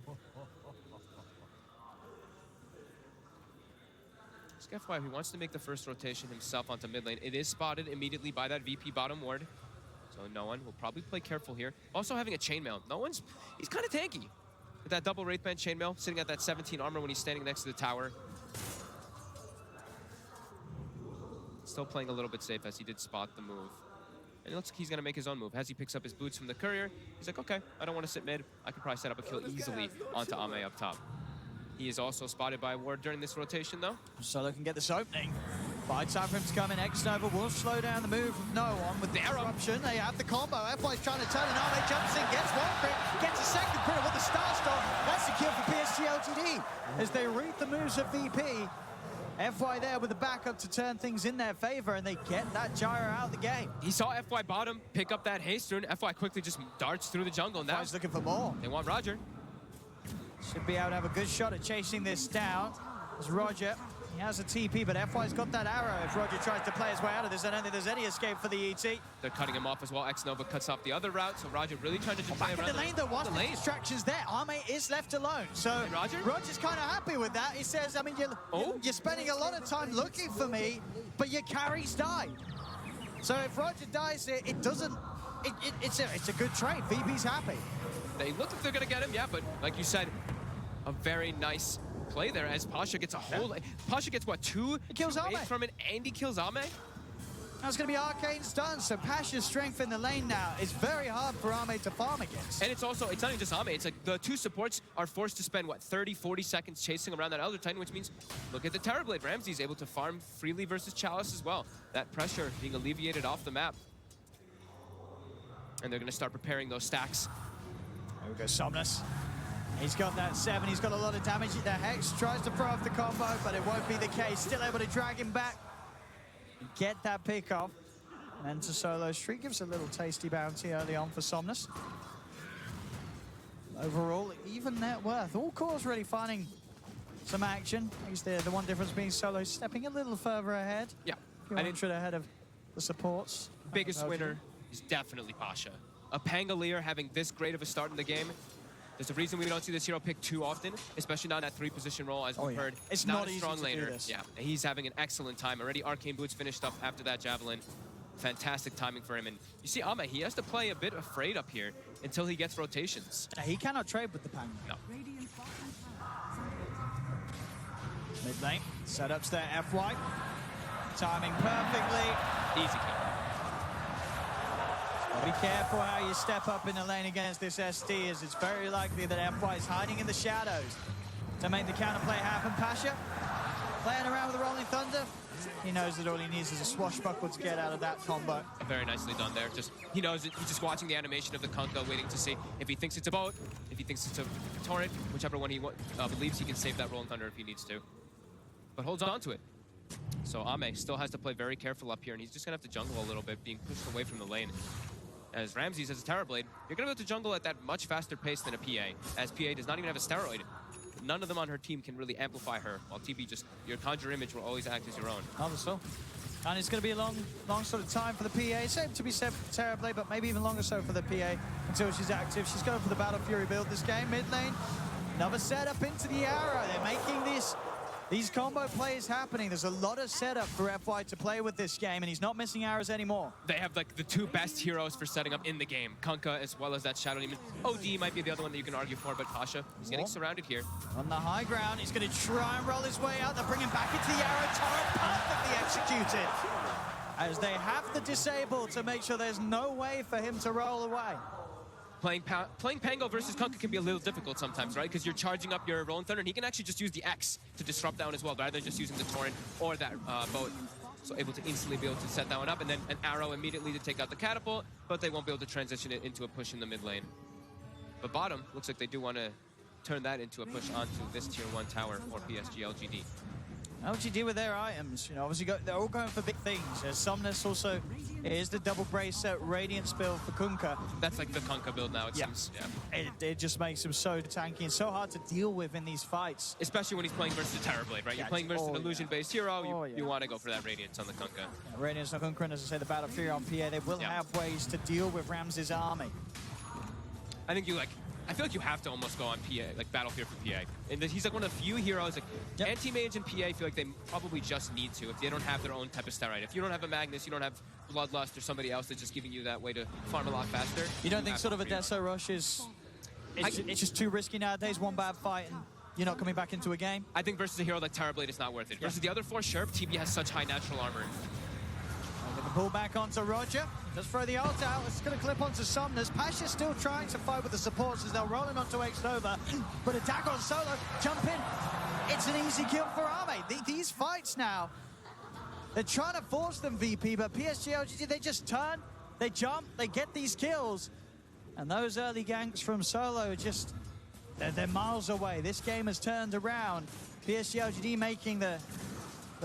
FY, he wants to make the first rotation himself onto mid lane. It is spotted immediately by that VP bottom ward. So no one will probably play careful here. Also having a chainmail. He's kind of tanky. With that double Wraithband chainmail, sitting at that 17 armor when he's standing next to the tower. Still playing a little bit safe as he did spot the move. And it looks like he's going to make his own move. As he picks up his boots from the courier, he's like, okay, I don't want to sit mid. I can probably set up a kill easily onto Ame up top. He is also spotted by a ward during this rotation, though. Solo can get this opening. By time for him to come in, X-Nova will slow down the move of no one with the disruption. They have the combo. FY's trying to turn it on. They jumps in, gets one crit, gets a second crit with the Star Storm. That's the kill for PSG.LGD. As they read the moves of VP. FY there with the backup to turn things in their favor, and they get that gyro out of the game. He saw FY bottom pick up that haste rune. FY quickly just darts through the jungle. Now FY's looking for more. They want Roger. Should be able to have a good shot at chasing this down. As Roger, he has a TP, but FY's got that arrow if Roger tries to play his way out of this. I don't think there's any escape for the ET. They're cutting him off as well. X-Nova cuts off the other route, so Roger really trying to just play around the lane. There was the distractions there. Arme is left alone, so Roger's kind of happy with that. He says, I mean, you're spending a lot of time looking for me, but your carries die. So if Roger dies, it doesn't. It's a good trade. VP's happy. They look like they're gonna get him, yeah, but like you said, a very nice play there as Pasha gets a whole... Pasha gets, what, two kills Ame from it, and he kills Ame? That's going to be Arcane stun, so Pasha's strength in the lane now is very hard for Ame to farm against. And it's also, it's not even just Ame, it's like the two supports are forced to spend, what, 30, 40 seconds chasing around that Elder Titan, which means, look at the Terror Blade. Ramsey's able to farm freely versus Chalice as well. That pressure being alleviated off the map. And they're going to start preparing those stacks. There we go, Somnus. He's got that 7, he's got a lot of damage. The Hex tries to throw off the combo, but it won't be the case. Still able to drag him back. Get that pick off. And enter Solo Street gives a little tasty bounty early on for Somnus. Overall, even net worth. All cores really finding some action. I guess the one difference being Solo stepping a little further ahead. Yeah. A few hundred ahead of the supports. Biggest winner is definitely Pasha. A Pangolier having this great of a start in the game. There's a reason we don't see this hero picked too often, especially not in that 3-position role, as we've heard. It's not not a easy strong to do laner. this. Yeah, and he's having an excellent time. Already Arcane Boots finished up after that Javelin. Fantastic timing for him. And you see Ame, he has to play a bit afraid up here until he gets rotations. He cannot trade with the Pang. No. Mid lane, setups there, FY. Timing perfectly. Easy kill. Be careful how you step up in the lane against this SD, as it's very likely that FY is hiding in the shadows to make the counterplay happen. Pasha playing around with the Rolling Thunder. He knows that all he needs is a swashbuckle to get out of that combo. Very nicely done there. He knows it. He's just watching the animation of the Kunkka, waiting to see if he thinks it's a boat, if he thinks it's a torrent, whichever one he believes he can save that Rolling Thunder if he needs to. But holds on to it. So Ame still has to play very careful up here, and he's just going to have to jungle a little bit, being pushed away from the lane. As Ramses has a Terrorblade, you're going to be able to jungle at that much faster pace than a PA, as PA does not even have a steroid. None of them on her team can really amplify her, while TB just, your conjure image will always act as your own. Not at all. And it's going to be a long sort of time for the PA. Same to be said for Terrorblade, but maybe even longer so for the PA until she's active. She's going for the Battle Fury build this game. Mid lane, another setup into the arrow. They're making these combo plays happening. There's a lot of setup for FY to play with this game, and he's not missing arrows anymore. They have like the two best heroes for setting up in the game, Kunkka as well as that Shadow Demon. OD might be the other one that you can argue for, but Pasha, he's getting surrounded here. On the high ground, he's going to try and roll his way out. They're bringing back into the arrow turret, perfectly executed. As they have to disable to make sure there's no way for him to roll away. Playing Pango versus Kunkka can be a little difficult sometimes, right? Because you're charging up your Rolling Thunder, and he can actually just use the X to disrupt that one as well, rather than just using the Torrent or that boat. So able to instantly be able to set that one up, and then an arrow immediately to take out the catapult, but they won't be able to transition it into a push in the mid lane. But bottom, looks like they do want to turn that into a push onto this tier 1 tower for PSG.LGD. LGD with their items, obviously they're all going for big things. As Somnus also is the double brace Radiance build for Kunkka. That's like the Kunkka build now, it seems. Yeah. It just makes him so tanky and so hard to deal with in these fights. Especially when he's playing versus the Terrorblade, right? You're playing versus an illusion-based hero, you want to go for that Radiance on the Kunkka. Yeah, Radiance on Kunkka, and as I say, the Battle Fury on PA, they will have ways to deal with Ramses' army. I think I feel like you have to almost go on PA, like Battle Fury for PA. And he's like one of the few heroes, like Anti-Mage and PA feel like they probably just need to if they don't have their own type of steroid. If you don't have a Magnus, you don't have Bloodlust or somebody else that's just giving you that way to farm a lot faster. You don't think sort of a Deso Rush is... It's just too risky nowadays, one bad fight and you're not coming back into a game? I think versus a hero like Terrorblade is not worth it. Versus the other 4 Sherp, TB has such high natural armor. Pull back onto Roger. Just throw the ult out. It's going to clip onto Somnus. Pasha's still trying to fight with the supports as they're rolling onto X-Nova. But attack on Solo. Jump in. It's an easy kill for Ame. These fights now, they're trying to force them, VP, but PSG.LGD, they just turn, they jump, they get these kills. And those early ganks from Solo are just, they're miles away. This game has turned around. PSG.LGD making the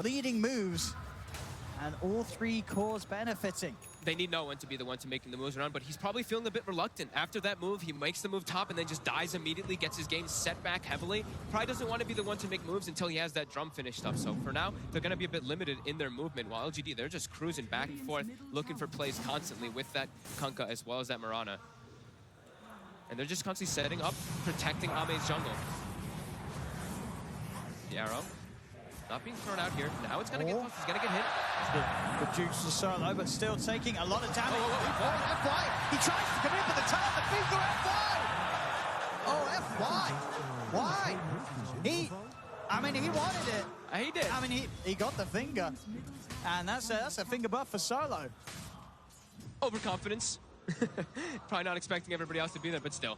leading moves. And all 3 cores benefiting. They need no one to be the one to making the moves around, but he's probably feeling a bit reluctant. After that move, he makes the move top and then just dies immediately, gets his game set back heavily. Probably doesn't want to be the one to make moves until he has that drum finished up. So for now, they're going to be a bit limited in their movement, while LGD, they're just cruising back and forth, looking for plays constantly with that Kunkka as well as that Mirana. And they're just constantly setting up, protecting Ame's jungle. The arrow. Not being thrown out here. Now it's going to get tough. He's going to get hit. Good juice to Solo, but still taking a lot of damage. FY! He tries to come in, but the turn, the finger, FY! Oh, FY! Why? He wanted it. He did. I mean, he got the finger. And that's a finger buff for Solo. Overconfidence. Probably not expecting everybody else to be there, but still.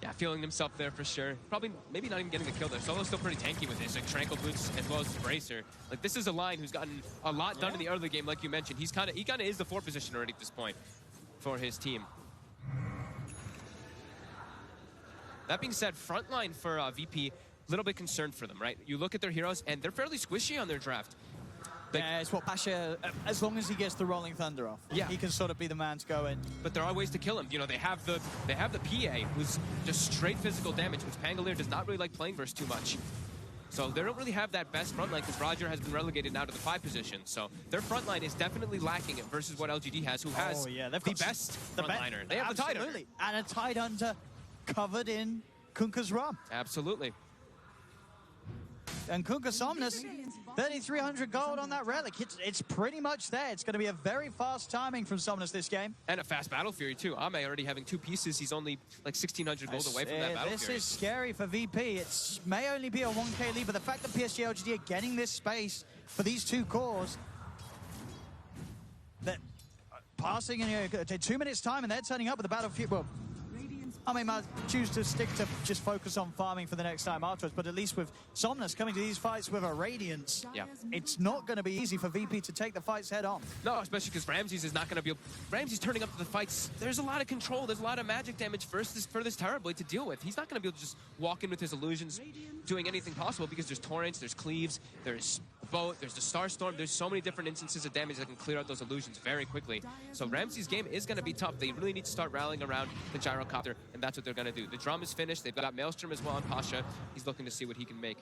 Yeah, feeling himself there for sure. Probably, maybe not even getting the kill there. Solo's still pretty tanky with this, like Tranquil Boots as well as Bracer. Like, this is a line who's gotten a lot done in the early game, like you mentioned. He kind of is the 4 position already at this point for his team. That being said, frontline for VP, a little bit concerned for them, right? You look at their heroes, and they're fairly squishy on their draft. Yeah, it's what Pasha, as long as he gets the Rolling Thunder off, he can sort of be the man to go in. But there are ways to kill him. You know, they have the PA, who's just straight physical damage, which Pangolier does not really like playing versus too much. So they don't really have that best front line because Roger has been relegated now to the 5 position. So their front line is definitely lacking it versus what LGD has, who has the best front liner. They have the Tidehunter. Absolutely. And a Tidehunter covered in Kunkka's rum. Absolutely. And Kunkka Somnus, 3,300 gold on that relic. It's pretty much there. It's going to be a very fast timing from Somnus this game. And a fast Battle Fury, too. Ame already having 2 pieces. He's only like 1,600 gold away from that Battle This Fury. is scary for VP. It may only be a 1k lead, but the fact that PSG.LGD are getting this space for these 2 cores, that passing in 2 minutes time, and they're turning up with the Battle Fury. Well, I mean, might choose to stick to just focus on farming for the next time afterwards, but at least with Somnus coming to these fights with a Radiance, it's not going to be easy for VP to take the fights head on. No, especially because Ramses is not going to be... Ramses turning up to the fights, there's a lot of control, there's a lot of magic damage for this Terrorblade to deal with. He's not going to be able to just walk in with his illusions doing anything possible because there's Torrents, there's Cleaves, there's Boat, there's the Starstorm, there's so many different instances of damage that can clear out those illusions very quickly. So Ramses' game is going to be tough. They really need to start rallying around the Gyrocopter, and that's what they're going to do. The drum is finished. They've got Maelstrom as well on Pasha. He's looking to see what he can make.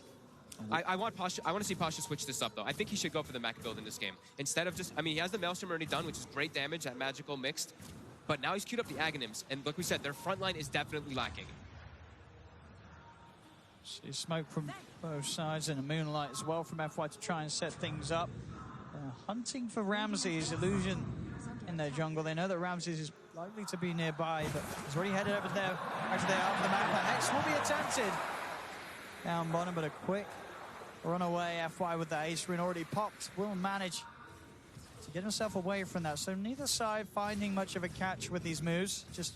I want to see Pasha switch this up, though. I think he should go for the mech build in this game. Instead of just... I mean, he has the Maelstrom already done, which is great damage, that magical mixed. But now he's queued up the Aghanims, and like we said, their front line is definitely lacking. See smoke from both sides and a moonlight as well from FY to try and set things up. Hunting for Ramses, illusion in their jungle. They know that Ramses is likely to be nearby, but he's already headed over there. Actually, they're out of the map. Hex will be attempted. Down bottom, but a quick runaway. FY with the ace rune already popped. Will manage to get himself away from that. So neither side finding much of a catch with these moves, just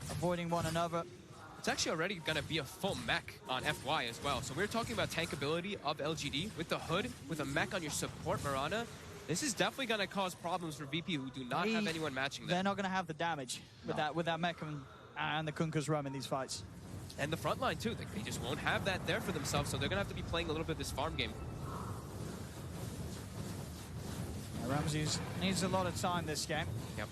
avoiding one another. It's actually already going to be a full mech on FY as well. So we're talking about tankability of LGD with the hood, with a mech on your support Mirana. This is definitely going to cause problems for VP, who do not have anyone matching them. They're not going to have the damage with that mech and the Kunkka's rum in these fights. And the front line too. They just won't have that there for themselves, so they're going to have to be playing a little bit of this farm game. Ramses needs a lot of time this game. Yep.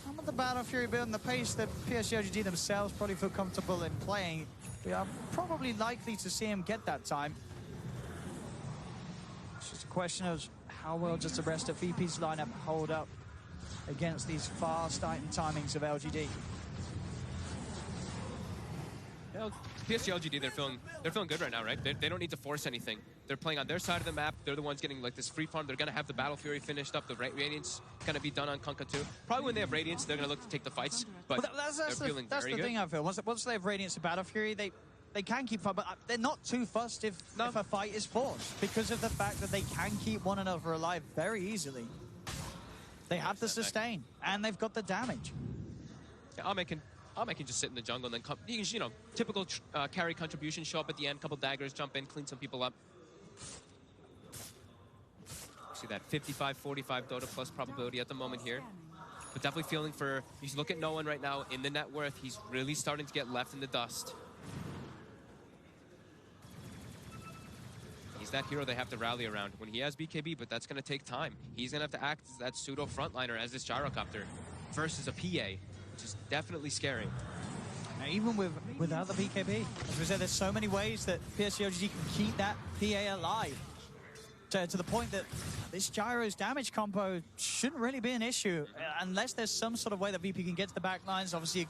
And with the Battle Fury build and the pace that PSG.LGD themselves probably feel comfortable in playing, we are probably likely to see him get that time. It's just a question of how well does the rest of VP's lineup hold up against these fast item timings of LGD. PSG.LGD, they're feeling good right now, right? They don't need to force anything. They're playing on their side of the map. They're the ones getting like this free farm. They're going to have the Battle Fury finished up. The Radiance going to be done on Kunkka too. Probably when they have Radiance, they're going to look to take the fights. But they're feeling very good. That's the thing I feel. Once they have Radiance and Battle Fury, they can keep fighting, but they're not too fussed if a fight is forced because of the fact that they can keep one another alive very easily. They have the sustain, and they've got the damage. Yeah, Ame can just sit in the jungle and then come, you know, typical carry contribution, show up at the end, couple daggers, jump in, clean some people up. See that 55-45 Dota plus probability at the moment here. But definitely feeling for, you look at no one right now in the net worth, he's really starting to get left in the dust. He's that hero they have to rally around when he has BKB, but that's going to take time. He's going to have to act as that pseudo frontliner as this Gyrocopter versus a PA, which is definitely scary. Now, even without the BKB, as we said, there's so many ways that PSG.LGD can keep that PA alive. To the point that this Gyro's damage combo shouldn't really be an issue unless there's some sort of way that VP can get to the back lines. Obviously,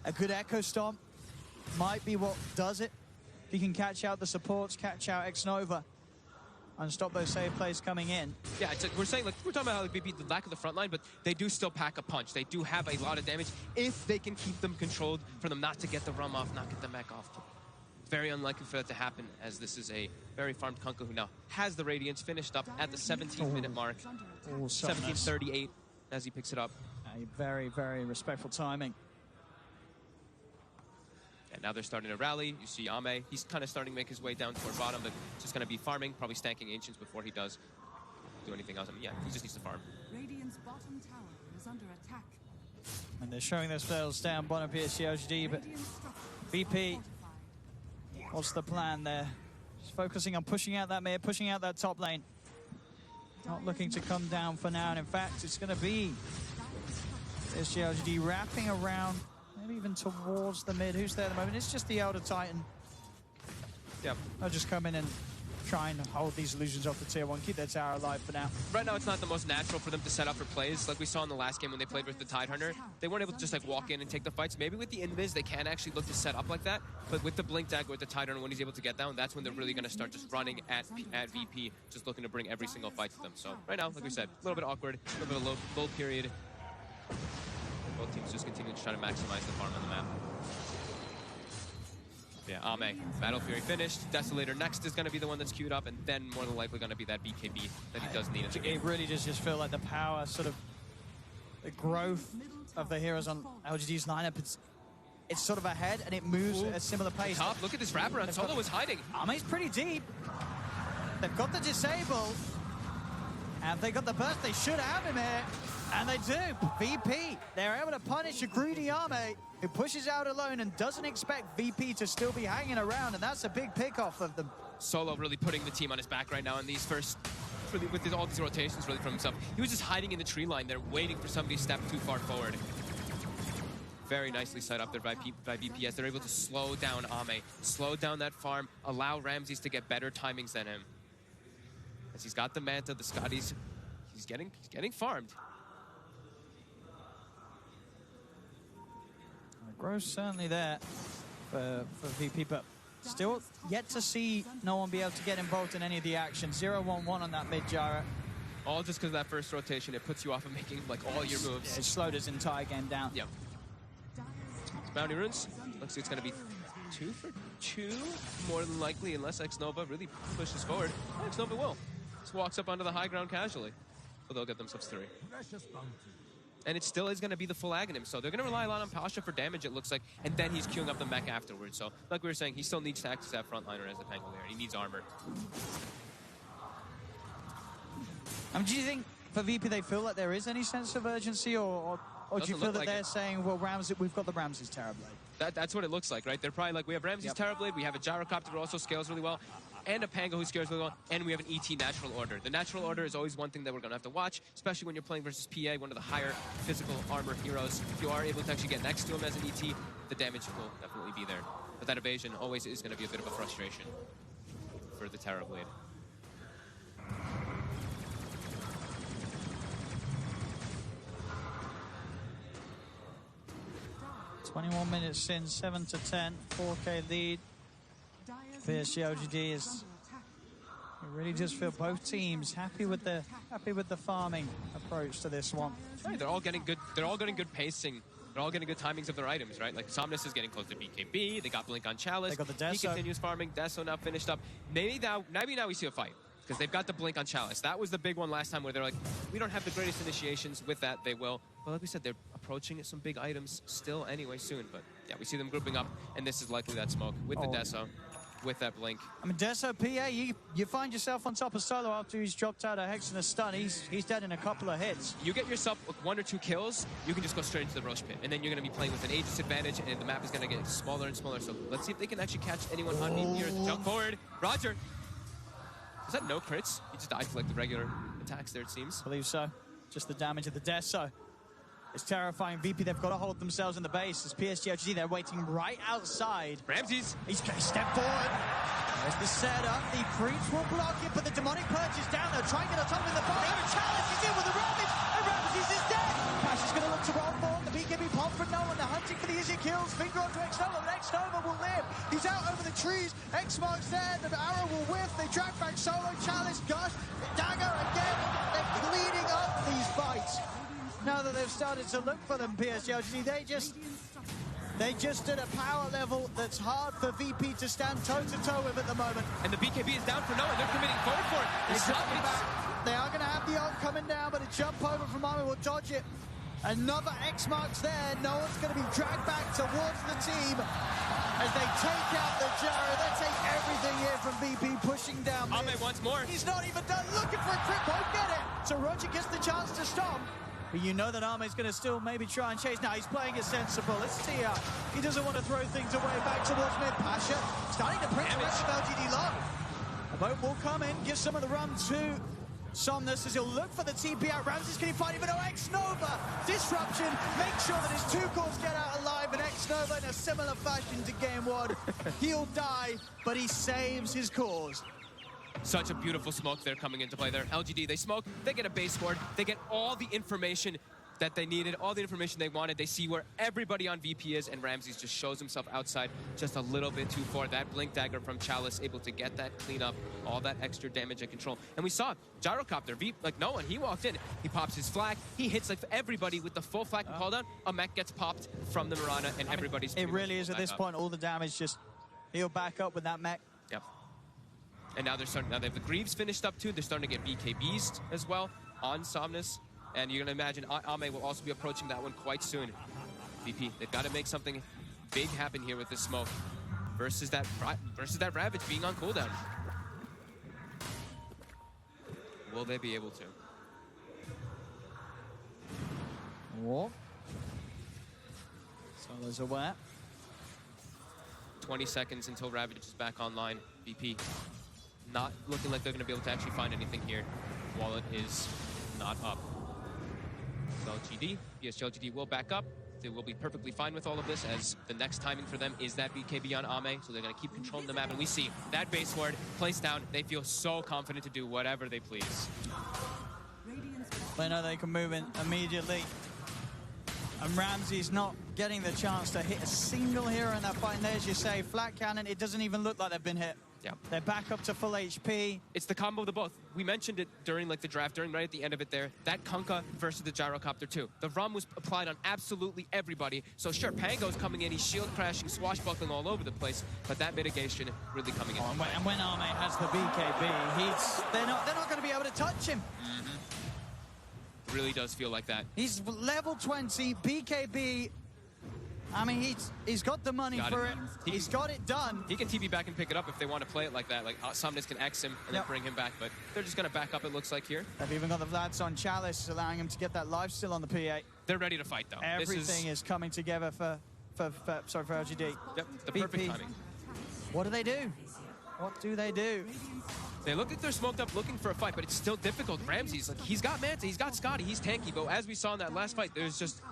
a good Echo Stomp might be what does it. If he can catch out the supports, catch out X-Nova, and stop those save plays coming in. Yeah, we're saying, like, we're talking about how VP, the lack of the front line, but they do still pack a punch. They do have a lot of damage if they can keep them controlled, for them not to get the rum off, not get the mech off. Very unlikely for that to happen, as this is a very farmed Kunkka who now has the Radiance finished up at the 17th-minute mark. 17:38 as he picks it up. A very, very respectful timing. And now they're starting to rally. You see Ame, he's kind of starting to make his way down toward bottom, but just going to be farming, probably stanking Ancients before he does do anything else. I mean, yeah, he just needs to farm. Radiant's bottom tower is under attack. And they're showing themselves down bottom PSG.LGD, but VP, what's the plan there? Just focusing on pushing out that mid, pushing out that top lane. not looking to come down for now. And in fact, it's going to be PSG.LGD wrapping around, maybe even towards the mid. Who's there at the moment? It's just the Elder Titan. Yep. I'll just come in and try and hold these illusions off the tier 1, keep their tower alive for now. Right now, it's not the most natural for them to set up for plays. Like we saw in the last game when they played with the Tidehunter, they weren't able to just like walk in and take the fights. Maybe with the Invis, they can actually look to set up like that. But with the Blink Dagger, with the Tidehunter, when he's able to get down, that's when they're really going to start just running at VP, just looking to bring every single fight to them. So right now, like we said, a little bit awkward, a little bit of a low period. Both teams just continue to try to maximize the farm on the map. Yeah, Ame, Battle Fury finished. Desolator next is going to be the one that's queued up, and then more than likely going to be that BKB that he does need in the game. It really does just feel like the power, sort of the growth of the heroes on LGD's lineup. It's sort of ahead, and it moves at a similar pace. Top, look at this wraparound. Solo is hiding. Ame's pretty deep. They've got the disable, and they got the burst. They should have him here, and they do. VP, they're able to punish a greedy Ame, who pushes out alone and doesn't expect VP to still be hanging around, and that's a big pick off of them. Solo really putting the team on his back right now in these first, with all these rotations really from himself. He was just hiding in the tree line there, waiting for somebody to step too far forward. Very nicely set up there by VP as they're able to slow down Ame, slow down that farm, allow Ramses to get better timings than him. As he's got the Manta, the Scotties, he's getting farmed. Growth certainly there for VP, but still yet to see no one be able to get involved in any of the action. 0-1-1 on that mid Jara. All just because of that first rotation, it puts you off of making like all your moves. Yeah, it slowed his entire game down. Yep. Bounty runes. Looks like it's going to be 2 for 2, more than likely, unless X-Nova really pushes forward. X-Nova will. Just walks up onto the high ground casually. But they'll get themselves 3. And it still is going to be the full Aghanim, so they're going to rely a lot on Pasha for damage, it looks like, and then he's queuing up the mech afterwards. So, like we were saying, he still needs to access that frontliner as the Pangolier. He needs armor. Do you think for VP they feel like there is any sense of urgency, or do you feel that they're saying, well, Ramses, we've got the Ramses Terrorblade? That's what it looks like, right? They're probably like, we have Ramses Terrorblade, we have a Gyrocopter who also scales really well, and a Pango who scales really well, and we have an ET Natural Order. The Natural Order is always one thing that we're going to have to watch, especially when you're playing versus PA, one of the higher physical armor heroes. If you are able to actually get next to him as an ET, the damage will definitely be there. But that evasion always is going to be a bit of a frustration for the Terrorblade. 21 minutes in, 7-10, 4K lead. PSG.LGD is. I really just feel both teams happy with the farming approach to this one. Right, they're all getting good. They're all getting good pacing. They're all getting good timings of their items, right? Like Somnus is getting close to BKB. They got Blink on Chalice. They got the Deso. He continues farming. Deso now finished up. Maybe now we see a fight because they've got the Blink on Chalice. That was the big one last time where they're like, we don't have the greatest initiations. With that, they will. But like we said, they're approaching some big items still anyway soon. But yeah, we see them grouping up, and this is likely that smoke with the Deso. With that Blink. I mean, Deso, PA, you find yourself on top of Solo after he's dropped out a Hex and a stun. He's dead in a couple of hits. You get yourself 1 or 2 kills, you can just go straight into the Roche Pit. And then you're going to be playing with an Aegis advantage, and the map is going to get smaller and smaller. So let's see if they can actually catch anyone on me here. Jump forward. Roger. Is that no crits? He just died for like the regular attacks there, it seems. I believe so. Just the damage of the Deso. It's terrifying. VP, they've got to hold themselves in the base. As PSG.LGD, they're waiting right outside. Ramses. He's going to step forward. There's the setup. The creeps will block it, but the demonic purge is down there. Trying to get on top of the bottom. Chalice is in with the Ravage, and Ramses is dead. Pash is going to look to roll forward. The BKB pop for no one. They're hunting for the easy kills. Finger onto X-Nova, but X-Nova will live. He's out over the trees. X-Mark's there. The arrow will whiff. They drag back Solo. Chalice, Gush, Dagger again. They're cleaning up these fights. Now that they've started to look for them, PSG.LGD, they just at a power level that's hard for VP to stand toe-to-toe with at the moment. And the BKB is down for no one. They're committing forward for it. They are going to have the ult coming down, but a jump over from Army will dodge it. Another X marks there. No one's going to be dragged back towards the team as they take out the Jara. They take everything here from VP, pushing down. Ame once more. He's not even done looking for a crit. Won't get it. So Roger gets the chance to stop. But you know that Ame's going to still maybe try and chase. Now he's playing it sensible. Let's see how he doesn't want to throw things away back towards mid. Pasha starting to print the rest of LGD low. A boat will come in, give some of the run to Somnus as he'll look for the TP out. Ramses, can he find even X-Nova? Disruption, make sure that his two cores get out alive, and X-Nova in a similar fashion to game one. He'll die, but he saves his cause. Such a beautiful smoke there coming into play there. LGD, they smoke, they get a base board, they get all the information that they needed, all the information they wanted. They see where everybody on VP is, and Ramses just shows himself outside just a little bit too far. That Blink Dagger from Chalice able to get that clean up, all that extra damage and control. And we saw Gyrocopter, like no one, he walked in, he pops his flag, he hits like everybody with the full flag and call down. A mech gets popped from the Mirana, and everybody's... It really is at this point, all the damage just, he'll back up with that mech. Yep. And now they're starting, now they have the Greaves finished up too. They're starting to get BKBs as well on Somnus. And you're going to imagine Ame will also be approaching that one quite soon. VP, they've got to make something big happen here with this smoke versus that Ravage being on cooldown. Will they be able to? Whoa. So there's aware. 20 seconds until Ravage is back online. VP not looking like they're going to be able to actually find anything here. Wallet is not up. LGD, PSG.LGD will back up. They will be perfectly fine with all of this, as the next timing for them is that BKB on Ame, so they're going to keep controlling the map. And we see that base ward placed down. They feel so confident to do whatever they please. They know they can move in immediately. And Ramsey's not getting the chance to hit a single hero in that fight. And there's your say, flat cannon, it doesn't even look like they've been hit. Yeah. They're back up to full HP. It's the combo of the both. We mentioned it during like the draft, right at the end of it there. That Kunkka versus the Gyrocopter too. The RUM was applied on absolutely everybody. So sure, Pango's coming in, he's shield crashing, swashbuckling all over the place, but that mitigation really coming in. And when Ame has the BKB, they're not going to be able to touch him. Really does feel like that. He's level 20, BKB. I mean, he's got the money for it. He's got it done. He can TP back and pick it up if they want to play it like that. Like, Somnus can X him and then bring him back, but they're just going to back up, it looks like, here. They've even got the Vlads on Chalice, allowing him to get that life steal on the PA. They're ready to fight, though. Everything is coming together for LGD. Yep, the perfect timing. What do they do? What do they do? They look like they're smoked up looking for a fight, but it's still difficult. Ramses, like, he's got Manta, he's got Scotty, he's tanky, but as we saw in that last fight, there's just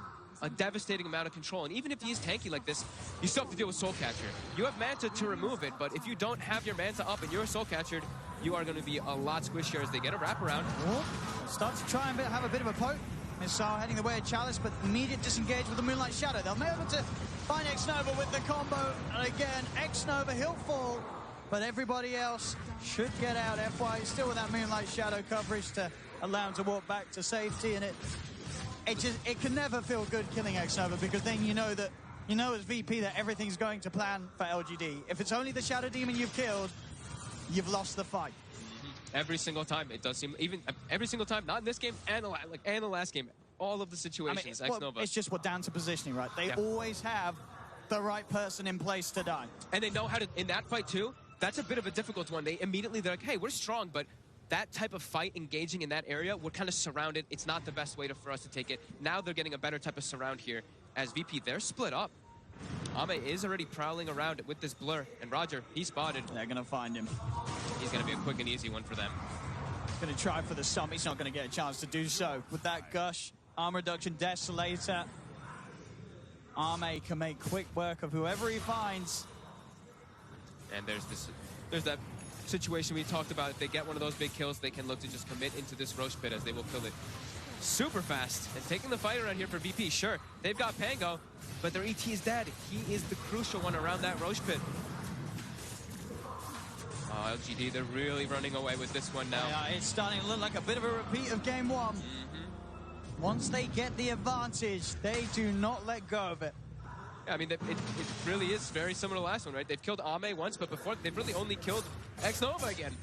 a devastating amount of control. And even if he is tanky like this, you still have to deal with Soul Catcher. You have Manta to remove it, but if you don't have your Manta up and you're Soul Catchered, you are going to be a lot squishier as they get a wraparound. Start to try and have a bit of a poke. Missile heading the way of Chalice, but immediate disengage with the Moonlight Shadow. They'll be able to find X-Nova with the combo. And again, X-Nova, he'll fall, but everybody else should get out. FY still with that Moonlight Shadow coverage to allow him to walk back to safety, and it can never feel good killing X-Nova, because then you know as VP that everything's going to plan for LGD. If it's only the Shadow Demon you've killed, you've lost the fight. Every single time, it does seem, even every single time, not in this game and the last game, all of the situations, X-Nova. It's just down to positioning, right? They always have the right person in place to die. And they know how to, in that fight too, that's a bit of a difficult one. They're like, hey, we're strong, but that type of fight engaging in that area, we're kind of surrounded. It's not the best way for us to take it. Now they're getting a better type of surround here. As VP, they're split up. Ame is already prowling around with this blur, and Roger, he's spotted. They're going to find him. He's going to be a quick and easy one for them. He's going to try for the sum. He's not going to get a chance to do so. With that Gush, Armor Reduction, Desolator, Ame can make quick work of whoever he finds. And there's that situation we talked about. If they get one of those big kills, they can look to just commit into this Roche Pit, as they will kill it super fast. And taking the fight around here for VP, sure, they've got Pango, but their ET is dead. He is the crucial one around that Roche Pit. Oh, LGD, they're really running away with this one now. Yeah, it's starting to look like a bit of a repeat of game one. Once they get the advantage, they do not let go of it. Yeah, I mean, it really is very similar to the last one, right? They've killed Ame once, but before, they've really only killed X-Nova again.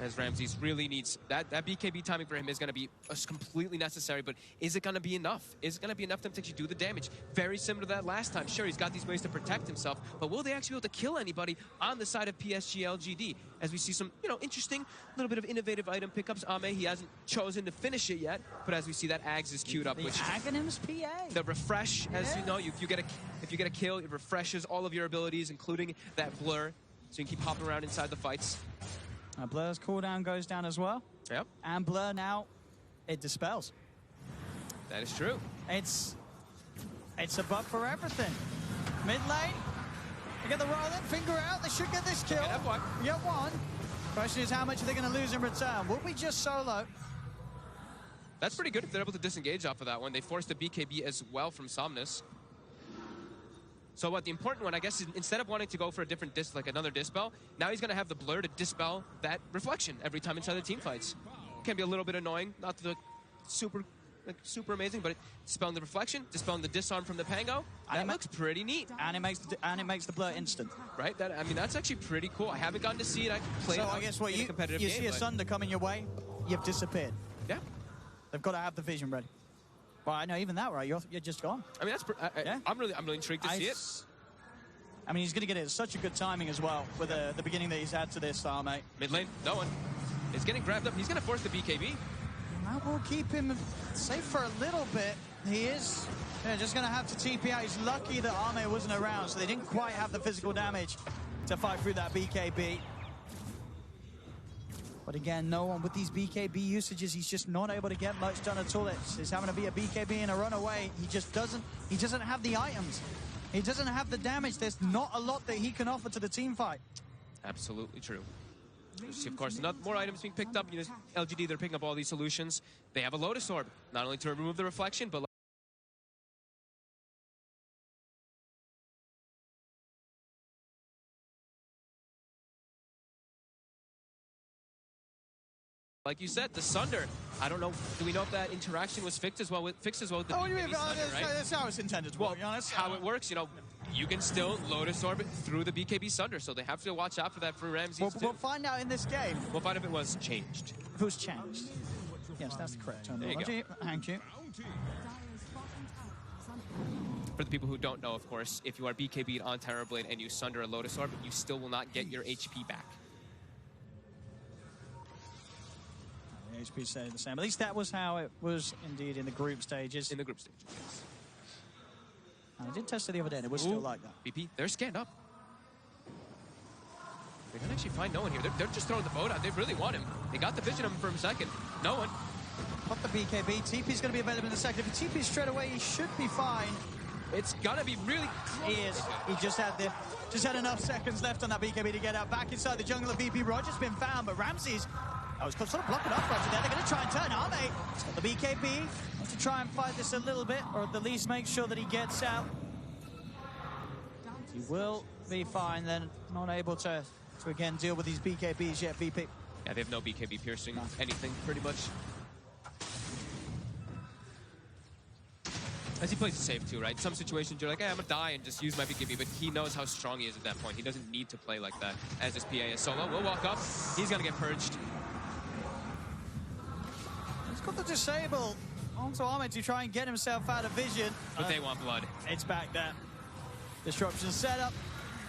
As Ramses really needs, that BKB timing for him is going to be completely necessary, but is it going to be enough? Is it going to be enough to actually do the damage? Very similar to that last time. Sure, he's got these ways to protect himself, but will they actually be able to kill anybody on the side of PSG.LGD? As we see some, interesting, little bit of innovative item pickups. Ame, he hasn't chosen to finish it yet, but as we see, that Ags is queued up. The Aghanim's PA. The refresh, as you know, if you get a kill, it refreshes all of your abilities, including that blur, so you can keep hopping around inside the fights. Blur's cooldown goes down as well. Yep. And Blur now, it dispels. That is true. It's a buff for everything. Mid lane, they get the roll in, finger out, they should get this kill. Get one. Get one. Question is, how much are they going to lose in return? Will we just solo? That's pretty good if they're able to disengage off of that one. They forced a BKB as well from Somnus. So what the important one, I guess, is instead of wanting to go for a different like another dispel, now he's going to have the blur to dispel that reflection every time inside the team fights. Can be a little bit annoying, not the super amazing, but dispelling the reflection, dispelling the disarm from the Pango, that looks pretty neat. And it makes the blur instant. Right? I mean, that's actually pretty cool. I haven't gotten to see it. I played I guess what in a competitive you game, see a Sunder coming your way, you've disappeared. Yeah. They've got to have the vision ready. Well, I know even that, right? You're just gone. I mean, that's I'm really intrigued to see it. I mean, he's going to get it at such a good timing as well with the beginning that he's had to this, mate. Mid lane, no one. It's getting grabbed up. He's going to force the BKB. That will keep him safe for a little bit. He is just going to have to TP out. He's lucky that Arme wasn't around, so they didn't quite have the physical damage to fight through that BKB. But again, no one with these BKB usages, he's just not able to get much done at all. It's having to be a BKB and a runaway. He just doesn't have the items. He doesn't have the damage. There's not a lot that he can offer to the team fight. Absolutely true. Of course, more items being picked up. You know, LGD, they're picking up all these solutions. They have a Lotus Orb, not only to remove the reflection, but like you said, the Sunder. I don't know. Do we know if that interaction was fixed as well with the BKB Sunder, right? That's how it's intended to work, to be honest. How it works, you know, you can still Lotus Orbit through the BKB Sunder, so they have to watch out for that for Ramses. We'll find out in this game. We'll find if it was changed. If it was changed. Yes, that's the correct terminology. Thank you. For the people who don't know, of course, if you are BKB'd on Terrorblade and you Sunder a Lotus Orb, you still will not get your HP back. HP stayed the same. At least that was how it was indeed in the group stages. In the group stages, yes. I did test it the other day, and it was still like that. BP, they're scanned up. They can actually find no one here. They're just throwing the boat out. They really want him. They got the vision of him for a second. No one. Put the BKB. TP's going to be available in a second. If he TP's straight away, he should be fine. It's going to be really close. He is. He just had enough seconds left on that BKB to get out. Back inside the jungle of VP. Roger's been found, but Ramses... I was sort of blocking off Roger there. They're going to try and turn Arme. He's got the BKB. Wants to try and fight this a little bit, or at the least make sure that he gets out. He will be fine then. Not able to again deal with these BKBs yet, VP. Yeah, they have no BKB piercing anything, pretty much. As he plays it safe too, right? Some situations you're like, hey, I'm gonna die and just use my BKB, but he knows how strong he is at that point. He doesn't need to play like that. As this PA is solo, will walk up. He's gonna get purged. He's got the disable onto Arme to try and get himself out of vision. But they want blood. It's back there. Disruption setup.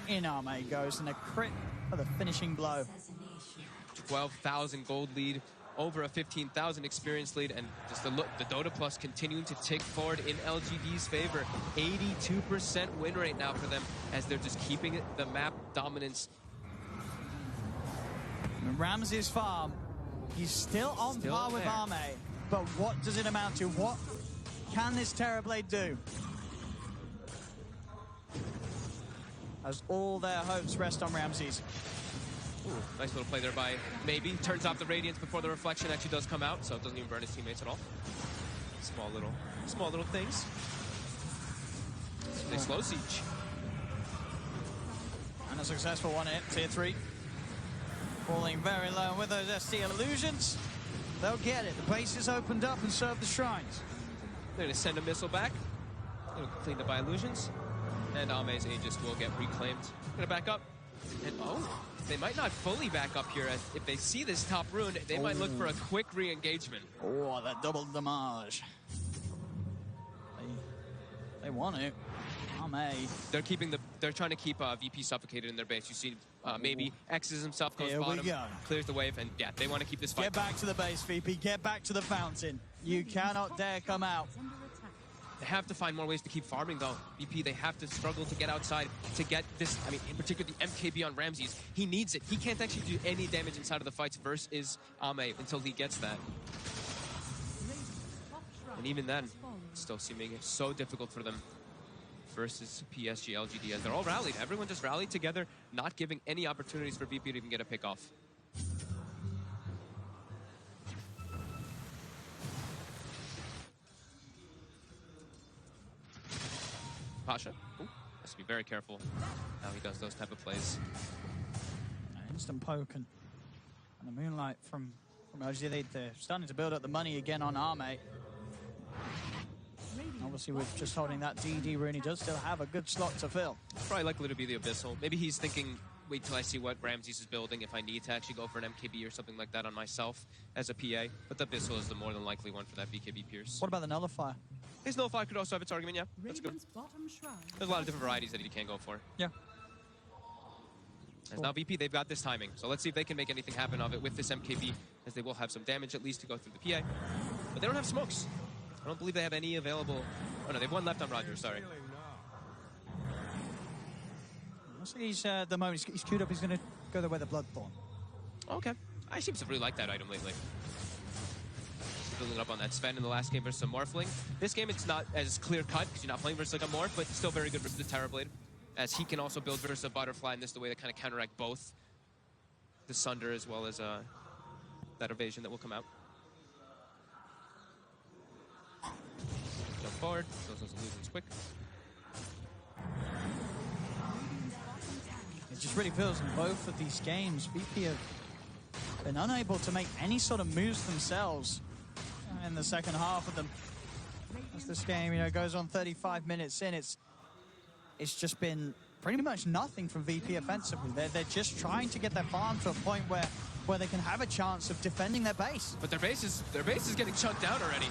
In Arme goes, and a crit for the finishing blow. 12,000 gold lead, over a 15,000 experience lead, and just the Dota Plus continuing to tick forward in LGD's favor. 82% win rate now for them, as they're just keeping the map dominance. Ramses farm. He's still on par with Arme, but what does it amount to? What can this Terrorblade do? As all their hopes rest on Ramses. Ooh, nice little play there by Maybe. Turns off the Radiance before the reflection actually does come out, so it doesn't even burn his teammates at all. Small little things. They slow siege. And a successful one hit, tier 3. Falling very low with those ST illusions. They'll get it. The base is opened up and serve the shrines. They're going to send a missile back. It'll clean up by illusions. And Ame's Aegis will get reclaimed. Going to back up. And they might not fully back up here. As if they see this top rune, they might look for a quick re-engagement. Oh, that double damage. They want it. They're trying to keep VP suffocated in their base. You see, maybe X's himself, goes bottom, clears the wave, and yeah, they want to keep this fight. Get back to the base, VP. Get back to the fountain. You cannot dare come out. They have to find more ways to keep farming, though. VP, they have to struggle to get outside to get this. I mean, in particular, the MKB on Ramses. He needs it. He can't actually do any damage inside of the fights versus Ame until he gets that. And even then, it's still seeming so difficult for them versus PSG.LGD as they're all rallied. Everyone just rallied together, not giving any opportunities for VP to even get a pick off. Pasha, has to be very careful how he does those type of plays. Instant poke and the moonlight from LGD. They're starting to build up the money again on Ame. Obviously, with just holding that DD rune, he does still have a good slot to fill. Probably likely to be the Abyssal. Maybe he's thinking, wait till I see what Ramses is building if I need to actually go for an MKB or something like that on myself as a PA. But the Abyssal is the more than likely one for that BKB Pierce. What about the Nullifier? His Nullifier could also have its argument, yeah. That's good. There's a lot of different varieties that he can go for. Yeah. As now VP, they've got this timing. So let's see if they can make anything happen of it with this MKB, as they will have some damage at least to go through the PA. But they don't have smokes. I don't believe they have any available. Oh no, they have one left on Roger, sorry. He's the moment he's queued up, he's going to go the way the Bloodthorn. Okay. I seem to really like that item lately. Building up on that Sven in the last game versus a Morphling. This game, it's not as clear-cut because you're not playing versus like a Morph, but still very good versus the Terrorblade, as he can also build versus a Butterfly, and this is the way to kind of counteract both the Sunder as well as that evasion that will come out. Jump forward, those illusions quick. It just really feels in both of these games, VP have been unable to make any sort of moves themselves in the second half of them. As this game, goes on 35 minutes in, it's just been pretty much nothing from VP offensively. They're just trying to get their farm to a point where they can have a chance of defending their base. But their base is getting chunked down already.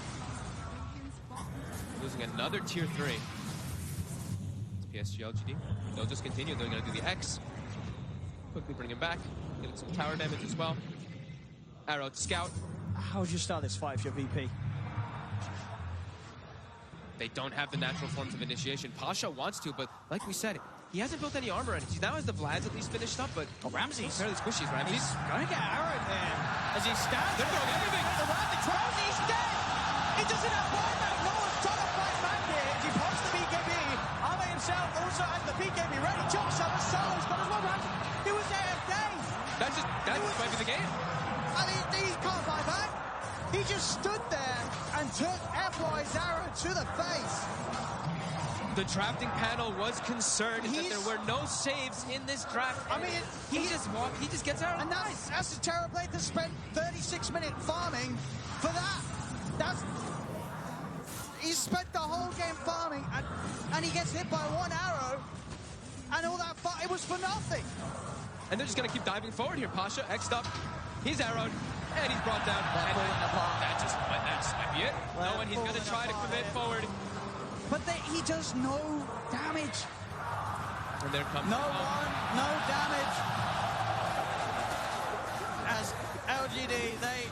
Losing another tier 3. It's PSG.LGD. They'll just continue. They're going to do the X. Quickly bring him back. Getting some tower damage as well. Arrow to scout. How would you start this fight if you're VP? They don't have the natural forms of initiation. Pasha wants to, but like we said, he hasn't built any armor, and he now has the Vlads at least finished up, but Ramses fairly squishy. Ramses he's going to get arrowed there as he stands. They're throwing everything. Around the trails, he's dead. He doesn't have one man. No one's trying to fight back here. As he pops the BKB, Ame himself also has the BKB ready. Josh has a solo's got as well. Ramses, he was AFK. That might be the game. And he can't fight back. He just stood there and took FY's arrow to the face. The drafting panel was concerned that there were no saves in this draft. I mean, he just gets out. And that's the Terrorblade that spent 36 minutes farming for that. He spent the whole game farming, and he gets hit by one arrow, and all that fight, it was for nothing. And they're just going to keep diving forward here. Pasha, X'd up, he's arrowed, and he's brought down. And that might be it. No one, he's going to try to commit forward. But he does no damage. And there comes no damage. As LGD, they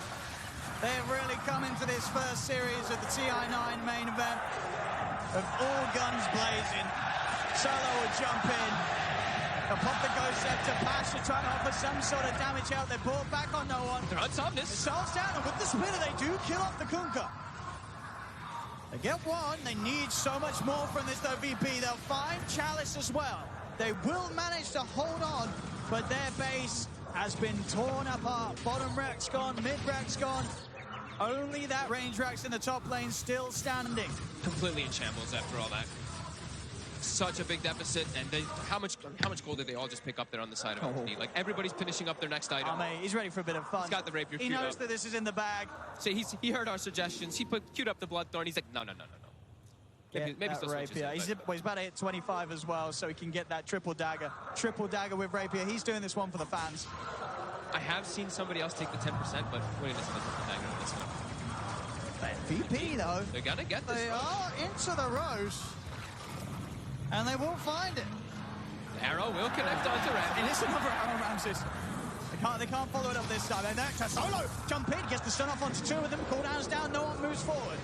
have really come into this first series of the TI9 main event of all guns blazing. Solo would jump in. They'll pop the Ghost Scepter. Pasha trying to offer some sort of damage out. They're brought back on no one. They're on Somnus. Solves down, and with the Spinner, they do kill off the Kunkka. They get one. They need so much more from this, though, VP. They'll find Chalice as well. They will manage to hold on, but their base has been torn apart. Bottom rack's gone, mid rack's gone. Only that range rack's in the top lane still standing. Completely in shambles after all that. Such a big deficit, and how much gold did they all just pick up there on the side of LGD? Like, everybody's finishing up their next item. He's ready for a bit of fun. He's got the rapier. He knows that this is in the bag. So he heard our suggestions. He queued up the Bloodthorn. He's like, no. Maybe still rapier. He's about to hit 25 as well, so he can get that triple dagger. Triple dagger with rapier. He's doing this one for the fans. I have seen somebody else take the 10%, but winning this one the dagger on this one. VP though. They're gonna get this. They are into the Rose. And they will find it. The arrow will connect onto Ramses. It is another arrow, Ramses. They can't follow it up this time. And that's Solo jump in, gets the stun off onto two of them. Cooldowns down, no one moves forward.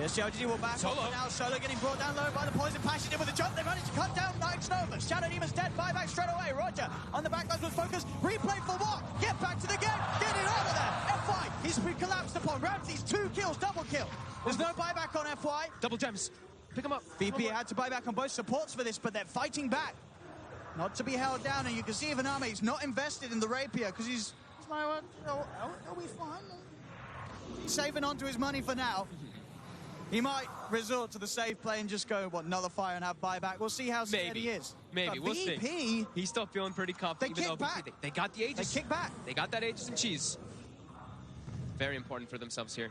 PSG.LGD will back Solo. off now. Solo getting brought down low by the poison. Passion in with a jump. They managed to cut down Nike's Nova. Shadow Demon's dead. Buyback straight away. Roger on the backlines was focused. Replay for what? Get back to the game. Get it out of there. FY. He's been collapsed upon. Ramsey's 2 kills. Double kill. There's no buyback on FY. Double gems. Pick him up. VP had to buy back on both supports for this, but they're fighting back. Not to be held down, and you can see Ivaname, he's not invested in the rapier because he's like, well, are we fine? He's saving onto his money for now. He might resort to the safe play and just go, what, nullify and have buyback. We'll see how scared he is. Maybe, but we'll VP, see. He's still feeling pretty confident. They even kick though back. They got the Aegis. They kick back. They got that Aegis and cheese. Very important for themselves here.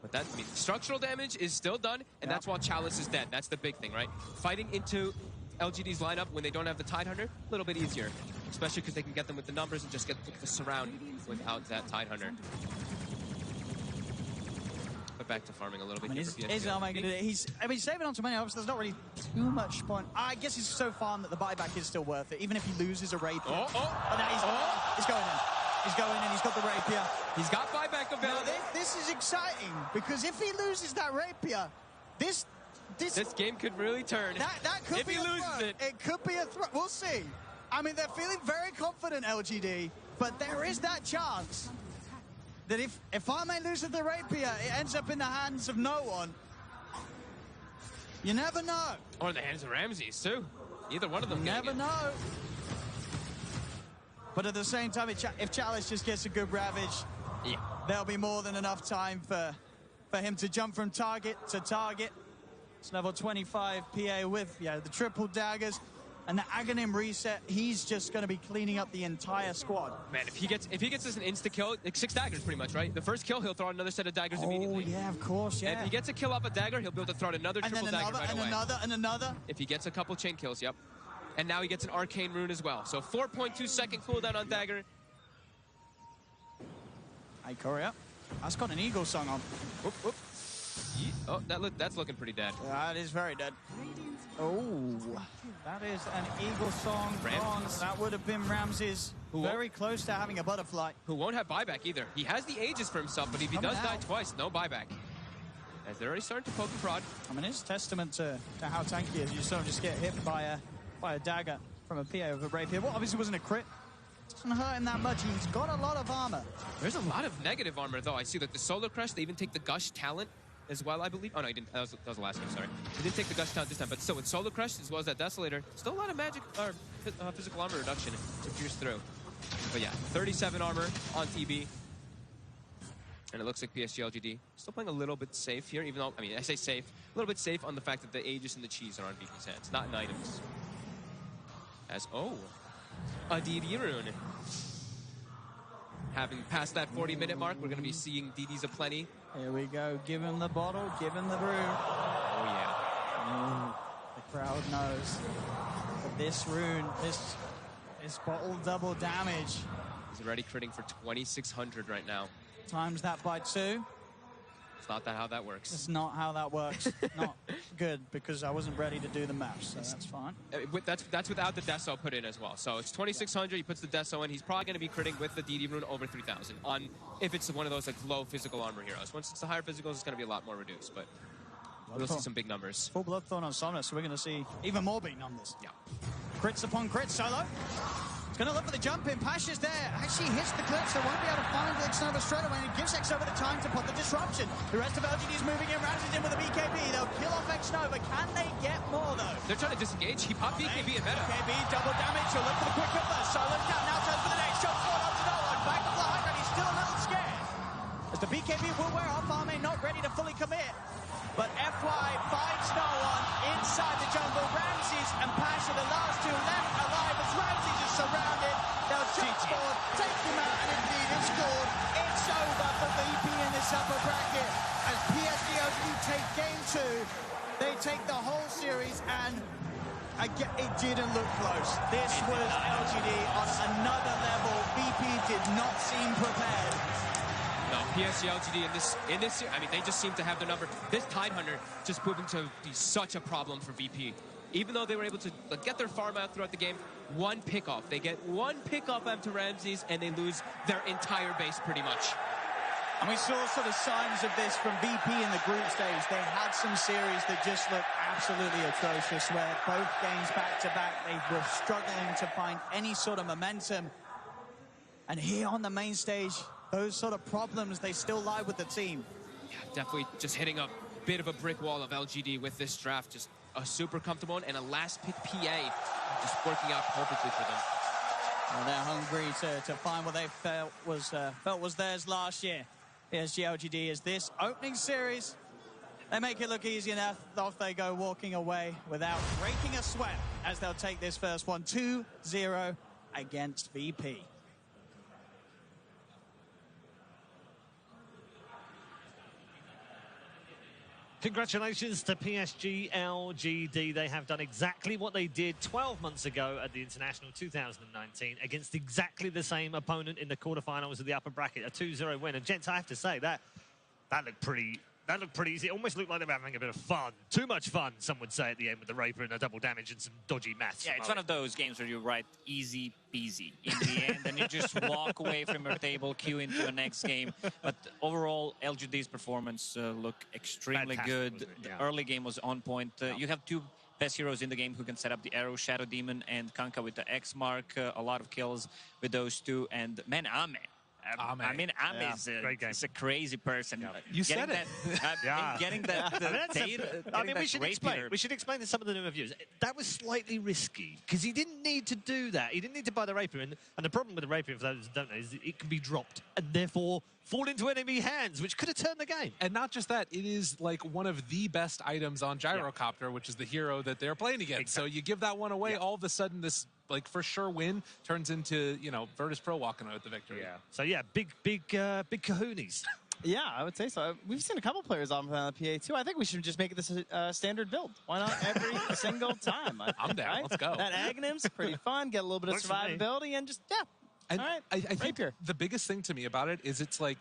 But that, I mean, structural damage is still done, and that's while Chalice is dead. That's the big thing, right? Fighting into LGD's lineup when they don't have the Tidehunter, a little bit easier. Especially because they can get them with the numbers and just get the surround without that Tidehunter. But back to farming a little bit. I mean, here he's saving on to money. Obviously, there's not really too much point. I guess he's so farmed that the buyback is still worth it, even if he loses a rapier. Now he's going in. He's going in. He's got the rapier. He's got buyback available. Now, this is exciting because if he loses that rapier, this game could really turn. That could if be he loses it. It could be a threat. We'll see. I mean, they're feeling very confident, LGD, but there is that chance that if Arme loses the rapier, it ends up in the hands of no one. You never know. Or in the hands of Ramses, too. Either one of them. You never know. But at the same time, if Chalice just gets a good ravage, there'll be more than enough time for him to jump from target to target. It's level 25 PA with the triple daggers and the Aghanim reset. He's just going to be cleaning up the entire squad. Man, if he gets this an insta kill, like 6 daggers pretty much, right? The first kill, he'll throw out another set of daggers immediately. Oh yeah, of course, yeah. And if he gets a kill off a dagger, he'll be able to throw out another triple dagger right away. And another. If he gets a couple chain kills, yep. And now he gets an arcane rune as well. So 4.2 second cooldown on dagger. Hey, Korea. That's got an eagle song on. Whoop, whoop. Oh, that's looking pretty dead. That is very dead. Oh, that is an eagle song. That would have been Ramses. Very close to having a butterfly. Who won't have buyback either. He has the Aegis for himself, but if he does die twice, no buyback. As they're already starting to poke and prod. I mean, it's testament to how tanky he is. You sort of just get hit by a dagger from a PA with a rapier. Well, obviously wasn't a crit. Doesn't hurt him that much. He's got a lot of armor. There's a lot of negative armor, though. I see that the Solar Crush, they even take the Gush talent as well, I believe. Oh, no, he didn't. That was the last game, sorry. He didn't take the Gush talent this time, but still, with Solar Crush, as well as that Desolator, still a lot of magic, or physical armor reduction to pierce through. But yeah, 37 armor on TB. And it looks like PSG.LGD still playing a little bit safe here, even though, I mean, I say safe, a little bit safe on the fact that the Aegis and the cheese are on VP's hands, not in items. As, a DD rune. Having passed that 40-minute mark, we're going to be seeing DDs aplenty. Here we go. Give him the bottle. Give him the brew. Oh, yeah. The crowd knows. But this rune, this bottle double damage. He's already critting for 2,600 right now. Times that by 2. It's not how that works. It's not how that works. Not good, because I wasn't ready to do the math, so that's fine. That's without the Deso put in as well. So it's 2,600. He puts the Deso in. He's probably going to be critting with the DD rune over 3,000 on if it's one of those like low physical armor heroes. Once it's the higher physicals, it's going to be a lot more reduced, but we'll see some big numbers. Full Bloodthorn on Somnus, so we're going to see even more big numbers. Yeah. Crits upon crits, Solo. He's going to look for the jump in. Pasha's there. Actually hits the clip, so won't be able to find Xnova straight away. And it gives Xnova the time to put the disruption. The rest of LGD is moving in. Ramses in with a BKB. They'll kill off Xnova. Can they get more, though? They're trying to disengage. He popped BKB in meta. BKB, double damage. He'll look for the quick hit first. Solo's down. Now turns for the next. Shot forward onto no one. Back of the high ground. He's still a little scared. As the BKB will wear off, Arme not ready to fully commit. But FY finds no one inside the jungle. Ramses and Pasha, the last two left alive as Ramses is surrounded. They'll jump forward, take him out, and indeed it's scored. It's over for VP in this upper bracket. As PSG.LGD take game 2, they take the whole series, and again, it didn't look close. This was LGD on another level. VP did not seem prepared. No, PSG.LGD in this, I mean, they just seem to have their number. This Tidehunter just proving to be such a problem for VP. Even though they were able to get their farm out throughout the game, one pick-off. They get one pick-off after Ramses, and they lose their entire base pretty much. And we saw sort of signs of this from VP in the group stage. They had some series that just looked absolutely atrocious, where both games back-to-back, they were struggling to find any sort of momentum. And here on the main stage, those sort of problems, they still lie with the team. Yeah, definitely just hitting a bit of a brick wall of LGD with this draft. Just a super comfortable one, and a last pick PA just working out perfectly for them. Well, they're hungry to find what they felt was theirs last year. PSG.LGD is this opening series. They make it look easy enough. Off they go, walking away without breaking a sweat, as they'll take this first one 2-0 against VP. Congratulations to PSG.LGD. They have done exactly what they did 12 months ago at the International 2019 against exactly the same opponent in the quarterfinals of the upper bracket, a 2-0 win. And gents, I have to say that looked pretty easy. It almost looked like they were having a bit of fun. Too much fun, some would say, at the end with the Raper and a double damage and some dodgy maths. Yeah, it's one of those games where you write easy peasy in the end, and you just walk away from your table, queue into the next game. But overall, LGD's performance looked extremely good. The early game was on point. You have two best heroes in the game who can set up the arrow, Shadow Demon and Kanka with the X mark. A lot of kills with those two. And man, Ame. I mean, Ame is a crazy person. Yeah. You said it. Getting that data. I mean, we should explain to some of the new reviews. That was slightly risky because he didn't need to do that. He didn't need to buy the Rapier. And the problem with the Rapier, for those who don't know, is it can be dropped and therefore fall into enemy hands, which could have turned the game. And not just that, it is like one of the best items on Gyrocopter, which is the hero that they're playing against. Exactly. So you give that one away, all of a sudden this, like, for sure win turns into, you know, Virtus.Pro walking away with the victory. Yeah. So yeah, big kahoonies. Yeah, I would say so. We've seen a couple players on the PA too. I think we should just make this a standard build. Why not every single time? I'm down. Right? Let's go. That Agnim's pretty fun. Get a little bit of survivability and just, And all right, I think the biggest thing to me about it is it's like,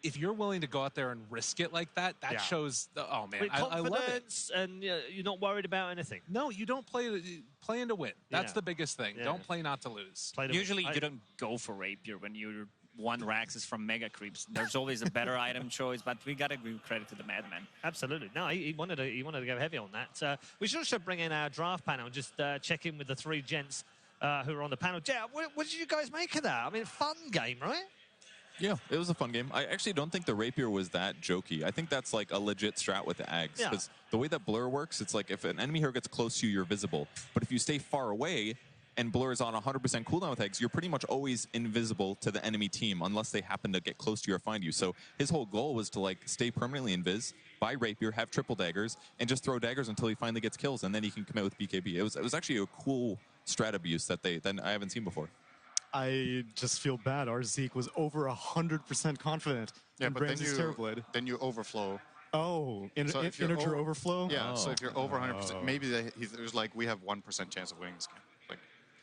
if you're willing to go out there and risk it like that, that shows, oh man, I love it. And you're not worried about anything. No, you don't play in to win. That's the biggest thing. Don't play not to lose. Usually you don't go for Rapier when you're one Raxus from Mega Creeps. There's always a better item choice, but we got to give credit to the Madman. Absolutely. No, he wanted to go heavy on that. We should also bring in our draft panel, just check in with the three gents who are on the panel. Yeah, what did you guys make of that? I mean, fun game, right? Yeah, it was a fun game. I actually don't think the Rapier was that jokey. I think that's like a legit strat with the Ags. Because the way that Blur works, it's like if an enemy hero gets close to you, you're visible. But if you stay far away and Blur is on 100% cooldown with Ags, you're pretty much always invisible to the enemy team unless they happen to get close to you or find you. So his whole goal was to like stay permanently invis, buy Rapier, have triple daggers, and just throw daggers until he finally gets kills, and then he can commit with BKB. It was actually a cool strat abuse that I haven't seen before. I just feel bad. Our Zeke was over 100% confident in Brand's Terrorblade. Then you overflow. Oh, integer overflow? Yeah, so if you're over 100%, maybe it was like, we have 1% chance of winning this game. Like,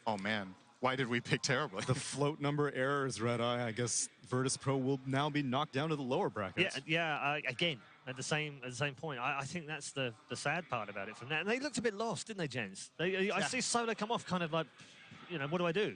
oh man, why did we pick Terrorblade? The float number errors, Red Eye. I guess Virtus.Pro will now be knocked down to the lower brackets. Again, at the same point. I think that's the sad part about it from that. And they looked a bit lost, didn't they, gents? I see Solar come off kind of like, what do I do?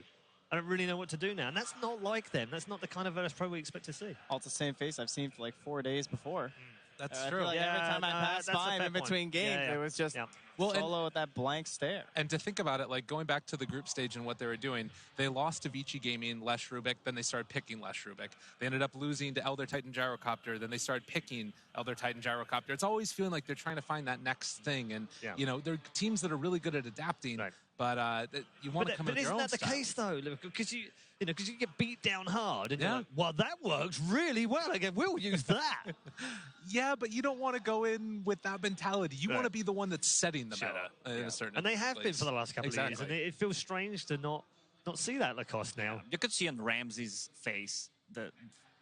I don't really know what to do now. And that's not like them. That's not the kind of Virtus.Pro we expect to see. All the same face I've seen for like 4 days before. That's I true. feel like every time I passed by him in between games, it was just Solo with that blank stare. And to think about it, like going back to the group stage and what they were doing, they lost to Vici Gaming, Lesh Rubik, then they started picking Lesh Rubik. They ended up losing to Elder Titan Gyrocopter, then they started picking Elder Titan Gyrocopter. It's always feeling like they're trying to find that next thing. And, they're teams that are really good at adapting, but you want to come in with your own But isn't that the case, though, Because you get beat down hard, and you're like, well, that works really well. Again, we'll use that. Yeah, but you don't want to go in with that mentality. You want to be the one that's setting the meta in a certain And they have place. been for the last couple of years, and it feels strange to not see that Lacoste now. You could see on Ramsey's face, the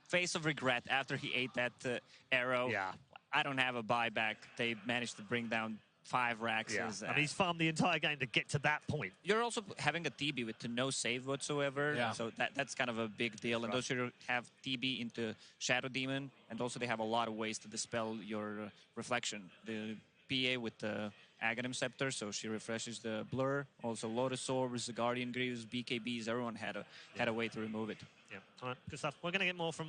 face of regret after he ate that arrow. Yeah. I don't have a buyback. They managed to bring down 5 Raxes. And he's farmed the entire game to get to that point. You're also having a TB with no save whatsoever, so that's kind of a big deal. And those who have TB into Shadow Demon, and also they have a lot of ways to dispel your reflection. The PA with the Aghanim Scepter, so she refreshes the Blur. Also Lotus Orbs, the Guardian Greaves, BKBs, everyone had a way to remove it. Yeah, all right, good stuff. We're going to get more from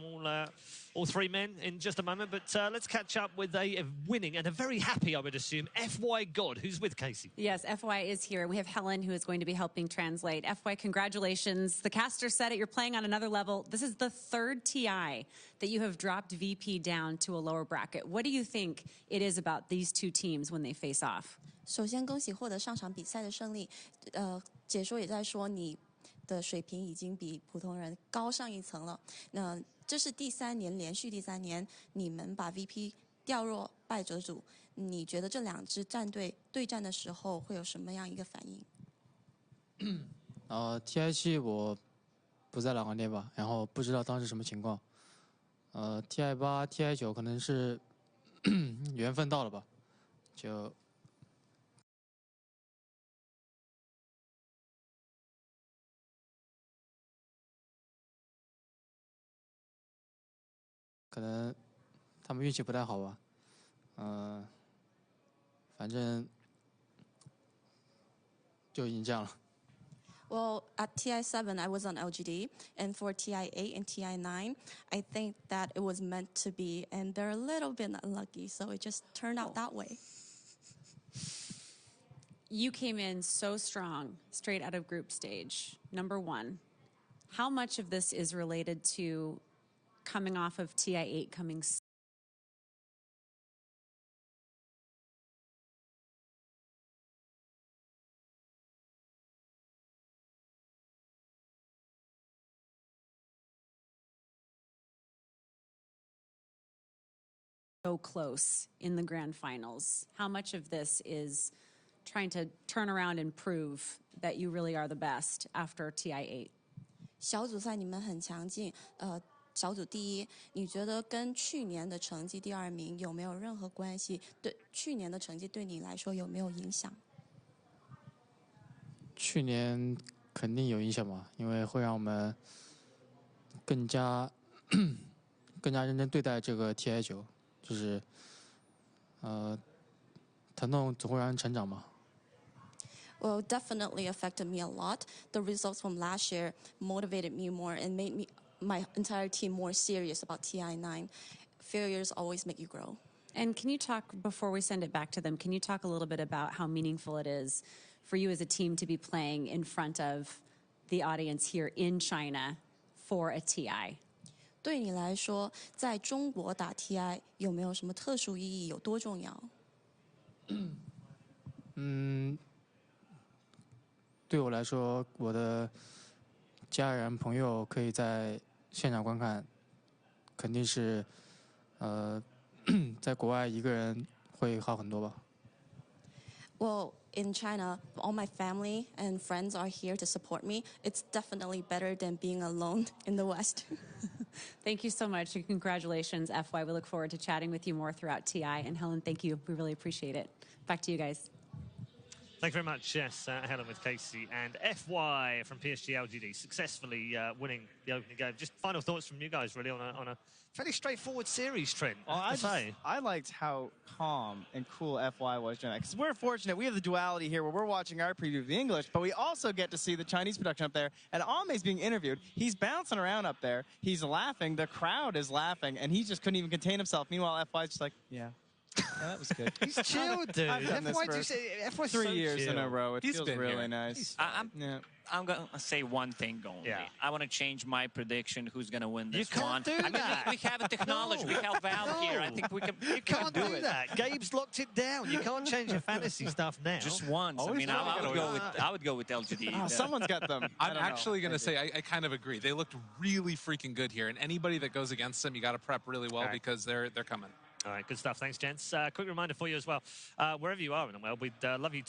all three men in just a moment, but let's catch up with a winning and a very happy, I would assume, FY God, who's with Casey. Yes, FY is here. We have Helen, who is going to be helping translate. FY, congratulations. The caster said it. You're playing on another level. This is the third TI that you have dropped VP down to a lower bracket. What do you think it is about these two teams when they face off? 首先，恭喜获得上场比赛的胜利。解说也在说你的水平已经比普通人高上一层了。那这是连续第三年，你们把 VP 掉落败者组。你觉得这两支战队对战的时候会有什么样一个反应？TI7我不在栏杆内吧，然后不知道当时什么情况。TI8、TI9可能是缘分到了吧，就。可能他们运气不太好吧，反正就已经这样了。Well, at TI7, I was on LGD, and for TI8 and TI9, I think that it was meant to be, and they're a little bit unlucky, so it just turned out that way. You came in so strong, straight out of group stage, number one. How much of this is related to coming off of TI8 coming so close in the grand finals? How much of this is trying to turn around and prove that you really are the best after TI8? 小组赛你们很强劲，小组第一，你觉得跟去年的成绩第2名有没有任何关系？对，去年的成绩对你来说有没有影响？去年肯定有影响吧，因为会让我们更加认真对待这个 TI9，就是疼痛总会让人成长嘛。Well, definitely affected me a lot. The results from last year motivated me more and made my entire team more serious about TI9. Failures always make you grow. And can you talk, before we send it back to them, can you talk a little bit about how meaningful it is for you as a team to be playing in front of the audience here in China for a TI? 对你来说，在中国打 TI 有没有什么特殊意义？有多重要？对我来说，我的家人朋友可以在现场观看，肯定是在国外一个人会好很多吧。Well, in China, all my family and friends are here to support me. It's definitely better than being alone in the West. Thank you so much, and congratulations, FY. We look forward to chatting with you more throughout TI. And Helen, thank you. We really appreciate it. Back to you guys. Thank you very much. Yes, Helen with Casey and FY from PSG.LGD successfully winning the opening game. Just final thoughts from you guys, really, on a fairly straightforward series, Trent. Well, I liked how calm and cool FY was during that, because we're fortunate. We have the duality here where we're watching our preview of the English, but we also get to see the Chinese production up there. And Ame's being interviewed. He's bouncing around up there. He's laughing. The crowd is laughing, and he just couldn't even contain himself. Meanwhile, FY's just like, yeah. Yeah, that was good. He's chilled, dude. I've done this for 3 years in a row. It feels really nice. I'm going to say one thing only. Yeah. I want to change my prediction who's going to win this one. You can't do that. We have a technology. We have Valve here. I think we can. You can't do that. Gabe's locked it down. You can't change your fantasy stuff now. Just once. I mean, I would go with LGD. Someone's got them. I'm actually going to say I kind of agree. They looked really freaking good here, and anybody that goes against them, you got to prep really well because they're coming. All right, good stuff. Thanks, gents. Quick reminder for you as well. Wherever you are in the world, we'd love you to